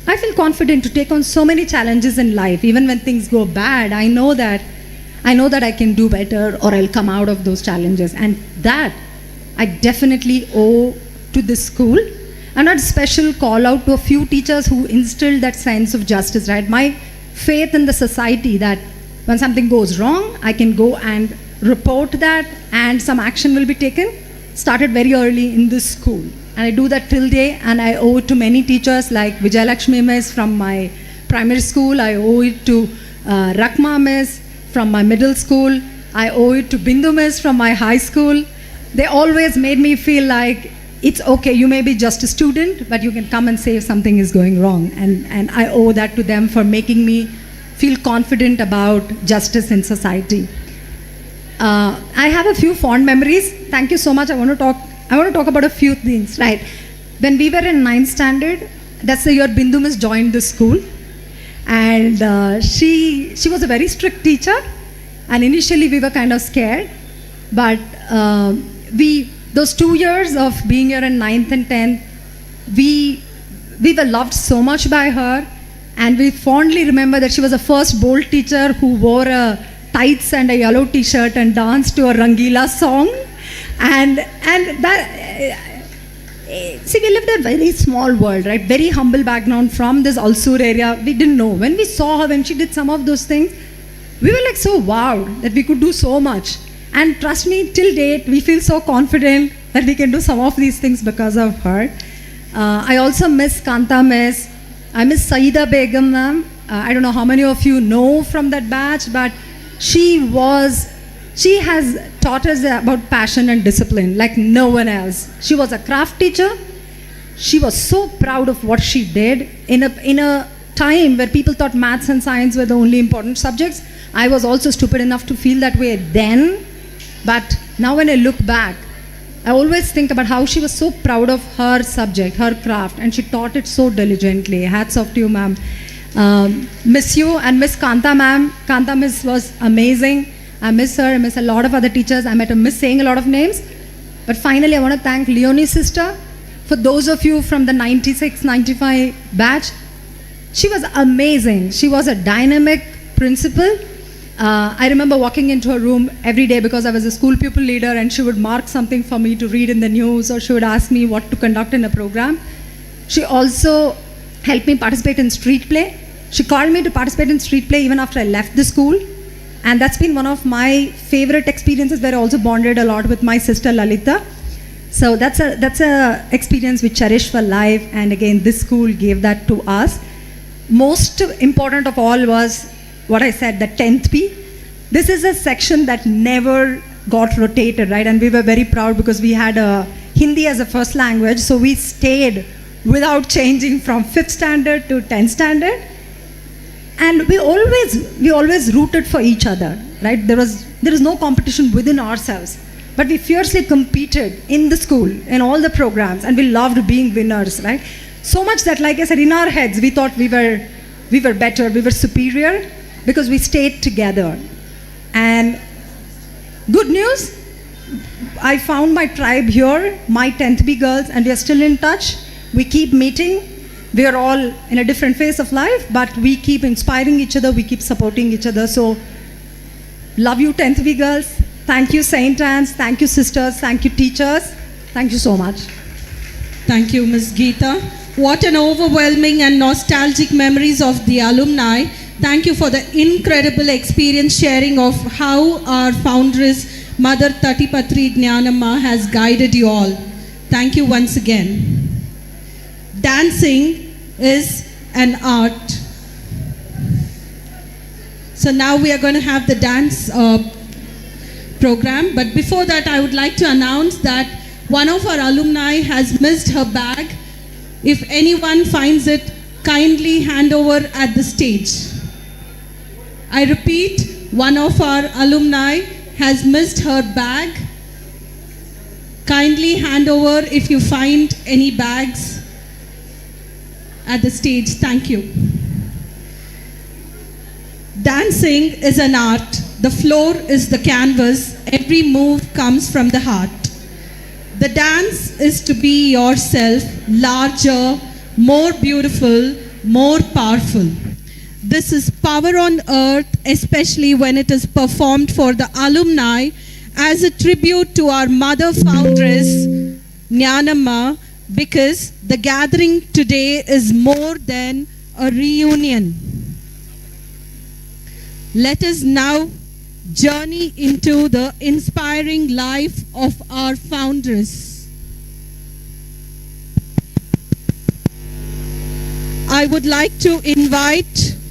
I feel confident to take on so many challenges in life. Even when things go bad, I know that I can do better, or I'll come out of those challenges. And that I definitely owe to this school. And a special call out to a few teachers who instilled that sense of justice, right? My faith in the society that when something goes wrong, I can go and report that and some action will be taken, started very early in this school. And I do that till day, and I owe it to many teachers like Vijayalakshmi Miss from my primary school. I owe it to Rakma Miss from my middle school. I owe it to Bindu Miss from my high school. They always made me feel like it's okay, you may be just a student, but you can come and say if something is going wrong. And I owe that to them for making me feel confident about justice in society. I have a few fond memories. Thank you so much. I want to talk about a few things, right? When we were in 9th standard, that's the year Bindu Miss joined the school. And she was a very strict teacher. And initially we were kind of scared. But those 2 years of being here in 9th and 10th, we were loved so much by her. And we fondly remember that she was the first bold teacher who wore a tights and a yellow t-shirt and danced to a Rangila song. And that, see, we lived in a very small world, right? Very humble background from this Alsur area. We didn't know. When we saw her, when she did some of those things, we were like so wowed that we could do so much. And trust me, till date, we feel so confident that we can do some of these things because of her. I also miss Kanta Miss. I miss Saida Begum ma'am. I don't know how many of you know from that batch, but she has taught us about passion and discipline like no one else. She was a craft teacher. She was so proud of what she did in a time where people thought maths and science were the only important subjects. I was also stupid enough to feel that way then. But now when I look back, I always think about how she was so proud of her subject, her craft, and she taught it so diligently. Hats off to you, ma'am. Miss you and Miss Kanta, ma'am. Kanta Miss was amazing. I miss her. I miss a lot of other teachers. I might have missed saying a lot of names. But finally, I want to thank Leonie's sister. For those of you from the 96-95 batch, she was amazing. She was a dynamic principal. I remember walking into her room every day because I was a school pupil leader, and she would mark something for me to read in the news, or she would ask me what to conduct in a program. She also helped me participate in street play. She called me to participate in street play even after I left the school. And that's been one of my favorite experiences, where I also bonded a lot with my sister Lalita. So that's a experience we cherish for life. And again, this school gave that to us. Most important of all was what I said, the 10th P. This is a section that never got rotated, right? And we were very proud because we had Hindi as a first language. So we stayed without changing from 5th standard to 10th standard. And we always rooted for each other, right? There is no competition within ourselves. But we fiercely competed in the school, in all the programs, and we loved being winners, right? So much that, like I said, in our heads, we thought we were better, we were superior, because we stayed together. And good news, I found my tribe here, my 10th B girls, and we are still in touch. We keep meeting. We are all in a different phase of life, but we keep inspiring each other, we keep supporting each other. So, love you 10th B girls. Thank you St.Anne's, thank you sisters, thank you teachers. Thank you so much. Thank you, Ms. Geeta. What an overwhelming and nostalgic memories of the alumni. Thank you for the incredible experience sharing of how our foundress, Mother Tatipatri Jnanamma, has guided you all. Thank you once again. Dancing is an art. So now we are going to have the dance program. But before that, I would like to announce that one of our alumni has missed her bag If anyone finds it, kindly hand over at the stage. I repeat, one of our alumni has missed her bag. Kindly hand over if you find any bags at the stage. Thank you. Dancing is an art. The floor is the canvas. Every move comes from the heart. The dance is to be yourself, larger, more beautiful, more powerful. This is power on earth, especially when it is performed for the alumni as a tribute to our mother foundress, Jnanamma, because the gathering today is more than a reunion. Let us now journey into the inspiring life of our foundress. I would like to invite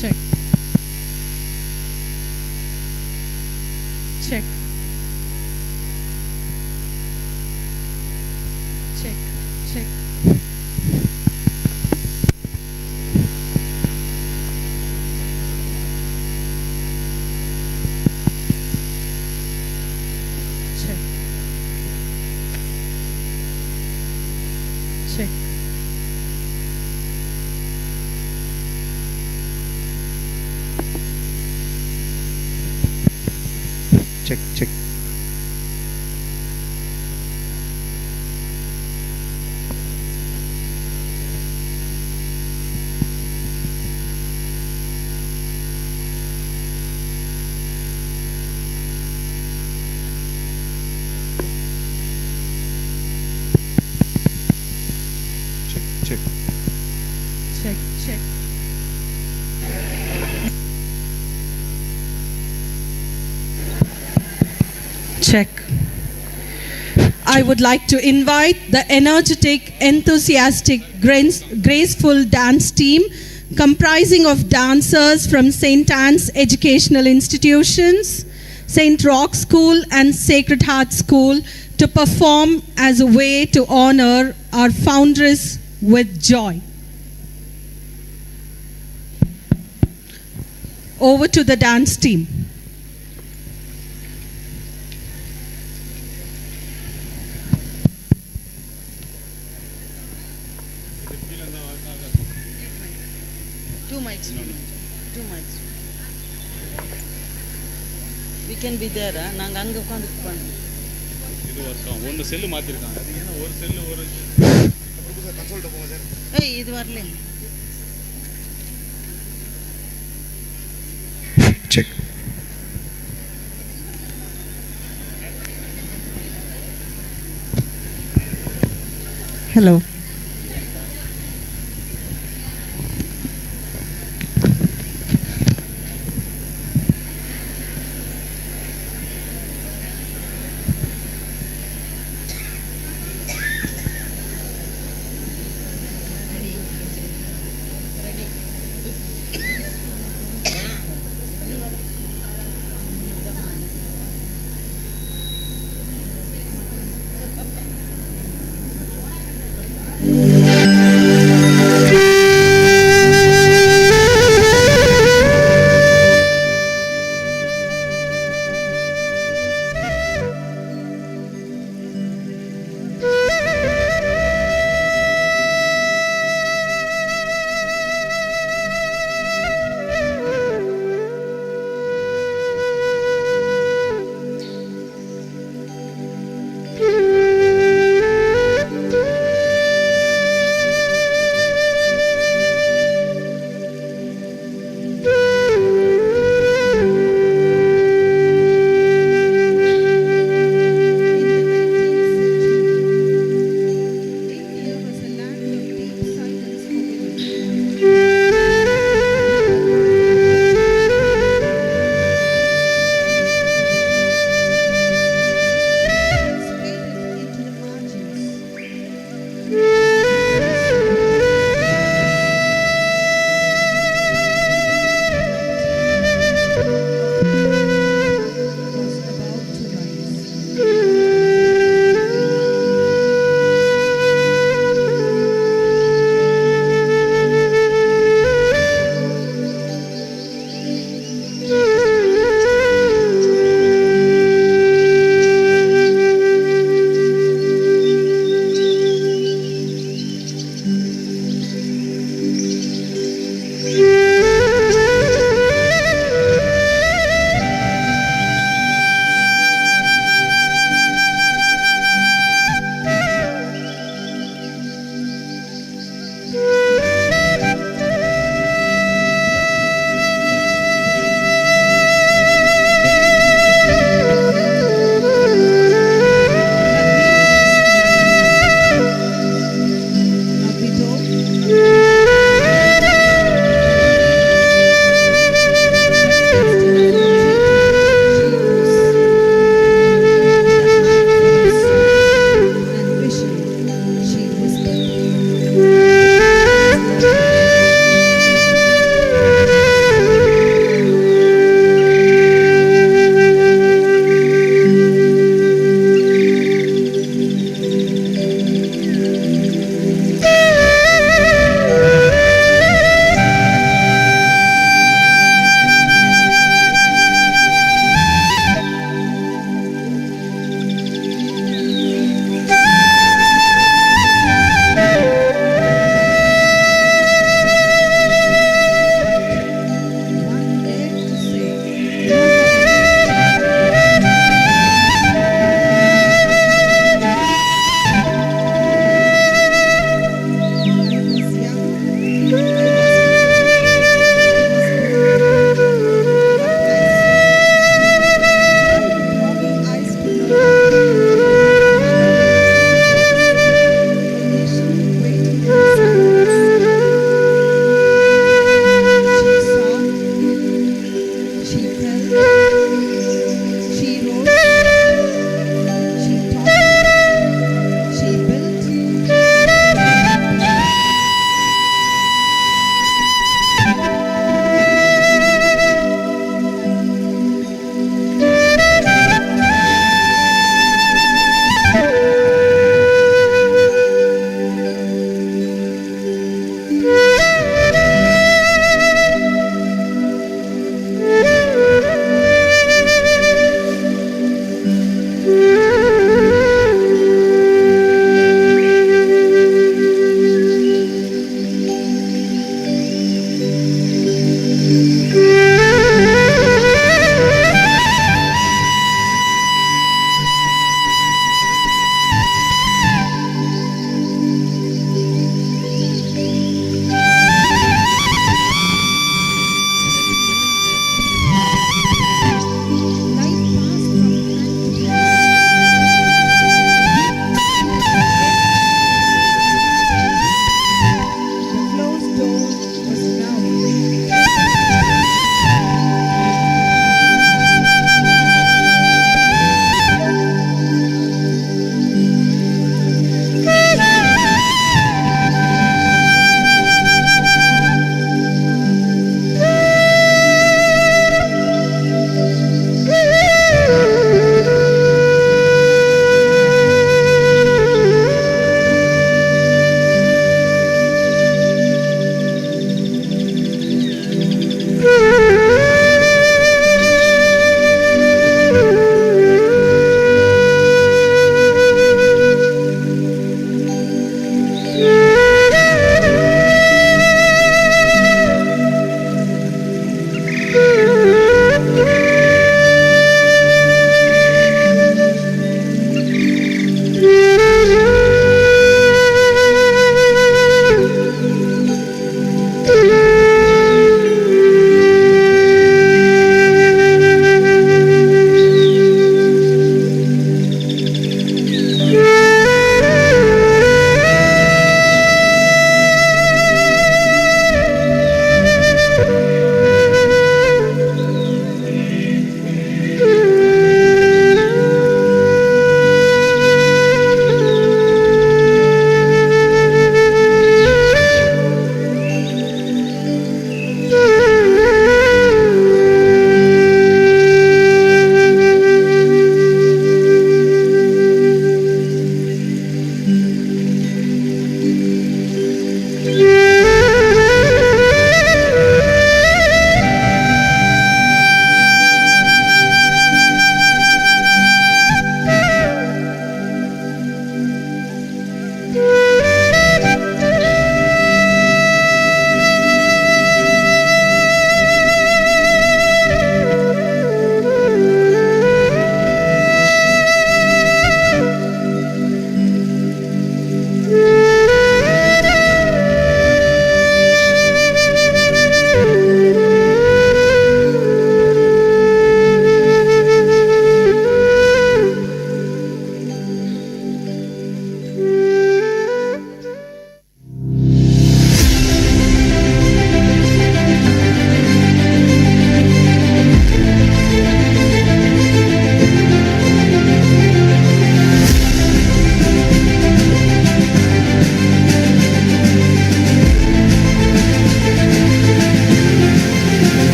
check. Check. Check. Check. Check. Check, check. Check. Check, check. Check. I would like to invite the energetic, enthusiastic, graceful dance team comprising of dancers from St.Anne's educational institutions, St. Roch School and Sacred Heart School to perform as a way to honor our foundress with joy. Over to the dance team. Two mics. Two mics. We can be there. நாங்க அங்க உட்கார்ந்து இது வர்க்கம் ஒன்னு செல் மாத்திருக்காங்க அது என்ன ஒரு செல் ஒரு கன்சோல்ட்ட போங்க சார் ஏய் இது வரல Check. Hello.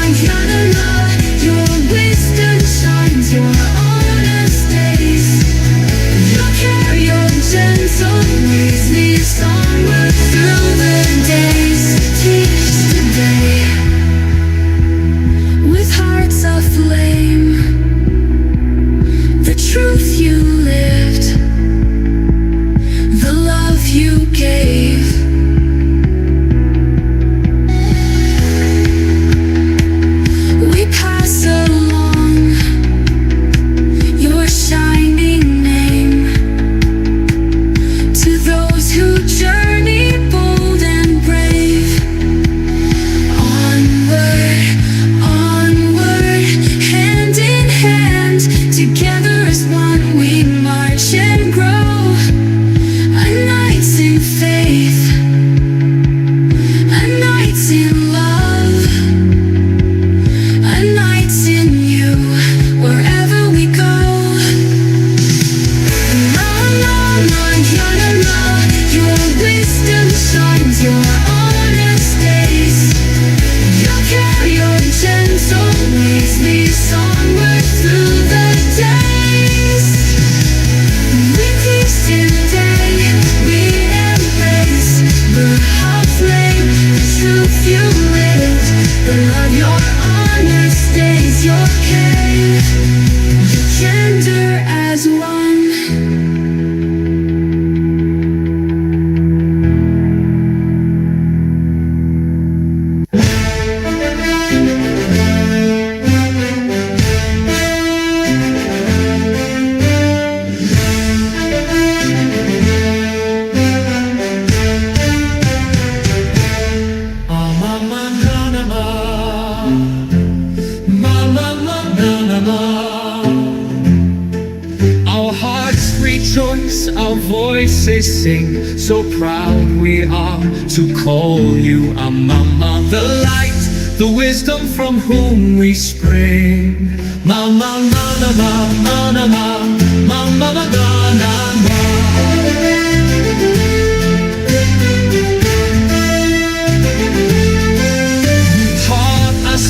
Your wisdom shines, your honest days. Your care, your gentle ways, these onward through the days. Teach today with hearts aflame the truth you lived, the love you gave. We pass along your shining name to those who journey bold and brave. Onward, onward, hand in hand, together as one we march and grow. A knights in faith, a knights in love, a knights in you, wherever we go. La la la, ya la la, your wisdom shines, your honest days. Your care, your gentle ways, these onward through the days. We feast in day, we embrace the hot flame, the truth you lived, the love, your honest days, your care, your gender as one. Our hearts rejoice, our voices sing. So proud we are to call you our Mama, the light, the wisdom from whom we spring. Mama, Mama, Mama, Mama, Mama, Mama,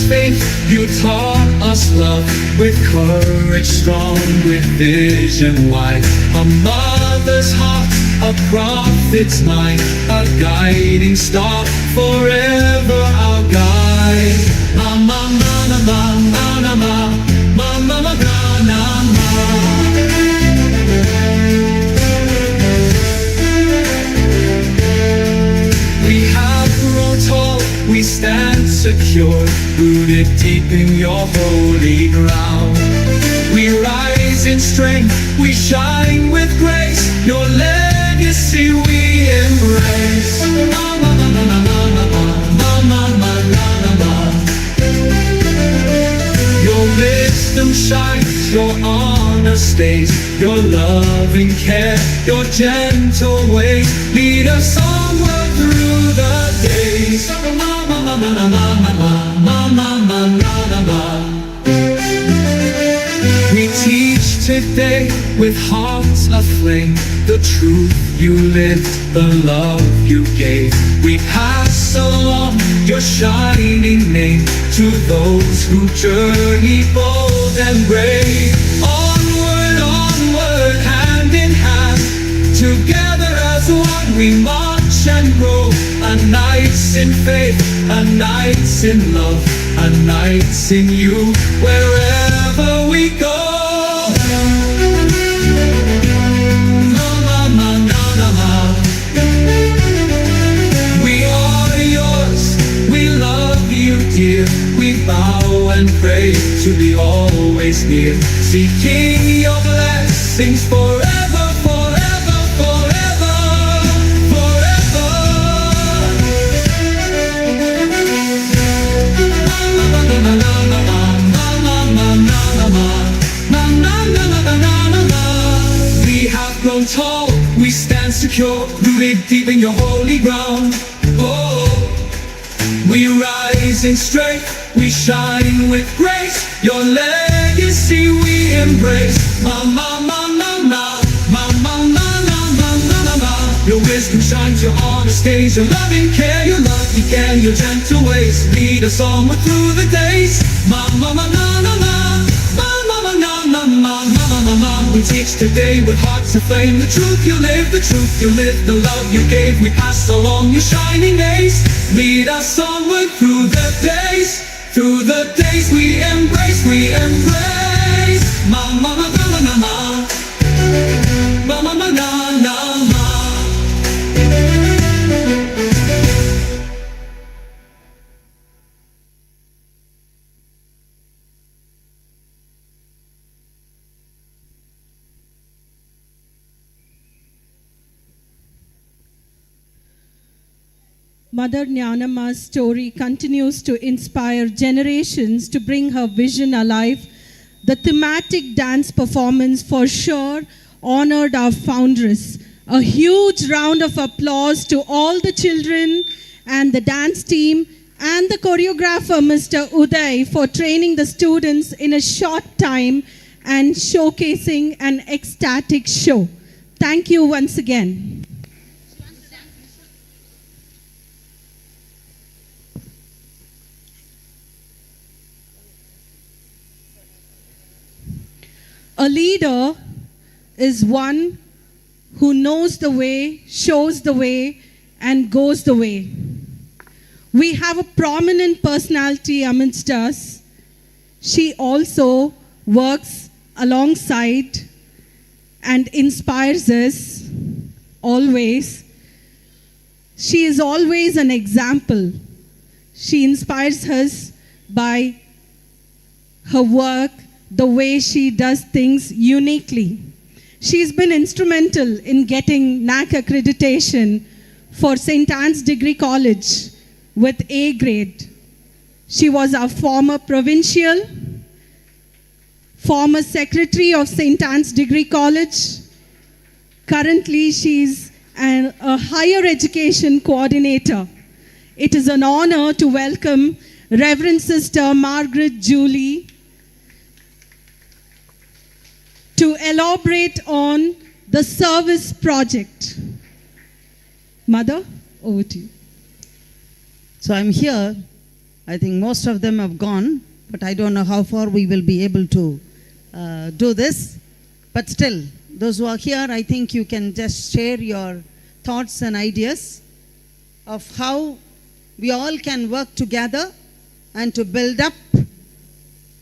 faith, you taught us love, with courage strong, with vision wide. A mother's heart, a prophet's mind, a guiding star, forever our guide. Mama, mama, mama, mama, mama, mama. We have grown tall, we stand secure, rooted deep in your holy ground. We rise in strength, we shine with grace, your legacy we embrace. Your wisdom shines, your honor stays, your loving care, your gentle ways lead us onward through the days. We teach today with hearts aflame, the truth you lived, the love you gave. We pass along your shining name to those who journey bold and brave. Onward, onward, hand in hand, together as one we march and grow. A knights in faith, a knights in love, a knights in you, wherever we go. We are yours, we love you dear, we bow and pray to be always near, seeking your blessings forever, forever, forever, forever. We have grown tall, we stand secure, rooted deep in your holy ground. Oh, we rise in strength, we shine with grace, your legacy we embrace. Ma ma ma ma ma ma ma ma ma ma ma ma. Your wisdom genius who shines you on the stage. Your loving care, your lucky care, your gentle ways lead us onward through the days. Ma ma ma na na na, ma ma ma na na ma ma ma ma ma. We teach today with hearts aflame. The truth you live, the truth you live, the love you gave. We pass along your shining days. Lead us onward through the days. Through the days we embrace, we embrace. Ma ma ma na na ma, ma ma ma na na ma. Mother Jnanamma's story continues to inspire generations to bring her vision alive. The thematic dance performance for sure honored our foundress. A huge round of applause to all the children and the dance team and the choreographer, Mr. Uday, for training the students in a short time and showcasing an ecstatic show. Thank you once again. A leader is one who knows the way, shows the way, and goes the way. We have a prominent personality amidst us. She also works alongside and inspires us always. She is always an example. She inspires us by her work, the way she does things uniquely. She's been instrumental in getting NAC accreditation for St.Anne's Degree College with A grade. She was our former provincial, former secretary of St.Anne's Degree College. Currently, she's a higher education coordinator. It is an honor to welcome Reverend Sister Margaret Julie to elaborate on the service project. Mother, over to you. So I'm here. I think most of them have gone, but I don't know how far we will be able to do this. But still, those who are here, I think you can just share your thoughts and ideas of how we all can work together and to build up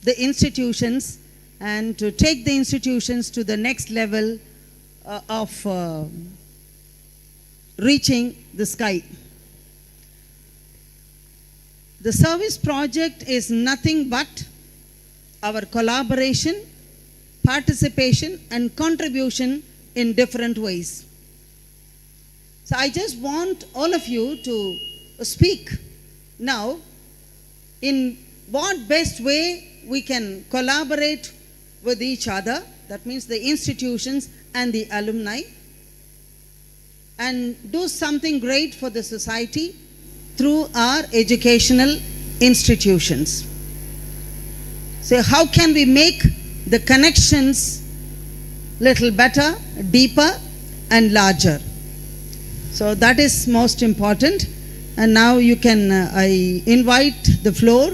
the institutions and to take the institutions to the next level of reaching the sky. The service project is nothing but our collaboration, participation, and contribution in different ways. So I just want all of you to speak now in what best way we can collaborate with each other, that means the institutions and the alumni, and do something great for the society through our educational institutions. So how can we make the connections little better, deeper, and larger? So that is most important. And now you can, I invite the floor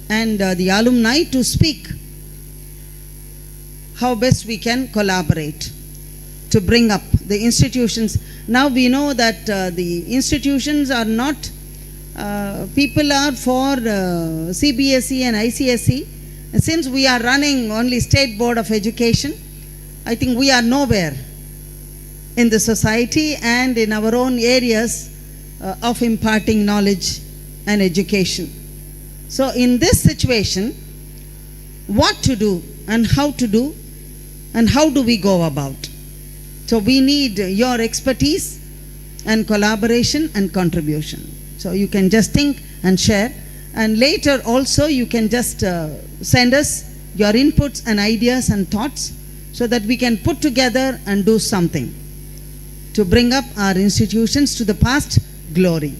and the alumni to speak how best we can collaborate to bring up the institutions. Now we know that the institutions are not, people are for CBSE and ICSE. And since we are running only State Board of Education, I think we are nowhere in the society and in our own areas of imparting knowledge and education. So in this situation, what to do and how to do and how do we go about? So we need your expertise and collaboration and contribution. So you can just think and share, and later also you can just send us your inputs and ideas and thoughts so that we can put together and do something to bring up our institutions to the past glory.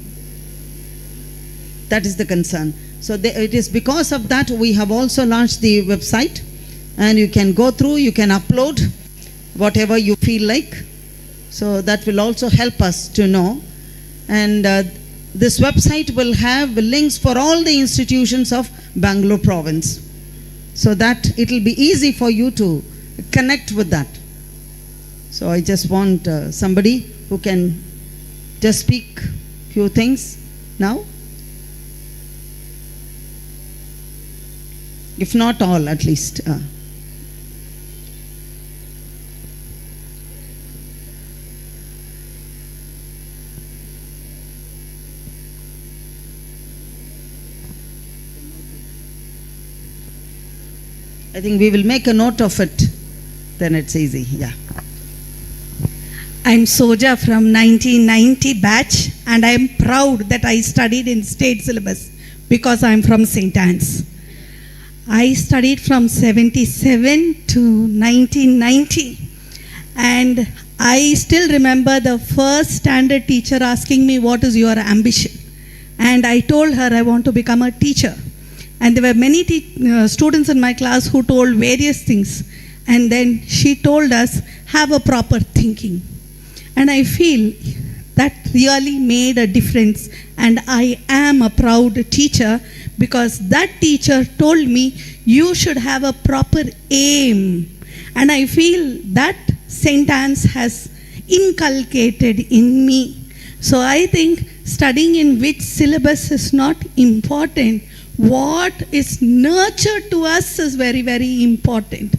That is the concern. So it is because of that we have also launched the website, and you can go through, you can upload whatever you feel like. So that will also help us to know. And this website will have links for all the institutions of Bangalore province, so that it will be easy for you to connect with that. So I just want somebody who can just speak few things now. If not all, at least. I think we will make a note of it, then it's easy. Yeah. I'm Soja from 1990 batch, and I'm proud that I studied in state syllabus because I'm from St.Anne's. I studied from 77 to 1990, and I still remember the first standard teacher asking me, what is your ambition? And I told her I want to become a teacher. And there were many students in my class who told various things. And then she told us, have a proper thinking. And I feel that really made a difference. And I am a proud teacher because that teacher told me, you should have a proper aim. And I feel that St.Anne's has inculcated in me. So I think studying in which syllabus is not important. What is nurtured to us is very, very important.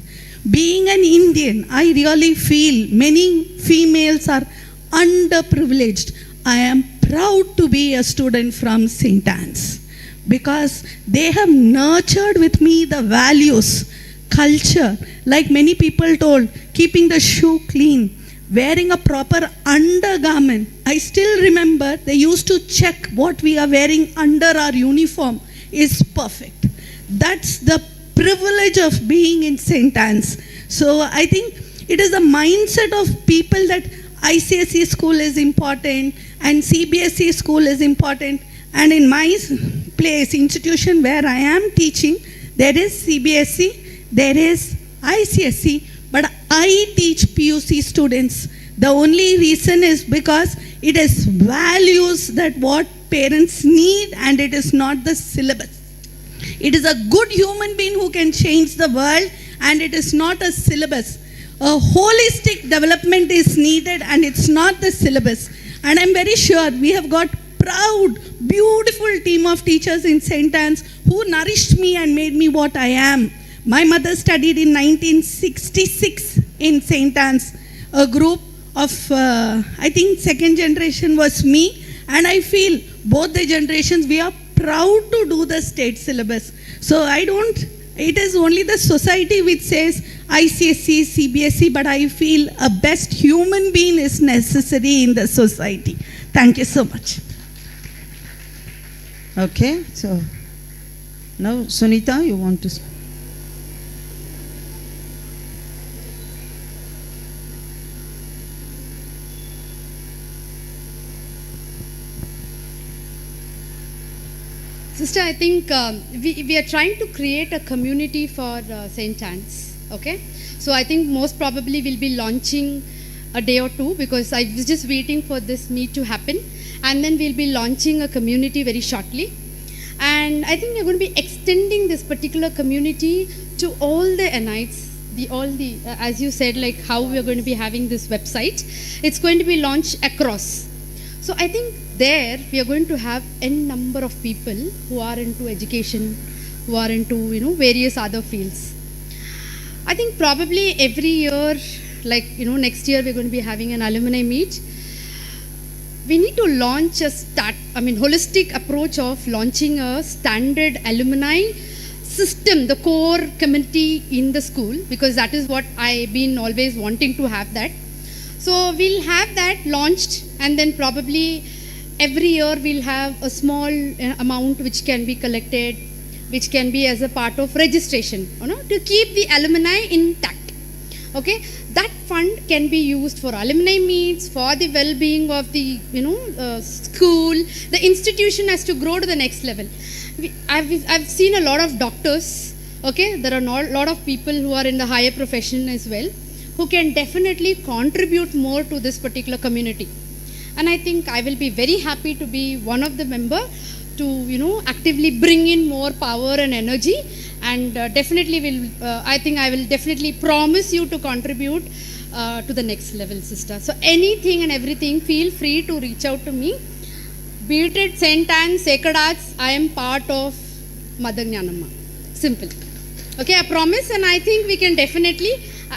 Being an Indian, I really feel many females are underprivileged. I am proud to be a student from St.Anne's because they have nurtured with me the values, culture, like many people told, keeping the shoe clean, wearing a proper undergarment. I still remember they used to check what we are wearing under our uniform is perfect. That's the privilege of being in St.Anne's. So I think it is the mindset of people that ICSE school is important and CBSE school is important. And in my place, institution where I am teaching, there is CBSE, there is ICSE, but I teach PUC students. The only reason is because it is values that what parents need, and it is not the syllabus. It is a good human being who can change the world, and it is not a syllabus. A holistic development is needed, and it's not the syllabus. And I'm very sure we have got proud, beautiful team of teachers in St.Anne's who nourished me and made me what I am. My mother studied in 1966 in St.Anne's. A group of, I think second generation was me, and I feel both the generations, we are proud to do the state syllabus. So it is only the society which says ICSE, CBSE, but I feel a best human being is necessary in the society. Thank you so much. Okay, so now Sunita, you want to speak? Sister, I think we are trying to create a community for St. Anne's, okay? So I think most probably we'll be launching a day or two because I was just waiting for this meet to happen, and then we'll be launching a community very shortly. And I think we're going to be extending this particular community to all the Annites, as you said, like how we're going to be having this website. It's going to be launched across. So I think there we are going to have n number of people who are into education, who are into various other fields. I think probably every year, like next year we're going to be having an alumni meet. We need to launch a holistic approach of launching a standard alumni system, the core community in the school, because that is what I've been always wanting to have that. So we'll have that launched, and then probably every year we'll have a small amount which can be collected, which can be as a part of registration, to keep the alumni intact. Okay, that fund can be used for alumni meets, for the well-being of the school. The institution has to grow to the next level. I've seen a lot of doctors. Okay, there are a lot of people who are in the higher profession as well, who can definitely contribute more to this particular community. And I think I will be very happy to be one of the member to actively bring in more power and energy, and definitely I think I will definitely promise you to contribute to the next level, sister. So anything and everything, feel free to reach out to me. Be it at St.Anne, Sacred Arts, I am part of Mother Jnanamma. Simple. Okay, I promise, and I think we can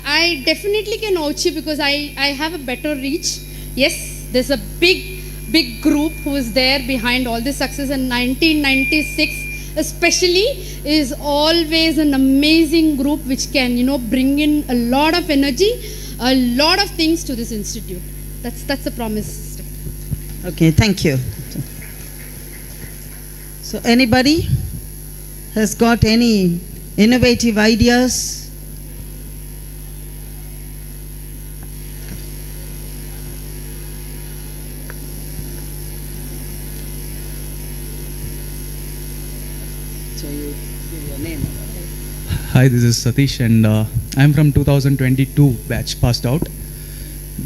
I definitely can vouch you because I have a better reach. Yes, there's a big group who is there behind all this success, and 1996 especially is always an amazing group which can bring in a lot of energy, a lot of things to this institute. That's a promise, sister. Okay, thank you. So anybody has got any innovative ideas? Hi, this is Satish, and I'm from 2022 batch, passed out.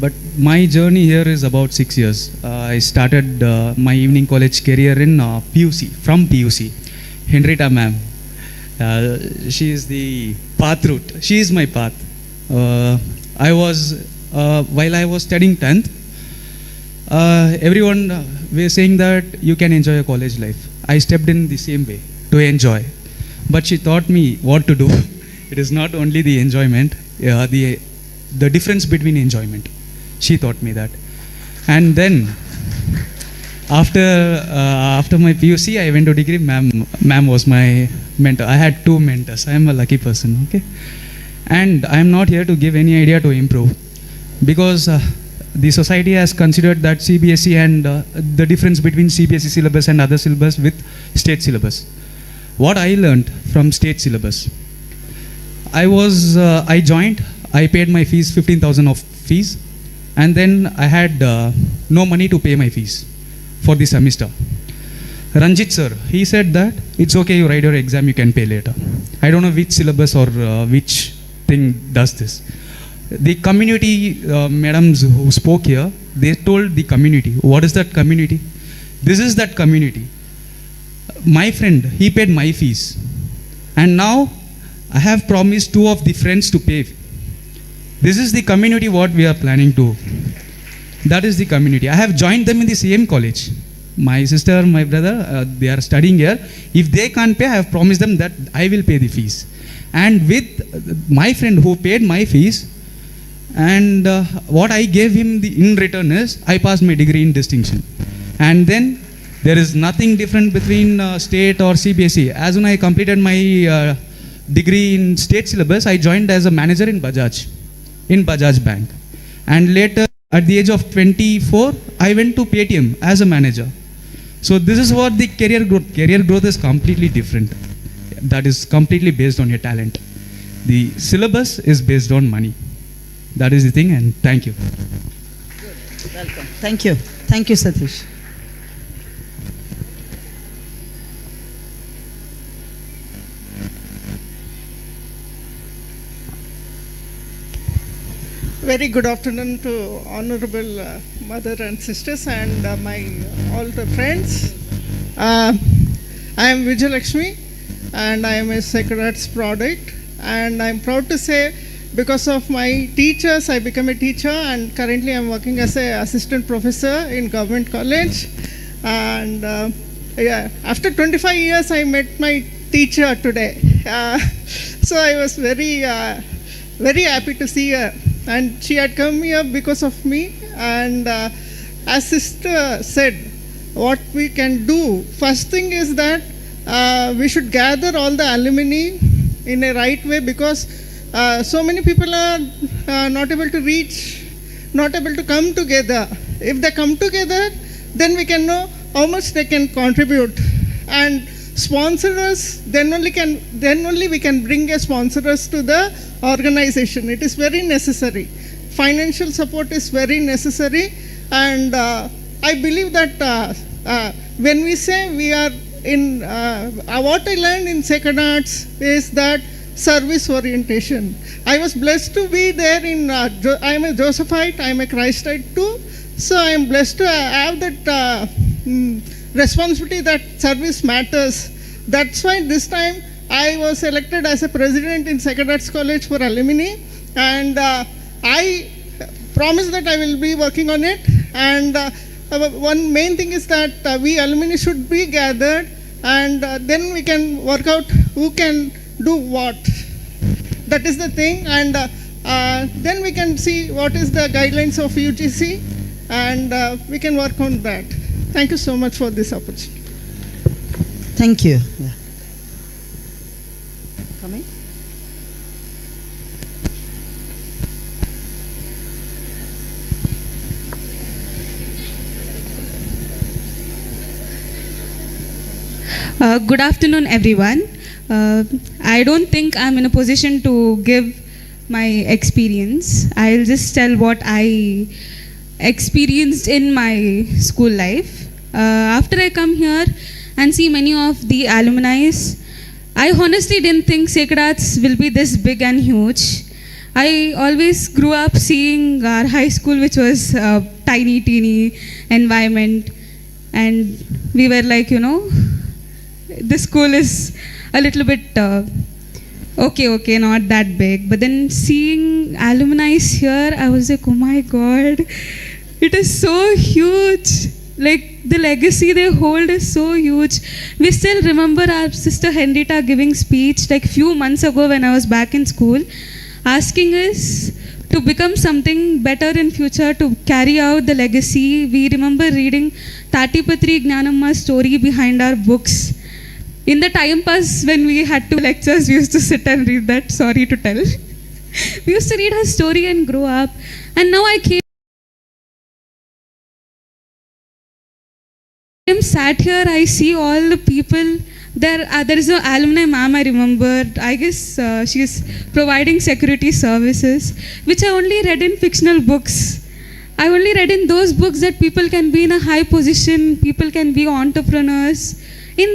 But my journey here is about 6 years. I started my evening college career in PUC, from PUC. Henrietta ma'am. She is the path route. She is my path. While I was studying 10th, everyone were saying that you can enjoy a college life. I stepped in the same way to enjoy. But she taught me what to do. It is not only the enjoyment, the difference between enjoyment. She taught me that. And then, after my PUC, I went to degree. Ma'am was my mentor. I had 2 mentors. I am a lucky person, okay? And I am not here to give any idea to improve, because the society has considered that CBSE and the difference between CBSE syllabus and other syllabus with state syllabus. What I learned from state syllabus, I joined, I paid my fees, 15,000 of fees, and then I had no money to pay my fees for the semester. Ranjit sir, he said that it's okay, you write your exam, you can pay later. I don't know which syllabus or which thing does this. The community madams who spoke here, they told the community. What is that community? This is that community. My friend, he paid my fees, and now I have promised 2 of the friends to pay. This is the community what we are planning to. That is the community. I have joined them in the same college. My sister, my brother, they are studying here. If they can't pay, I have promised them that I will pay the fees. And with my friend who paid my fees, and what I gave him in return is, I passed my degree in distinction. And then there is nothing different between state or CBSE. As when I completed my degree in state syllabus, I joined as a manager in Bajaj Bank. And later, at the age of 24, I went to Paytm as a manager. So this is what the career growth. Career growth is completely different. That is completely based on your talent. The syllabus is based on money. That is the thing, and thank you. Good. Welcome. Thank you. Thank you, Satish. Very good afternoon to honorable mother and sisters and my all the friends. I am Vijayalakshmi and I am a Sacred Arts product, and I am proud to say because of my teachers I became a teacher, and currently I am working as an assistant professor in government college. And after 25 years I met my teacher today. So I was very happy to see her. And she had come here because of me. And as sister said, what we can do, first thing is that we should gather all the alumni in a right way, because so many people are not able to reach, not able to come together. If they come together, then we can know how much they can contribute. And sponsor us, then only we can bring a sponsors to the organization. It is very necessary. Financial support is very necessary, and I believe that when we say we are in what I learned in Sacred Arts is that service orientation. I was blessed to be there in, I am a Josephite, I am a Christite too, so I am blessed to have that responsibility that service matters. That's why this time I was elected as a president in Sacred Hearts College for Alumni, and I promise that I will be working on it. And one main thing is that we alumni should be gathered, and then we can work out who can do what. That is the thing, and then we can see what is the guidelines of UGC, and we can work on that. Thank you so much for this opportunity. Thank you. Yeah. Coming. Good afternoon, everyone. I don't think I'm in a position to give my experience. I'll just tell what I experienced in my school life. After I come here and see many of the alumni, I honestly didn't think Sacred Hearts will be this big and huge. I always grew up seeing our high school, which was a tiny, teeny environment, and we were like, the school is a little bit okay, not that big. But then seeing alumni here, I was like, oh my God, it is so huge. Like the legacy they hold is so huge. We still remember our sister Henrietta giving speech like few months ago when I was back in school, asking us to become something better in future, to carry out the legacy. We remember reading Tatipatri Gnanamma's story behind our books. In the time pass when we had to lectures, we used to sit and read that, sorry to tell. We used to read her story and grow up. And now I came sat here, I see all the people. There is an alumni ma'am I remember. I guess she is providing security services, which I only read in fictional books. I only read in those books that people can be in a high position, people can be entrepreneurs.